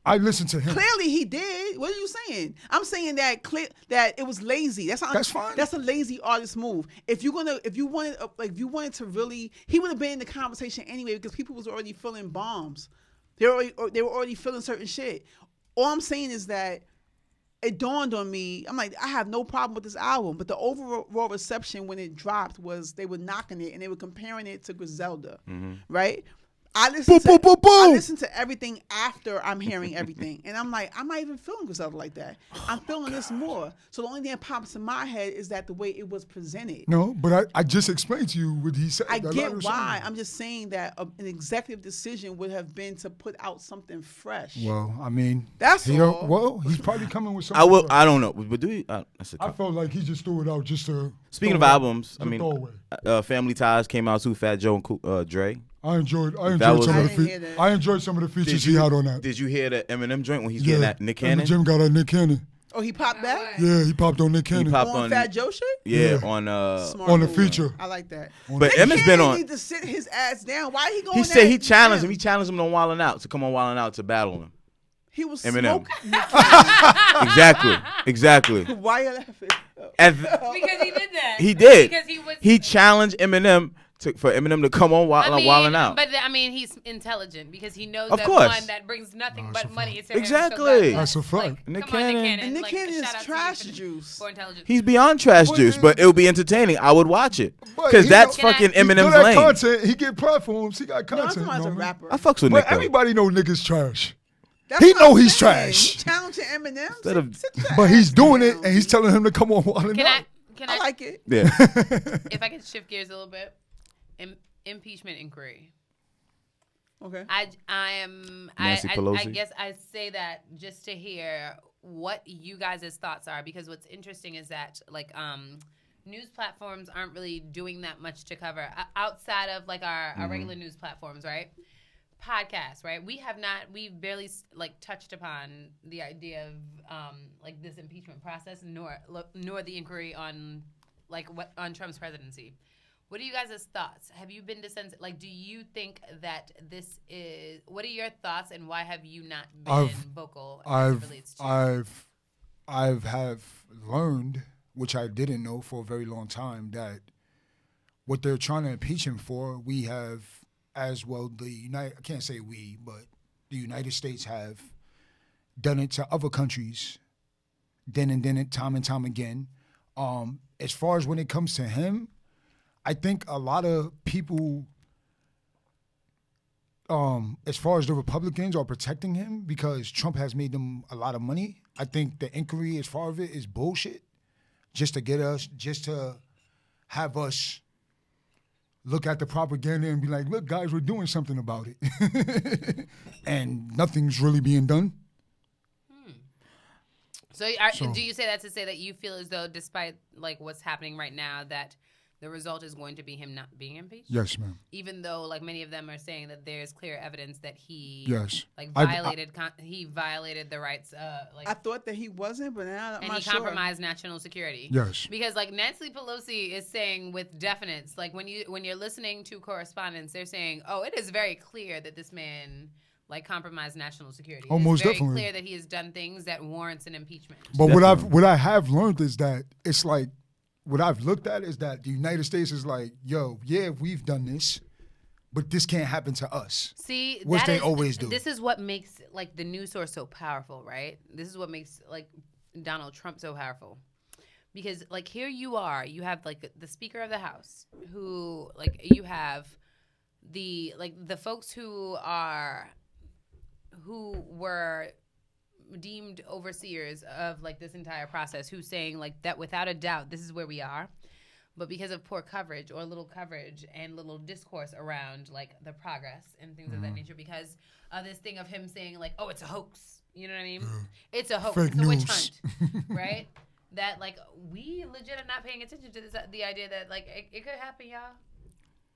A: I listened to him.
D: Clearly, he did. What are you saying? I'm saying that that it was lazy. That's
A: fine.
D: That's a lazy artist move. If you wanted to really, he would have been in the conversation anyway because people was already feeling bombs. They were already feeling certain shit. All I'm saying is that it dawned on me. I'm like, I have no problem with this album, but the overall reception when it dropped was they were knocking it and they were comparing it to Griselda, right? I listen
A: Boom, boom, boom,
D: I
A: boom.
D: listen to everything after I'm hearing everything, and I'm like, I'm not even feeling Griselda like that. I'm feeling this more. So the only thing that pops in my head is that the way it was presented.
A: No, but I just explained to you what he said.
D: I get why. I'm just saying that an executive decision would have been to put out something fresh.
A: Well, I mean,
D: That's all.
A: Well, he's probably coming with something.
B: I don't know, but do you?
A: I felt like he just threw it out just to.
B: Speaking of albums, I
A: to
B: mean,
A: throw away.
B: Family Ties came out too. Fat Joe and Dre.
A: I enjoyed
B: was-
A: some
B: I
A: of
D: didn't hear
A: the
D: that.
A: I enjoyed some of the features he had on that.
B: Did you hear the Eminem joint when he's getting that Nick
A: and
B: Cannon?
A: Jim got a Nick Cannon.
D: Oh, he popped back?
A: Yeah, he popped on Nick Cannon.
B: popped
D: On Fat Joe shit?
B: Yeah,
A: Yeah.
B: on
D: Smart
A: on the
D: move.
A: feature.
D: I like that.
B: But
D: Nick
B: Emmett been
D: Cannon
B: on.
D: need to sit his ass down. Why he going
B: He said he
D: at
B: challenged him.
D: him?
B: He challenged him on Wildin' Out to come on Wildin' Out to battle him.
D: He was
B: Eminem.
D: smoking.
B: Exactly.
D: Why you laughing?
E: Because he did that.
B: He did.
E: Because he was.
B: He challenged Eminem for Eminem to come on Wildin' Out.
E: But I mean, he's intelligent because he knows
B: Of
E: that
B: course.
E: one that brings nothing
A: That's
E: but
A: a
E: money
A: fact.
E: to him.
B: Exactly.
E: So
A: That's a fact.
B: Nick
E: come on, Nick
B: Cannon.
E: Cannon.
D: And Nick
E: like,
D: Cannon is
E: shout out to you
D: trash
E: for-
D: juice.
E: For intelligence.
B: He's beyond trash juice, but it'll be entertaining. I would watch it
A: But
B: because
A: he
B: that's
E: know-
B: fucking
E: Can I-
A: He do
B: Eminem's
A: that
B: lane.
A: content. He get platforms. He got
D: No, I'm
A: content.
D: talking about as a
A: man.
D: rapper.
B: I fucks with
A: But
B: Nick. though.
A: everybody know niggas trash.
D: That's
A: he
D: what
A: know
D: I'm
A: he's
D: saying.
A: trash.
D: He challenging Eminem.
B: Instead of-
D: Sit your
A: But he's
D: ass
A: doing it,
D: down.
A: and he's telling him to come on Wild and
E: Can
A: Out.
D: I like it.
B: Yeah.
E: If I could shift gears a little bit, impeachment inquiry.
D: Okay.
E: I am.
B: Nancy
E: I
B: Pelosi?
E: guess I say that just to hear what you guys' thoughts are, because what's interesting is that like news platforms aren't really doing that much to cover outside of like our regular news platforms, right? Podcasts, right? We've barely like touched upon the idea of like this impeachment process, nor the inquiry on like on Trump's presidency. What are you guys' thoughts? Have you been desensitized? Like, do you think that this is? What are your thoughts, and why have you not been vocal as it relates to?
A: I've learned, which I didn't know for a very long time, that what they're trying to impeach him for, we have as well. I can't say we, but the United States have done it to other countries, then and then it time and time again. As far as when it comes to him, I think a lot of people, as far as the Republicans, are protecting him because Trump has made them a lot of money. I think the inquiry, as far as it, is bullshit, just to have us look at the propaganda and be like, look, guys, we're doing something about it. And nothing's really being done.
E: So do you say that to say that you feel as though, despite like what's happening right now, that the result is going to be him not being impeached?
A: Yes, ma'am.
E: Even though like many of them are saying that there's clear evidence that he like he violated the rights like
D: I thought that he wasn't, but now I'm
E: and
D: not
E: he
D: sure.
E: compromised national security.
A: Yes.
E: Because like Nancy Pelosi is saying with definites, like when you're listening to correspondence, they're saying, oh, it is very clear that this man like compromised national security.
A: Oh, most
E: it's very
A: definitely.
E: clear that he has done things that warrants an impeachment.
A: But what I have learned is that it's like, what I've looked at is that the United States is like, yo, yeah, we've done this, but this can't happen to us.
E: See,
A: which they always do.
E: This is what makes like the news source so powerful, right? This is what makes like Donald Trump so powerful. Because like here you are, you have like the Speaker of the House, who like you have the folks who were deemed overseers of like this entire process, who's saying like that without a doubt this is where we are, but because of poor coverage or little coverage and little discourse around like the progress and things of that nature, because of this thing of him saying like, oh, it's a hoax, you know what I mean? It's a hoax,
A: Fake
E: it's a witch
A: news.
E: hunt, right? That like we legit are not paying attention to this, the idea that like it could happen, y'all.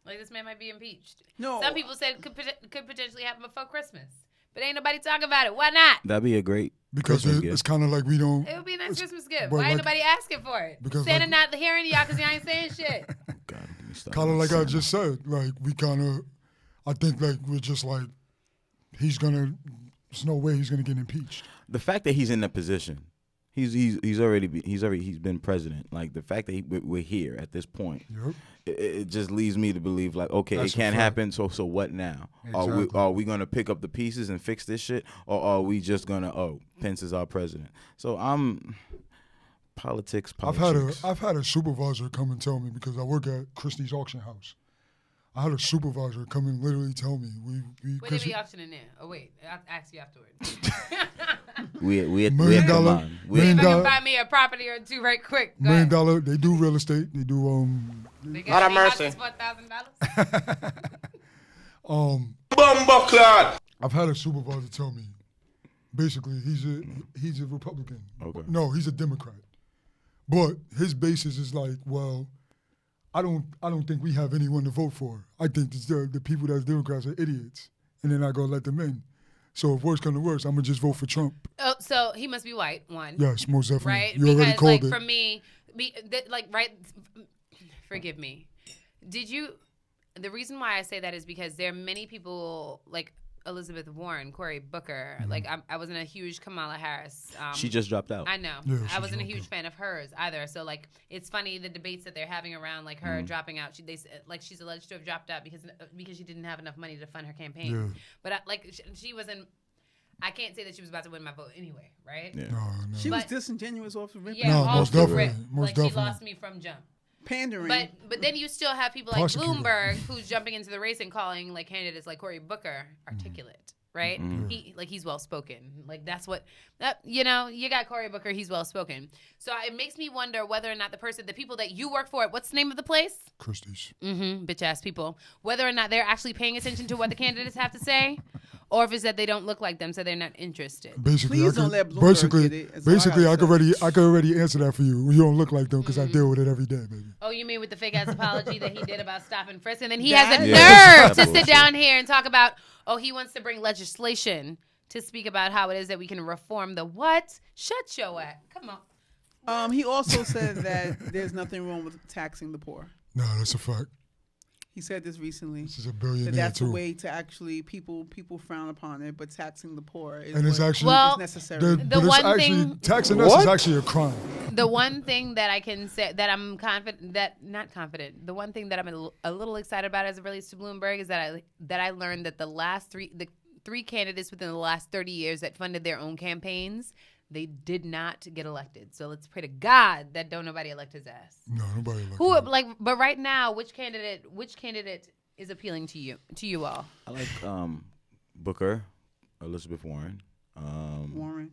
E: Like this man might be impeached.
D: No.
E: Some people said it could potentially happen before Christmas. But ain't nobody talking about it. Why not?
B: That'd be a great
A: Because
B: Christmas
A: it's
B: gift.
A: kind of like we don't.
E: It would be a nice Christmas gift.
A: but
E: Why ain't
A: like-
E: nobody asking for it?
A: because
E: Santa
A: like-
E: not hearing y'all because y'all ain't saying shit.
B: God, let me stop
A: Kind of
B: with
A: like I
B: Santa.
A: just said, like we kind of, I think like we're just like, there's no way he's gonna get impeached.
B: The fact that he's in that position, he's been president. Like the fact that we're here at this point,
A: Yep.
B: it just leads me to believe like, okay,
A: That's
B: it
A: a
B: can't
A: fact.
B: happen. So what now?
A: Exactly.
B: Are we gonna pick up the pieces and fix this shit, or are we just gonna Pence is our president? So I'm politics.
A: I've had a supervisor come and tell me, because I work at Christie's auction house. I had a supervisor come and literally tell me
E: Where they be auctioning in? Oh wait, I'll ask you afterwards.
B: we
A: $1 million.
E: See if I can buy me a property or two right quick.
A: $1 million. They do real estate. They do
E: They got
F: of mercy.
E: For $1,000.
G: Bumbleclad.
A: I've had a supervisor tell me, basically he's a Republican.
B: Okay.
A: No, he's a Democrat. But his basis is like, well, I don't think we have anyone to vote for. I think the people that's Democrats are idiots, and they're not gonna let them in. So if worse comes to worse, I'm gonna just vote for Trump.
E: Oh, so he must be white. One.
A: Yes, most definitely.
E: Right?
A: You already
E: because
A: called
E: like
A: it.
E: for me, right. Forgive me. The reason why I say that is because there are many people like Elizabeth Warren, Cory Booker.
A: Mm-hmm.
E: Like I wasn't a huge Kamala Harris.
B: She just dropped out.
E: I know.
A: Yeah,
E: I wasn't a
A: dropped
E: huge
A: out.
E: fan of hers either. So like, it's funny the debates that they're having around like her dropping out. She's alleged to have dropped out because she didn't have enough money to fund her campaign.
A: Yeah.
E: But she wasn't. I can't say that she was about to win my vote anyway, right?
B: Yeah.
A: No.
D: She was
E: But-
D: disingenuous off the rip.
E: Yeah,
A: No,
E: off
A: most
E: the
A: definitely.
E: rip.
A: Most
E: Like
A: definitely.
E: she lost me from jump.
D: Pandering.
E: But then you still have people like
A: Prosecutor.
E: Bloomberg who's jumping into the race and calling like candidates like Cory Booker articulate, right? He's well spoken. Like that's what you got Cory Booker, he's well spoken. So it makes me wonder whether or not the people that you work for, what's the name of the place?
A: Christie's.
E: Bitch ass people. Whether or not they're actually paying attention to what the candidates have to say, or if it's that they don't look like them, so they're not interested.
A: Basically,
D: Please don't let Bloomberg get it. That's all I gotta
A: I could already answer that for you. You don't look like them because I deal with it every day, baby.
E: Oh, you mean with the fake ass apology that he did about stop and frisk, and then he
D: That-
E: has a
B: Yeah.
E: nerve to sit down here and talk about, he wants to bring legislation to speak about how it is that we can reform the what? Shut your ass. Come on.
D: He also said that there's nothing wrong with taxing the poor.
A: No, that's a fact.
D: He said this recently.
A: This is a billionaire
D: That that's
A: too.
D: the way to actually people frown upon it, but taxing the poor is
A: And it's
D: what
A: actually
E: Well,
D: is necessary.
A: but it's
E: one
A: actually
E: thing-
A: taxing us is actually a crime.
E: The one thing that I can say that I'm not confident. The one thing that I'm a little excited about as it relates to Bloomberg is that I learned that the three candidates within the last 30 years that funded their own campaigns, they did not get elected. So let's pray to God that don't nobody elect his ass.
A: No, nobody like that.
E: But right now, which candidate is appealing to you all?
B: I like Booker, Elizabeth Warren.
D: Warren.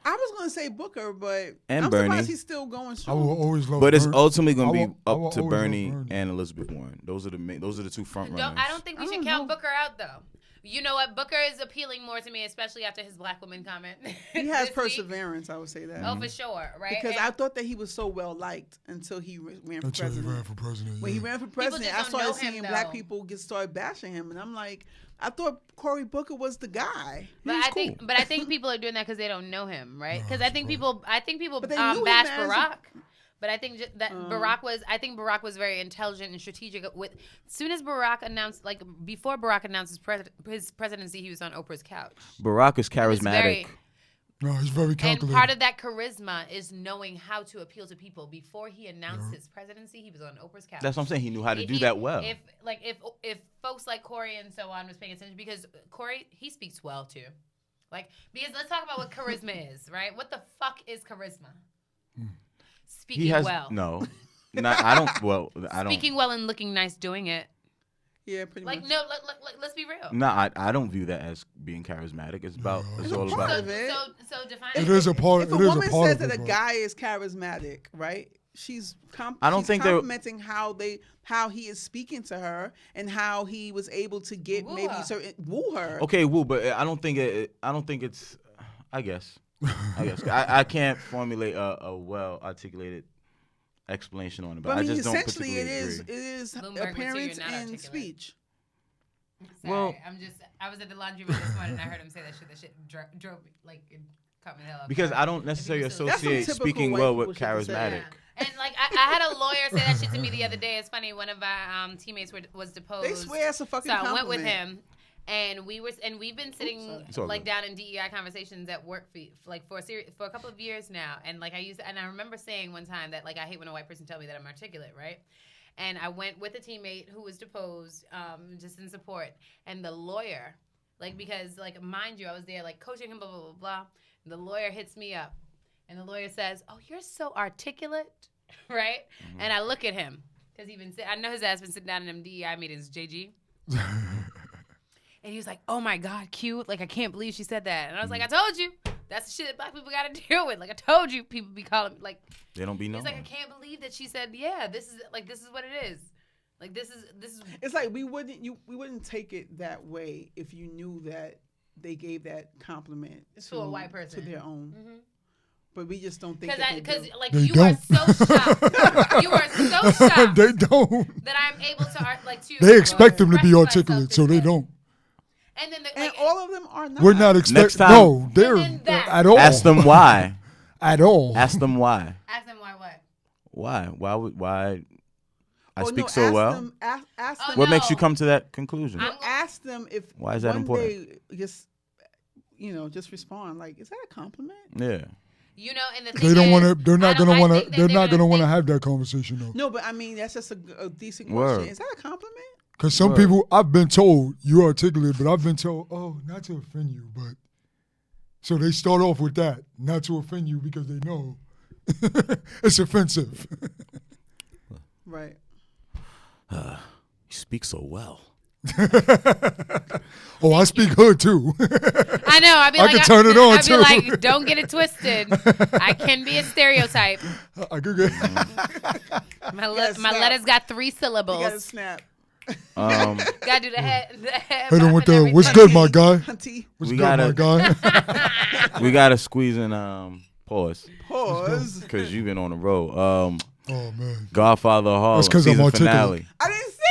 D: I was gonna say Booker, but
B: And
D: I'm
B: Bernie.
D: surprised he's still going
A: I
D: strong.
A: will always love
B: But it's
A: Bernie.
B: ultimately going
A: I
B: to
A: will-
B: be
A: I
B: up
A: will
B: to
A: always love
B: Bernie
A: Bernie.
B: and Elizabeth Warren. Those are the two front runners.
E: I don't think we should count Booker out though. You know what? Booker is appealing more to me, especially after his black woman comment.
D: He has
E: this week.
D: perseverance, I would say that.
E: Oh, for sure, right?
D: Because
E: And
D: I thought that he was so well liked until he ran for
A: Until he
D: president.
A: ran for president.
D: When he
A: yeah.
D: ran for president,
E: just
D: I
E: don't know
D: started
E: him,
D: seeing black
E: though.
D: people start bashing him, and I'm like, I thought Cory Booker was the guy.
E: But
B: He's
E: I think people are doing that because they don't know him, right? Because I think people
D: But they knew him
E: bash
D: as a-
E: Barack. But I think that Barack was very intelligent and strategic. As soon as Barack announced, like before Barack announced his presidency, he was on Oprah's couch.
B: Barack is
E: He was
B: charismatic.
A: No, he's very
E: And
A: calculated.
E: part of that charisma is knowing how to appeal to people. Before he announced his presidency, he was on Oprah's couch.
B: That's what I'm saying. He knew how to
E: If
B: do
E: he-
B: that well.
E: If folks like Cory and so on was paying attention, because Cory, he speaks well too. Because let's talk about what charisma is, right? What the fuck is charisma? Speaking
B: He has
E: well.
B: no. I don't. Well, I don't.
E: Speaking well and looking nice doing it.
D: Yeah, pretty much.
E: Let's be real.
B: No, I don't view that as being charismatic. It's about. It's all
D: part
B: about.
D: of it.
E: So define
A: It is a part.
D: If
A: It
D: a
A: is
D: woman
A: a part
D: says
A: of
D: that
A: it.
D: a
A: but-
D: guy is charismatic, right? She's
B: I don't think they're-
D: complimenting how he is speaking to her and how he was able to get
E: Woo
D: maybe
E: her.
D: certain woo her.
B: Okay, woo, but I don't think it's. I guess. I can't formulate a well articulated explanation on it, but
D: But I
B: I
D: mean,
B: just don't
D: essentially,
B: particularly
D: it
B: agree.
D: is
E: Bloomberg would say
D: appearance
E: you're not
D: and
E: articulate.
D: speech.
E: Sorry,
B: Well-
E: I was at the laundry room this morning and I heard him say that shit. That shit drove me, like, it caught me the hell up.
B: Because
E: Sorry.
B: I don't necessarily
E: That's some
B: associate
D: typical
B: speaking
D: white
B: well
D: people
B: with
D: shit to say.
B: charismatic.
E: Yeah. And like I had a lawyer say that shit to me the other day. It's funny. One of our teammates was deposed.
D: They swear it's a fucking
E: So I
D: compliment.
E: went with him, and we've been sitting
B: It's all
E: like
B: good.
E: down in DEI conversations at work for a couple of years now. And like I remember saying one time that like I hate when a white person tell me that I'm articulate, right? And I went with a teammate who was deposed, just in support, and the lawyer, like because like mind you, I was there like coaching him, blah blah blah blah. And the lawyer hits me up, and the lawyer says, "Oh, you're so articulate." Right? And I look at him. Because I know his ass been sitting down in them DEI meetings, JG. And he was like, oh my God, cute. Like, I can't believe she said that. And I was like, I told you. That's the shit that black people got to deal with. Like, I told you, people be calling me, like.
B: They don't be knowing.
E: He's like, I can't believe that she said, yeah, this is what it is. Like, this is.
D: It's like we wouldn't take it that way if you knew that they gave that compliment
E: to a white person.
D: To their own. Mm-hmm. But we just don't think that
E: because like
A: they
E: you
A: don't.
E: are so shocked. You are so shocked.
A: They don't.
E: That I'm able to
A: They expect them to be articulate, so they don't.
D: And then all of them are not.
A: We're not expecting. No, they're at all.
B: Ask them why.
A: At all.
B: Ask them why.
E: Ask them why what?
B: Why? I speak so well.
D: Ask them.
B: What makes you come to that conclusion?
D: Ask them if
B: why is that important?
D: Day just respond like, is that a compliment?
B: Yeah.
E: You know, and the thing
A: they don't want to. They're not
E: going
A: to want to. They're not going to want to have that conversation though.
D: No, but I mean that's just a decent
B: Word.
D: question. Is that a compliment?
A: Because some people, I've been told you're articulate, but I've been told, oh, not to offend you, but so they start off with that, not to offend you because they know it's offensive.
D: Right.
B: You speak so well.
A: Oh, I speak hood too.
E: I know. I
A: can turn it on too.
E: I'd be like, don't get it twisted. I can be a stereotype.
A: I could get.
E: My letters got 3 syllables.
D: You gotta snap.
E: Gotta do the head.
A: Hit him with the what's good, my guy. What's good, my guy?
B: We gotta squeeze in pause.
D: Pause.
B: Because you've been on the road.
A: Oh man.
B: Godfather of Harlem season finale.
D: I didn't see it.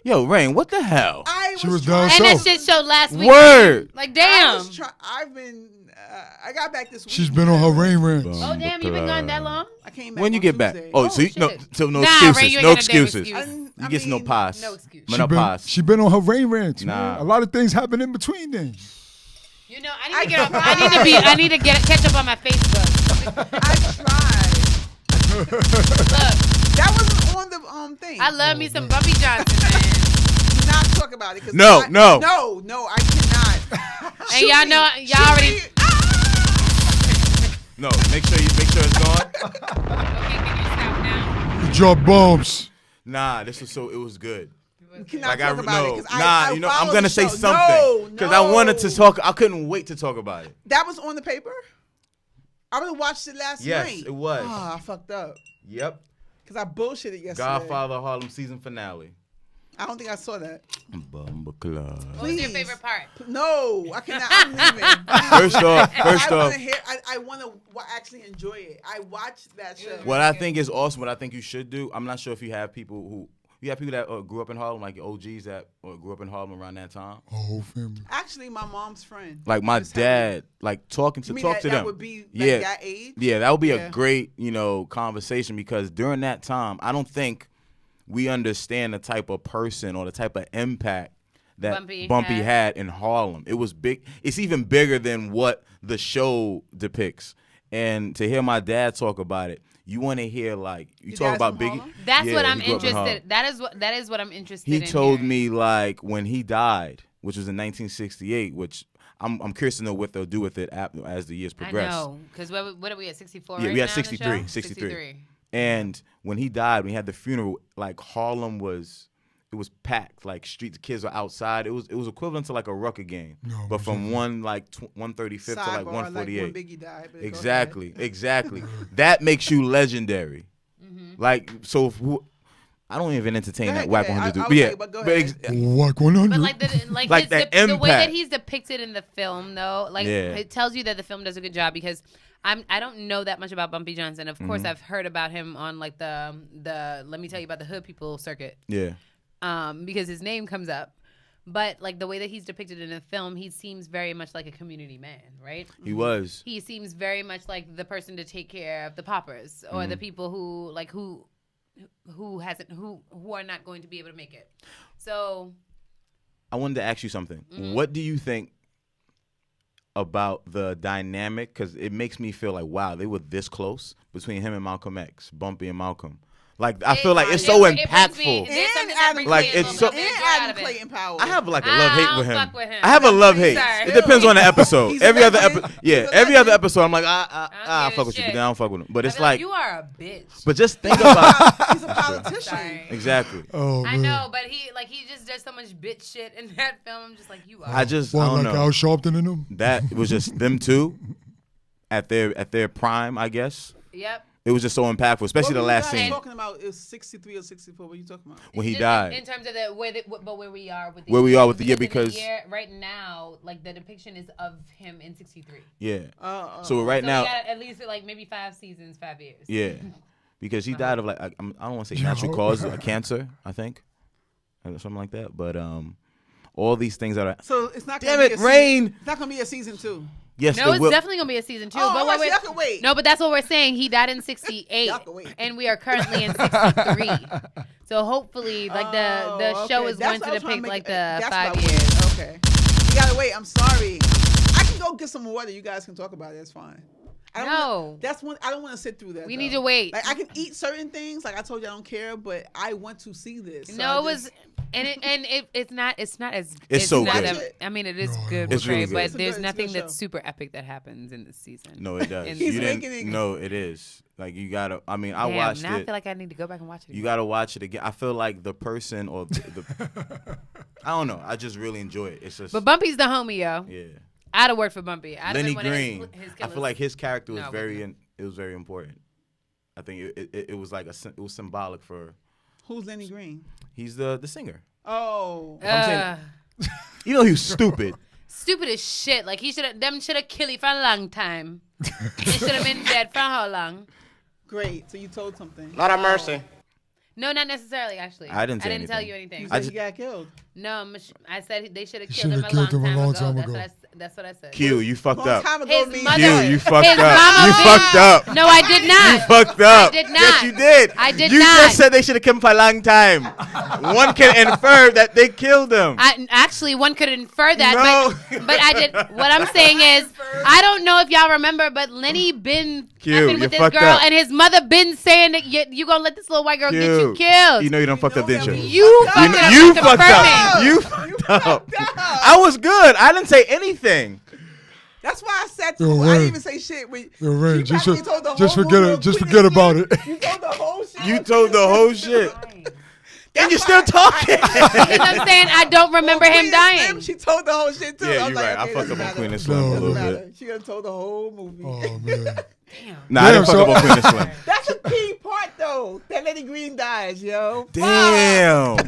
B: Yo, Rain, what the hell?
A: She was down
E: and
A: south.
E: that shit showed last week.
B: Word.
E: Like damn.
D: I got back this week.
A: She's been on her rain rants.
E: Oh damn, you been gone that long?
D: I came back.
B: When you get
D: Tuesday.
B: back? Oh, so
E: shit.
B: no
E: Rain,
B: excuses.
E: you ain't
B: No
E: got a damn
B: excuses.
E: excuse.
B: You get no pass.
E: No excuse.
A: She been on her rain rants.
B: Nah.
A: Man. A lot of things happen in between then.
E: You know, I need to catch up on my Facebook.
D: I tried.
E: Look,
D: that wasn't on the thing.
E: I love me some Bumpy Johnson, man.
D: Do not talk about it.
B: No,
D: I cannot.
E: And y'all already.
B: No, make sure it's gone.
E: Okay, can you stop now?
A: You drop bombs.
B: Nah, it was good.
D: You cannot talk about it.
B: I'm gonna say something because I wanted to talk. I couldn't wait to talk about it.
D: That was on the paper. I would have watched it last night.
B: Yes, it was.
D: Oh, I fucked up.
B: Yep.
D: Because I bullshitted yesterday.
B: Godfather Harlem season finale.
D: I don't think I saw that.
B: Bumba Club.
E: What was your favorite part?
D: No, I cannot. I'm leaving.
B: First off,
D: I want to actually enjoy it. I watched that show.
B: What I think is awesome, what I think you should do, I'm not sure if you have people that grew up in Harlem, like your OGs that grew up in Harlem around that time.
A: Whole family.
D: Actually, my mom's friend.
B: Like my dad, like talk to them.
D: That would be like that age?
B: Yeah, that would be a great, conversation because during that time, I don't think we understand the type of person or the type of impact that Bumpy had in Harlem. It was big. It's even bigger than what the show depicts. And to hear my dad talk about it, you want to hear talk about Biggie.
E: That's what I'm interested. That is what I'm interested in.
B: He told me when he died, which was in 1968, which I'm curious to know what they'll do with it as the years progress.
E: I know, because what are we at 64?
B: Yeah,
E: right
B: we at
E: now
B: 63. And when he died, when he had the funeral, Harlem was packed. Streets, kids were outside. It was equivalent to a Rucker game, but from 135th to 148.
D: When Biggie died.
B: Exactly. That makes you legendary. Mm-hmm. So I don't even entertain that Whack 100.
D: But go ahead.
A: Whack 100.
E: But the way that he's depicted in the film, though, it tells you that the film does a good job because I don't know that much about Bumpy Johnson. Of course, I've heard about him on the let me tell you about the hood people circuit.
B: Yeah.
E: Because his name comes up. But the way that he's depicted in the film, he seems very much like a community man, right?
B: He was.
E: He seems very much like the person to take care of the paupers or the people who are not going to be able to make it. So
B: I wanted to ask you something. What do you think about the dynamic? Because it makes me feel wow, they were this close between him and Malcolm X, Bumpy and Malcolm. Like I feel like it's so impactful.
E: Like
B: it's so.
D: And Adam Clayton Powell.
B: I have like a love hate with him.
E: Fuck with him.
B: I have a love hate. It depends on the episode. Every other episode, I'm like I fuck with you, but then I don't fuck with him. But it's like
E: you are a bitch.
B: But just think about.
D: He's a politician.
B: Exactly.
A: Oh,
E: I
A: man.
E: know, but he just does so much bitch shit in that film. I'm just like, you are.
B: I don't know.
A: Al Sharpton in them?
B: That was just them two at their prime, I guess.
E: Yep.
B: It was just so impactful, especially the last scene.
D: Talking about is 63 or 64. What are you talking about?
B: When he died.
E: In terms of where we are with the
B: where we are with the year, because
E: right now, like the depiction is of him in 63.
B: Yeah. So right now,
E: we got at least like maybe 5 seasons, 5 years.
B: Yeah, because he died of like I don't want to say natural cause, a cancer, I think, or something like that. But all these things that are.
D: So it's not.
B: Damn it, Rain!
D: It's not gonna be a season 2.
B: Yes,
E: no, it's definitely gonna be a season 2.
D: Oh,
E: but
D: y'all can wait.
E: No, but that's what we're saying. He died in 68, and we are currently in 63. So hopefully, like the show is going to depict like the 5 years.
D: Okay, you gotta wait. I'm sorry. I can go get some water. You guys can talk about it. It's fine. That's one. I don't want to sit through that.
E: We need to wait.
D: Like I can eat certain things. Like I told you, I don't care, but I want to see this. So
E: no, it was. It's not as
B: it's so
E: not
B: good.
E: I mean, it is good,
B: it's really good.
E: but there's nothing that's super epic that happens in this season.
B: No, it does. No, it is. Like you gotta. I mean, I watched it.
E: Now I feel like I need to go back and watch it again.
B: You gotta watch it again. I feel like the person or I don't know. I just really enjoy it. It's just.
E: But Bumpy's the homie, yo.
B: Yeah.
E: I'd have worked for Bumpy.
B: Lenny Green. I feel like his character was it was very important. I think it was like it was symbolic for.
D: Who's Lenny Green?
B: He's the singer.
D: Oh.
B: You know he was stupid.
E: Stupid as shit. Like should have killed him for a long time. He should have been dead for how long?
D: Great. So you told something.
F: Lot of mercy.
E: No, not necessarily. Actually,
B: I didn't
E: tell you anything.
D: You said he got killed.
E: No, I said they should have killed him a long time ago. That's what I said.
B: Q, you fucked up.
E: His mother,
B: you fucked up. You fucked up.
E: No, I did not.
B: You fucked up.
E: I did not.
B: Yes, you did.
E: I did
B: you
E: not.
B: You just said they should have killed him for a long time. One can infer that they killed him.
E: Actually, one could infer that,
B: no.
E: but I did. What I'm saying is, I don't know if y'all remember, but Lenny been effing with this girl, and his mother been saying that you gonna let this little white girl get you killed.
B: You know you done fucked up, didn't you?
E: You fucked up.
B: You fucked up. You fucked up. I was good. I didn't say anything.
D: That's why I said to I didn't even say shit.
A: Rain, just forget about it.
D: You told the whole shit.
B: You told the whole shit. And you're still talking.
E: Because I'm saying I don't remember him dying.
D: She told the whole shit too.
B: Yeah, you're right. I fucked up on Queen and Slim a little bit.
D: She done told the whole movie.
A: Oh man.
E: Damn.
B: Nah, I didn't fuck up on Queen and Slim.
D: That's a key part though. That Lenny Green dies, yo.
B: Damn.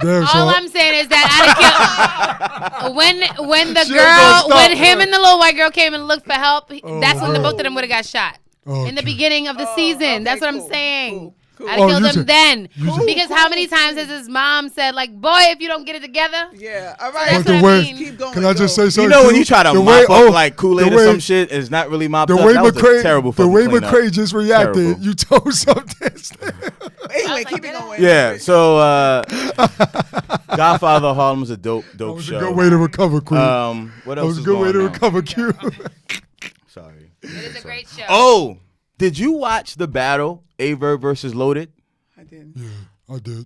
E: All I'm saying is that I when the girl, when him and the little white girl came and looked for help, that's when the both of them would have got shot in the beginning of the season. That's what I'm saying. I'd kill them then. Because how many times has his mom said, like, boy, if you don't get it together?
D: Yeah, all
E: right. So that's what I mean.
D: Keep going.
A: Can I just say something?
B: You know when you try to mop up like Kool-Aid or some shit, it's not really mopped up. That was a terrible fucking
A: cleanup. The way McCray just reacted, you told something.
D: Anyway, keep it going.
B: Yeah, so Godfather of Harlem's a dope show.
A: That was a good way to recover, Queen.
B: What else
A: That was a good way to recover, Q.
B: Sorry.
E: It is a great show.
B: Oh, did you watch the battle, Averb versus Loaded?
D: I did.
A: Yeah, I did.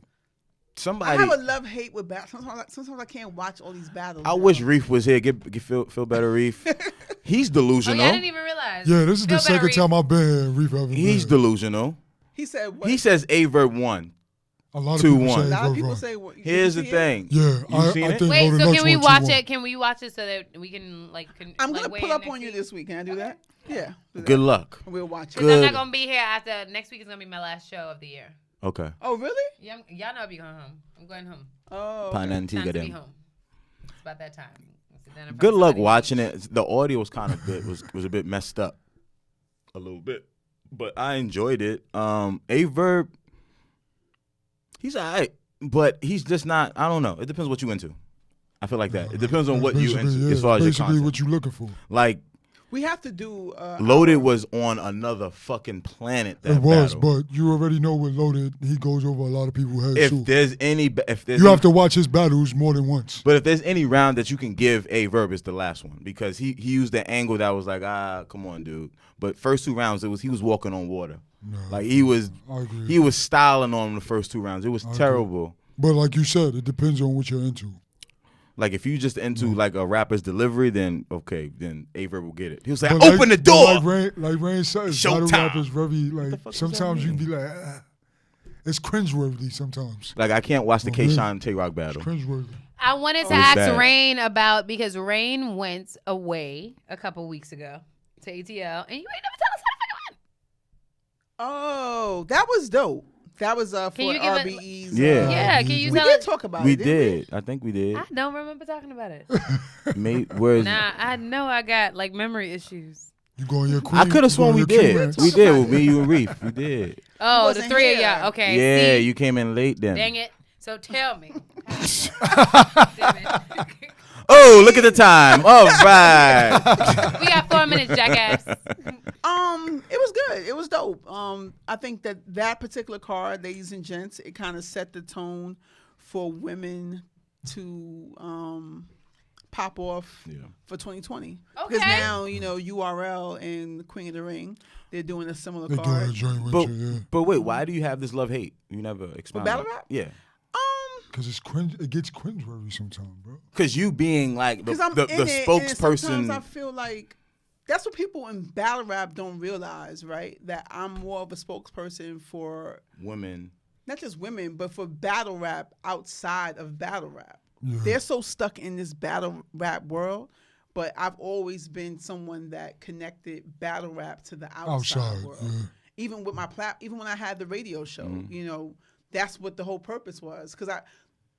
B: Somebody.
D: I have a love-hate with battles. Sometimes I can't watch all these battles.
B: I wish Reef was here. Feel better, Reef. He's delusional.
E: Oh, yeah, I didn't even realize.
A: Yeah, this is the second time I've been here. Reef haven't been.
B: He's delusional.
D: He said what?
B: He says Averb won.
A: A lot of people say
D: 2-1. A lot of people say what?
B: Here's the thing.
A: Yeah,
B: I think.
E: Wait, so can we watch it? Can we watch it so that we can like?
D: I'm gonna pull up on you this week. Can I do that? Yeah.
B: Good luck.
D: We'll watch it.
E: Because I'm not gonna be here after next week. Is gonna be my last show of the year.
B: Okay.
D: Oh really?
E: Yeah, y'all know I'll be going home. I'm going home.
D: Oh.
B: Pine
E: time to be
B: them.
E: home. It's about that time.
B: Good luck watching it. The audio was kind of good. Was a bit messed up, a little bit, but I enjoyed it. Averb, he's alright, but he's just not. I don't know. It depends what you into. I feel like that. It depends on what you into as far as your content.
A: Basically, what you looking for.
B: Like,
D: We have to do.
B: Loaded was on another fucking planet. That
A: It was,
B: battle.
A: but you already know with Loaded, he goes over a lot of people's heads
B: If
A: too.
B: there's any,
A: You have to watch his battles more than once.
B: But if there's any round that you can give A-Verb, it's the last one because he used the angle that was like, come on, dude. But first 2 rounds, he was walking on water.
A: No,
B: Like he was styling on him the first 2 rounds. It was terrible.
A: But like you said, it depends on what you're into.
B: Like if you just into like a rapper's delivery, then okay, then A-Verb will get it. He was like,
A: But
B: open the door.
A: Like Rain says, battle
B: Showtime.
A: rap is very like. Sometimes you be like, it's cringeworthy. Sometimes
B: Like I can't watch the K-Shine Tay-Rock battle.
A: cringeworthy.
E: I wanted to
B: It was
E: ask
B: bad.
E: Rain about because Rain went away a couple weeks ago to ATL, and you ain't never tell us how the fuck it went.
D: Oh, that was dope. That was for
E: you give it-
D: RBE's.
B: Yeah.
E: Yeah, can you
D: We
E: tell
D: did
E: us?
D: talk about
B: We
D: it. didn't
B: did. I think we did.
E: I don't remember talking about it.
B: Whereas
E: Nah, I know I got like memory issues.
A: You go on your queen.
B: I could have
A: you go on
B: sworn we
A: your king
B: did.
A: rants.
B: We did with me, you, and Reef. We did.
E: Oh, the
D: wasn't
E: 3 of
D: here.
E: y'all. Okay.
B: Yeah,
E: see?
B: you came in late then.
E: Dang it. So tell me. Damn it.
B: Oh, look at the time. All right.
E: We got 4 minutes, jackass.
D: It was good. It was dope. I think that particular card, ladies and gents, it kind of set the tone for women to pop off for 2020. Because
E: Okay.
D: now, URL and Queen of the Ring, they're doing a similar
A: They doing
D: card.
A: a joint with
B: But,
A: you, yeah.
B: but wait, why do you have this love-hate? You never explained
D: battle rap?
B: Yeah.
A: Because it's cringe. It gets cringeworthy sometimes, bro.
B: Because you being like the,
D: Because I'm
B: the,
D: in
B: the
D: it, and sometimes
B: spokesperson.
D: I feel like that's what people in battle rap don't realize, right? That I'm more of a spokesperson for
B: Women.
D: not just women, but for battle rap outside of battle rap.
A: Yeah.
D: They're so stuck in this battle rap world, but I've always been someone that connected battle rap to the outside world.
A: Yeah.
D: Even with my even when I had the radio show, that's what the whole purpose was. Because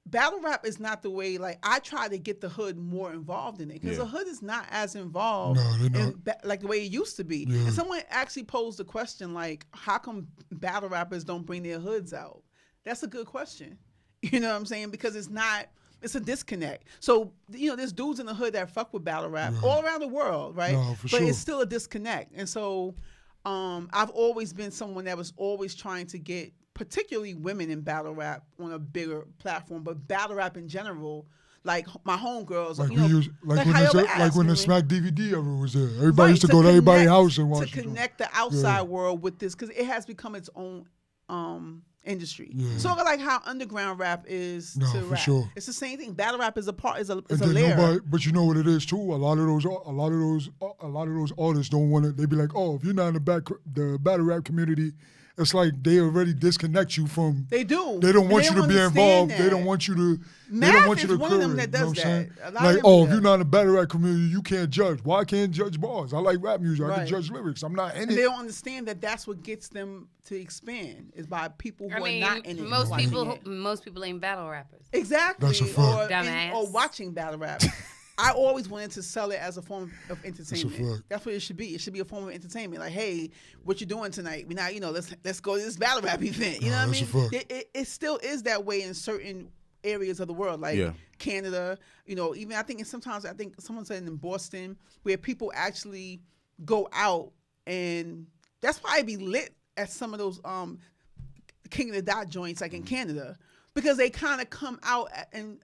D: battle rap is not the way. Like I try to get the hood more involved in it because the hood is not as involved
A: No, they're not.
D: like the way it used to be.
A: Yeah.
D: And someone actually posed the question like, how come battle rappers don't bring their hoods out? That's a good question. You know what I'm saying? Because it's a disconnect. So, there's dudes in the hood that fuck with battle rap all around the world, right?
A: No, for
D: but
A: sure.
D: it's still a disconnect. And so I've always been someone that was always trying to get particularly women in battle rap on a bigger platform, but battle rap in general, like my homegirls,
A: Like when the Smack DVD era was there. Everybody used to go to everybody's house and watch
D: to
A: it.
D: connect the outside world with this because it has become its own industry.
A: Yeah.
D: Sort of like how underground rap is to
A: for
D: rap.
A: sure.
D: It's the same thing. Battle rap is a
A: And
D: layer.
A: then but you know what it is too. A lot of those artists don't want to. They be like, oh, if you're not in the battle rap community, it's like they already disconnect you from.
D: They do.
A: They don't
D: And
A: want
D: they
A: you
D: don't
A: to be
D: understand
A: involved. They
D: that.
A: don't want you to.
D: Math
A: they don't want you
D: is
A: to
D: one of them
A: curve,
D: that
A: you know
D: does
A: what I'm saying?
D: that. A lot of
A: Like,
D: them
A: oh,
D: do
A: if you're
D: that.
A: not in the battle rap community, you can't judge. Why I can't judge bars? I like rap music. I
D: Right.
A: can judge lyrics. I'm not in
D: And
A: it.
D: they don't understand that that's what gets them to expand is by people who are not in it.
E: most
D: watching
E: people
D: it.
E: most people ain't battle rappers.
D: Exactly.
A: That's a fact.
E: Dumbass.
D: Or watching battle rap. I always wanted to sell it as a form of entertainment.
A: fact.
D: That's what it should be. It should be a form of entertainment. Like, hey, what you doing tonight? We not, let's go to this battle rap event. You know what I
A: that's
D: mean?
A: a fact.
D: It still is that way in certain areas of the world, like Canada. Even I think sometimes someone said in Boston where people actually go out, and that's why it be lit at some of those King of the Dot joints, like in Canada. Because they kind of come out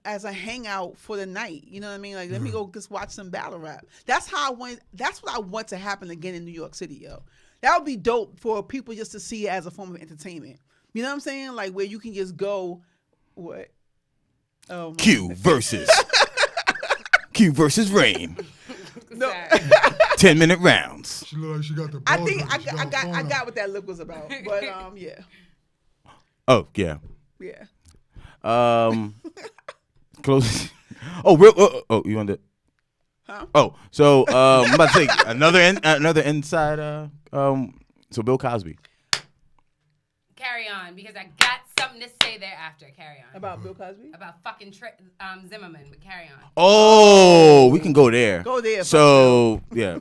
D: as a hangout for the night, you know what I mean? Like, let me go just watch some battle rap. That's what I want to happen again in New York City, yo. That would be dope for people just to see it as a form of entertainment. You know what I'm saying? Like where you can just go, what? Oh,
B: Q versus Rain.
D: no.
B: 10-minute rounds.
A: She look like she got the.
D: I
A: balls
D: think
A: up. She
D: I
A: got a phone
D: got
A: out.
D: what that look was about, but yeah.
B: Oh yeah.
D: Yeah.
B: Close. Oh, real. Oh, you want to?
D: Huh?
B: Oh, so I'm about to take another inside. So Bill Cosby.
E: Carry on, because I got something to say thereafter. Carry on.
D: About Bill Cosby?
E: About fucking Zimmerman, but carry on.
B: Oh, we can go there.
D: Go there.
B: So yeah.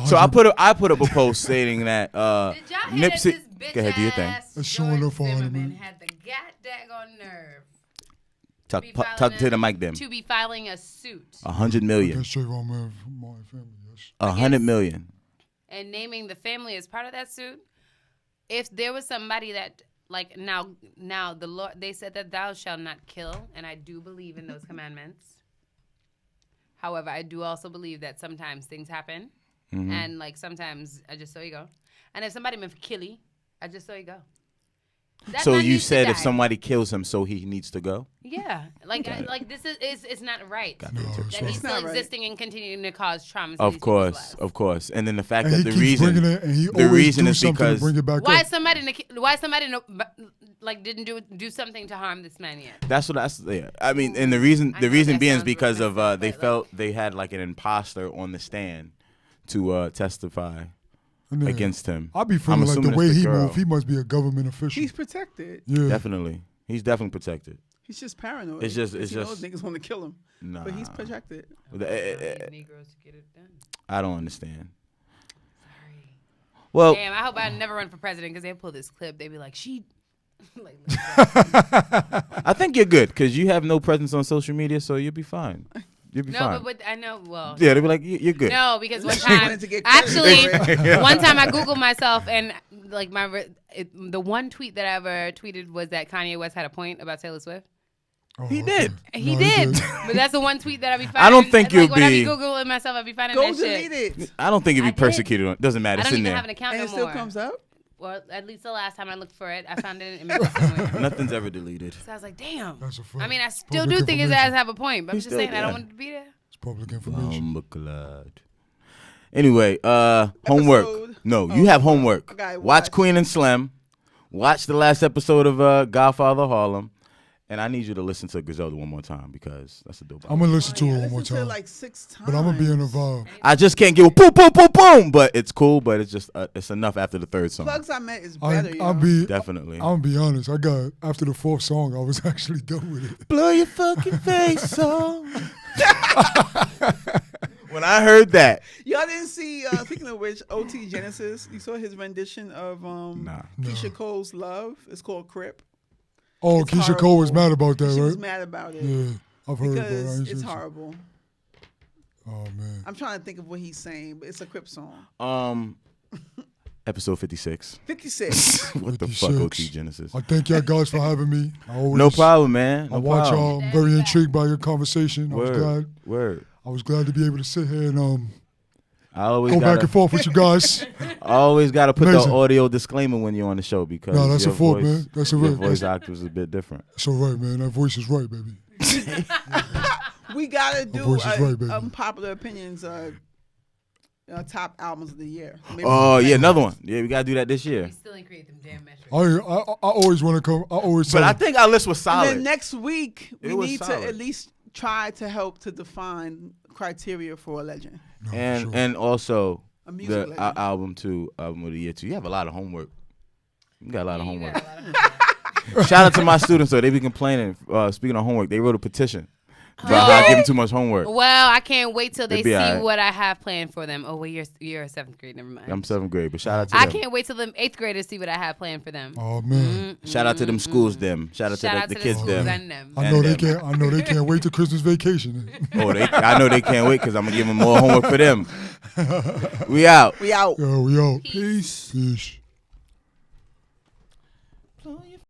B: So I put up a post stating that
E: Did y'all hear that
B: Nipsey.
E: this bitch
B: Go ahead, do your thing.
E: ass
A: It's showing
E: George
A: up on him,
E: Zimmerman
A: man.
E: had the goddamn nerve
B: Tuck to the mic, them.
E: To be filing a suit.
B: 100 million.
A: Against Trayvon Martin family, yes.
B: 100 million.
E: And naming the family as part of that suit. If there was somebody that, like, now the Lord, they said that thou shalt not kill, and I do believe in those commandments. However, I do also believe that sometimes things happen, and like sometimes I just saw you go. And if somebody meant kill you, I just saw you go. That
B: So
E: man
B: you
E: needs to
B: said if
E: die.
B: somebody kills him, so he needs to go?
E: Yeah, like this is it's not right
A: No,
E: that
A: it's
E: he's
A: not.
E: still existing and continuing to cause trauma. To
B: Of
E: these people's
B: course,
E: lives.
B: of course. And then the fact
A: And
B: that
A: he
B: the
A: keeps
B: reason,
A: bringing it, and he
B: the
A: always
B: reason
A: do
B: is
A: something
B: because
A: to bring it back
E: Why
A: up.
E: somebody like didn't do something to harm this man yet?
B: that's yeah. I mean, and the reason
E: I know
B: being
E: that
B: is
E: sounds
B: because
E: really
B: of
E: messed up,
B: they
E: but,
B: felt they had like an imposter on the stand to testify
A: And then
B: against him.
A: I be
B: I'm
A: feeling like the
B: assuming
A: way
B: it's the
A: he
B: girl.
A: move, he must be a government official.
D: He's protected.
A: Yeah.
B: Definitely, he's definitely protected.
D: He's just paranoid.
B: It's just-
D: 'cause
B: it's
D: he knows
B: just-
D: niggas want to kill him.
B: Nah,
D: But he's protected.
E: Negroes to get it done.
B: I don't understand.
E: Sorry.
B: Well,
E: Damn, I hope I never run for president because they pull this clip. They be like, she. like,
B: I think you're good because you have no presence on social media, so you'll be fine. You'll be
E: no,
B: fine.
E: but I know. Well,
B: Yeah, they'll be like, you're good.
E: no, because one
D: She
E: time,
D: wanted to get credit
E: actually,
D: for it.
E: one time I Googled myself and like the one tweet that I ever tweeted was that Kanye West had a point about Taylor Swift.
A: Oh,
B: He
A: okay.
B: did.
E: He
A: No,
E: did, but that's the one tweet that I be finding.
B: I don't think
E: like,
B: you'll
E: when I be
B: be-
E: Googling myself, I be finding
D: Go
E: that shit.
D: delete it.
B: I don't think you'll
E: I
B: be
E: did.
B: persecuted. It doesn't matter.
E: I
B: It's
E: don't
B: in
E: even
B: there.
E: have an account
D: And
E: no
D: it still
E: more.
D: comes up?
E: Well, at least the last time I looked for it, I found it in Memphis somewhere.
B: Nothing's ever deleted.
E: So I was like, damn.
A: That's a fact.
E: I mean, I still
A: Public
E: do think his
A: information.
E: ass have a point, but I'm
B: He's
E: just
B: still-
E: saying I don't
B: yeah.
E: want it to be there.
A: It's public information.
B: Blood. Anyway, homework.
D: Episode-
B: No,
D: Oh,
B: you have homework.
D: okay,
B: Watch
D: watch.
B: Queen and Slim. Watch the last episode of Godfather Harlem. And I need you to listen to Griselda one more time because that's a dope
A: I'm
B: album.
A: gonna listen to it one more
D: Listen to it
A: time.
D: like 6 times.
A: But I'm gonna be in the vibe.
B: I just can't give a boom, boom, boom, boom. But it's cool, but it's just it's enough after the third song.
D: Plugs I Met is better,
A: I'll
D: yo.
A: be.
B: Definitely.
A: I'm gonna be honest. I got after the 4th song, I was actually done with it.
B: Blow your fucking face off. When I heard that,
D: Y'all didn't see, speaking of which, OT Genesis, you saw his rendition of
B: Nah.
D: Keisha Cole's Love. It's called Crip.
A: Oh,
D: It's
A: Keisha Cole was
D: horrible.
A: mad about that,
D: She was
A: right?
D: mad about it.
A: Yeah, I've heard about it. I
D: Because
A: ain't
D: it's
A: seen it.
D: horrible.
A: Oh man.
D: I'm trying to think of what he's saying, but it's a Crip song.
B: episode 56.
D: 56.
B: What the
A: 56.
B: fuck, OT Genesis?
A: I thank y'all guys for having me. I always,
B: No problem, man.
A: I
B: No
A: watch
B: problem.
A: y'all. I'm very intrigued by your conversation.
B: Word.
A: I was glad to be able to sit here and
B: I always
A: go back
B: gotta,
A: and forth with you guys.
B: I always got to put
A: Amazing.
B: the audio disclaimer when you're on the show because
A: No, that's
B: your
A: a fault,
B: voice,
A: man. That's a
B: your
A: right.
B: voice octave is a bit different.
A: It's all right, man. That voice is right, baby.
D: We gotta do
A: voice is right, baby.
D: Unpopular Opinions, top albums of the year. Maybe
B: Oh
D: we can
B: yeah,
D: plan
B: another
D: on
B: one. Yeah, we gotta do that this year.
E: We still ain't create them damn metrics.
A: I always want to come. I always.
B: But
A: tell
B: I
A: them,
B: think our list was
D: And
B: solid.
D: then next week, we
B: It was
D: need
B: solid.
D: to at least try to help to define criteria for a legend.
A: no, for
B: and
A: sure.
B: and also
D: A music
B: the
D: legend.
B: album of the year too. You have a lot of homework. You got a lot of
E: You
B: homework.
E: got a lot of homework.
B: Shout out to my students though. They be complaining. Speaking of homework, they wrote a petition.
E: Really?
B: I give them too much homework.
E: Well, I can't wait till they
B: It'd be
E: see
B: alright.
E: what I have planned for them. Oh, well, you're a 7th grade. Never mind.
B: I'm 7th grade, but shout out to
E: I
B: them.
E: can't wait till the 8th graders see what I have planned for them.
A: Oh man.
B: Shout out to them schools, them. Shout out
E: Shout
B: to
E: out
B: the
E: to
B: kids,
E: the
B: them.
E: schools and them.
A: I know
B: And
A: they
B: them.
A: can't. I know they can't wait till Christmas vacation.
B: Oh, I know they can't wait because I'm gonna give them more homework for them. We out.
D: We out.
A: Yo, we out.
E: Peace.
A: Peace.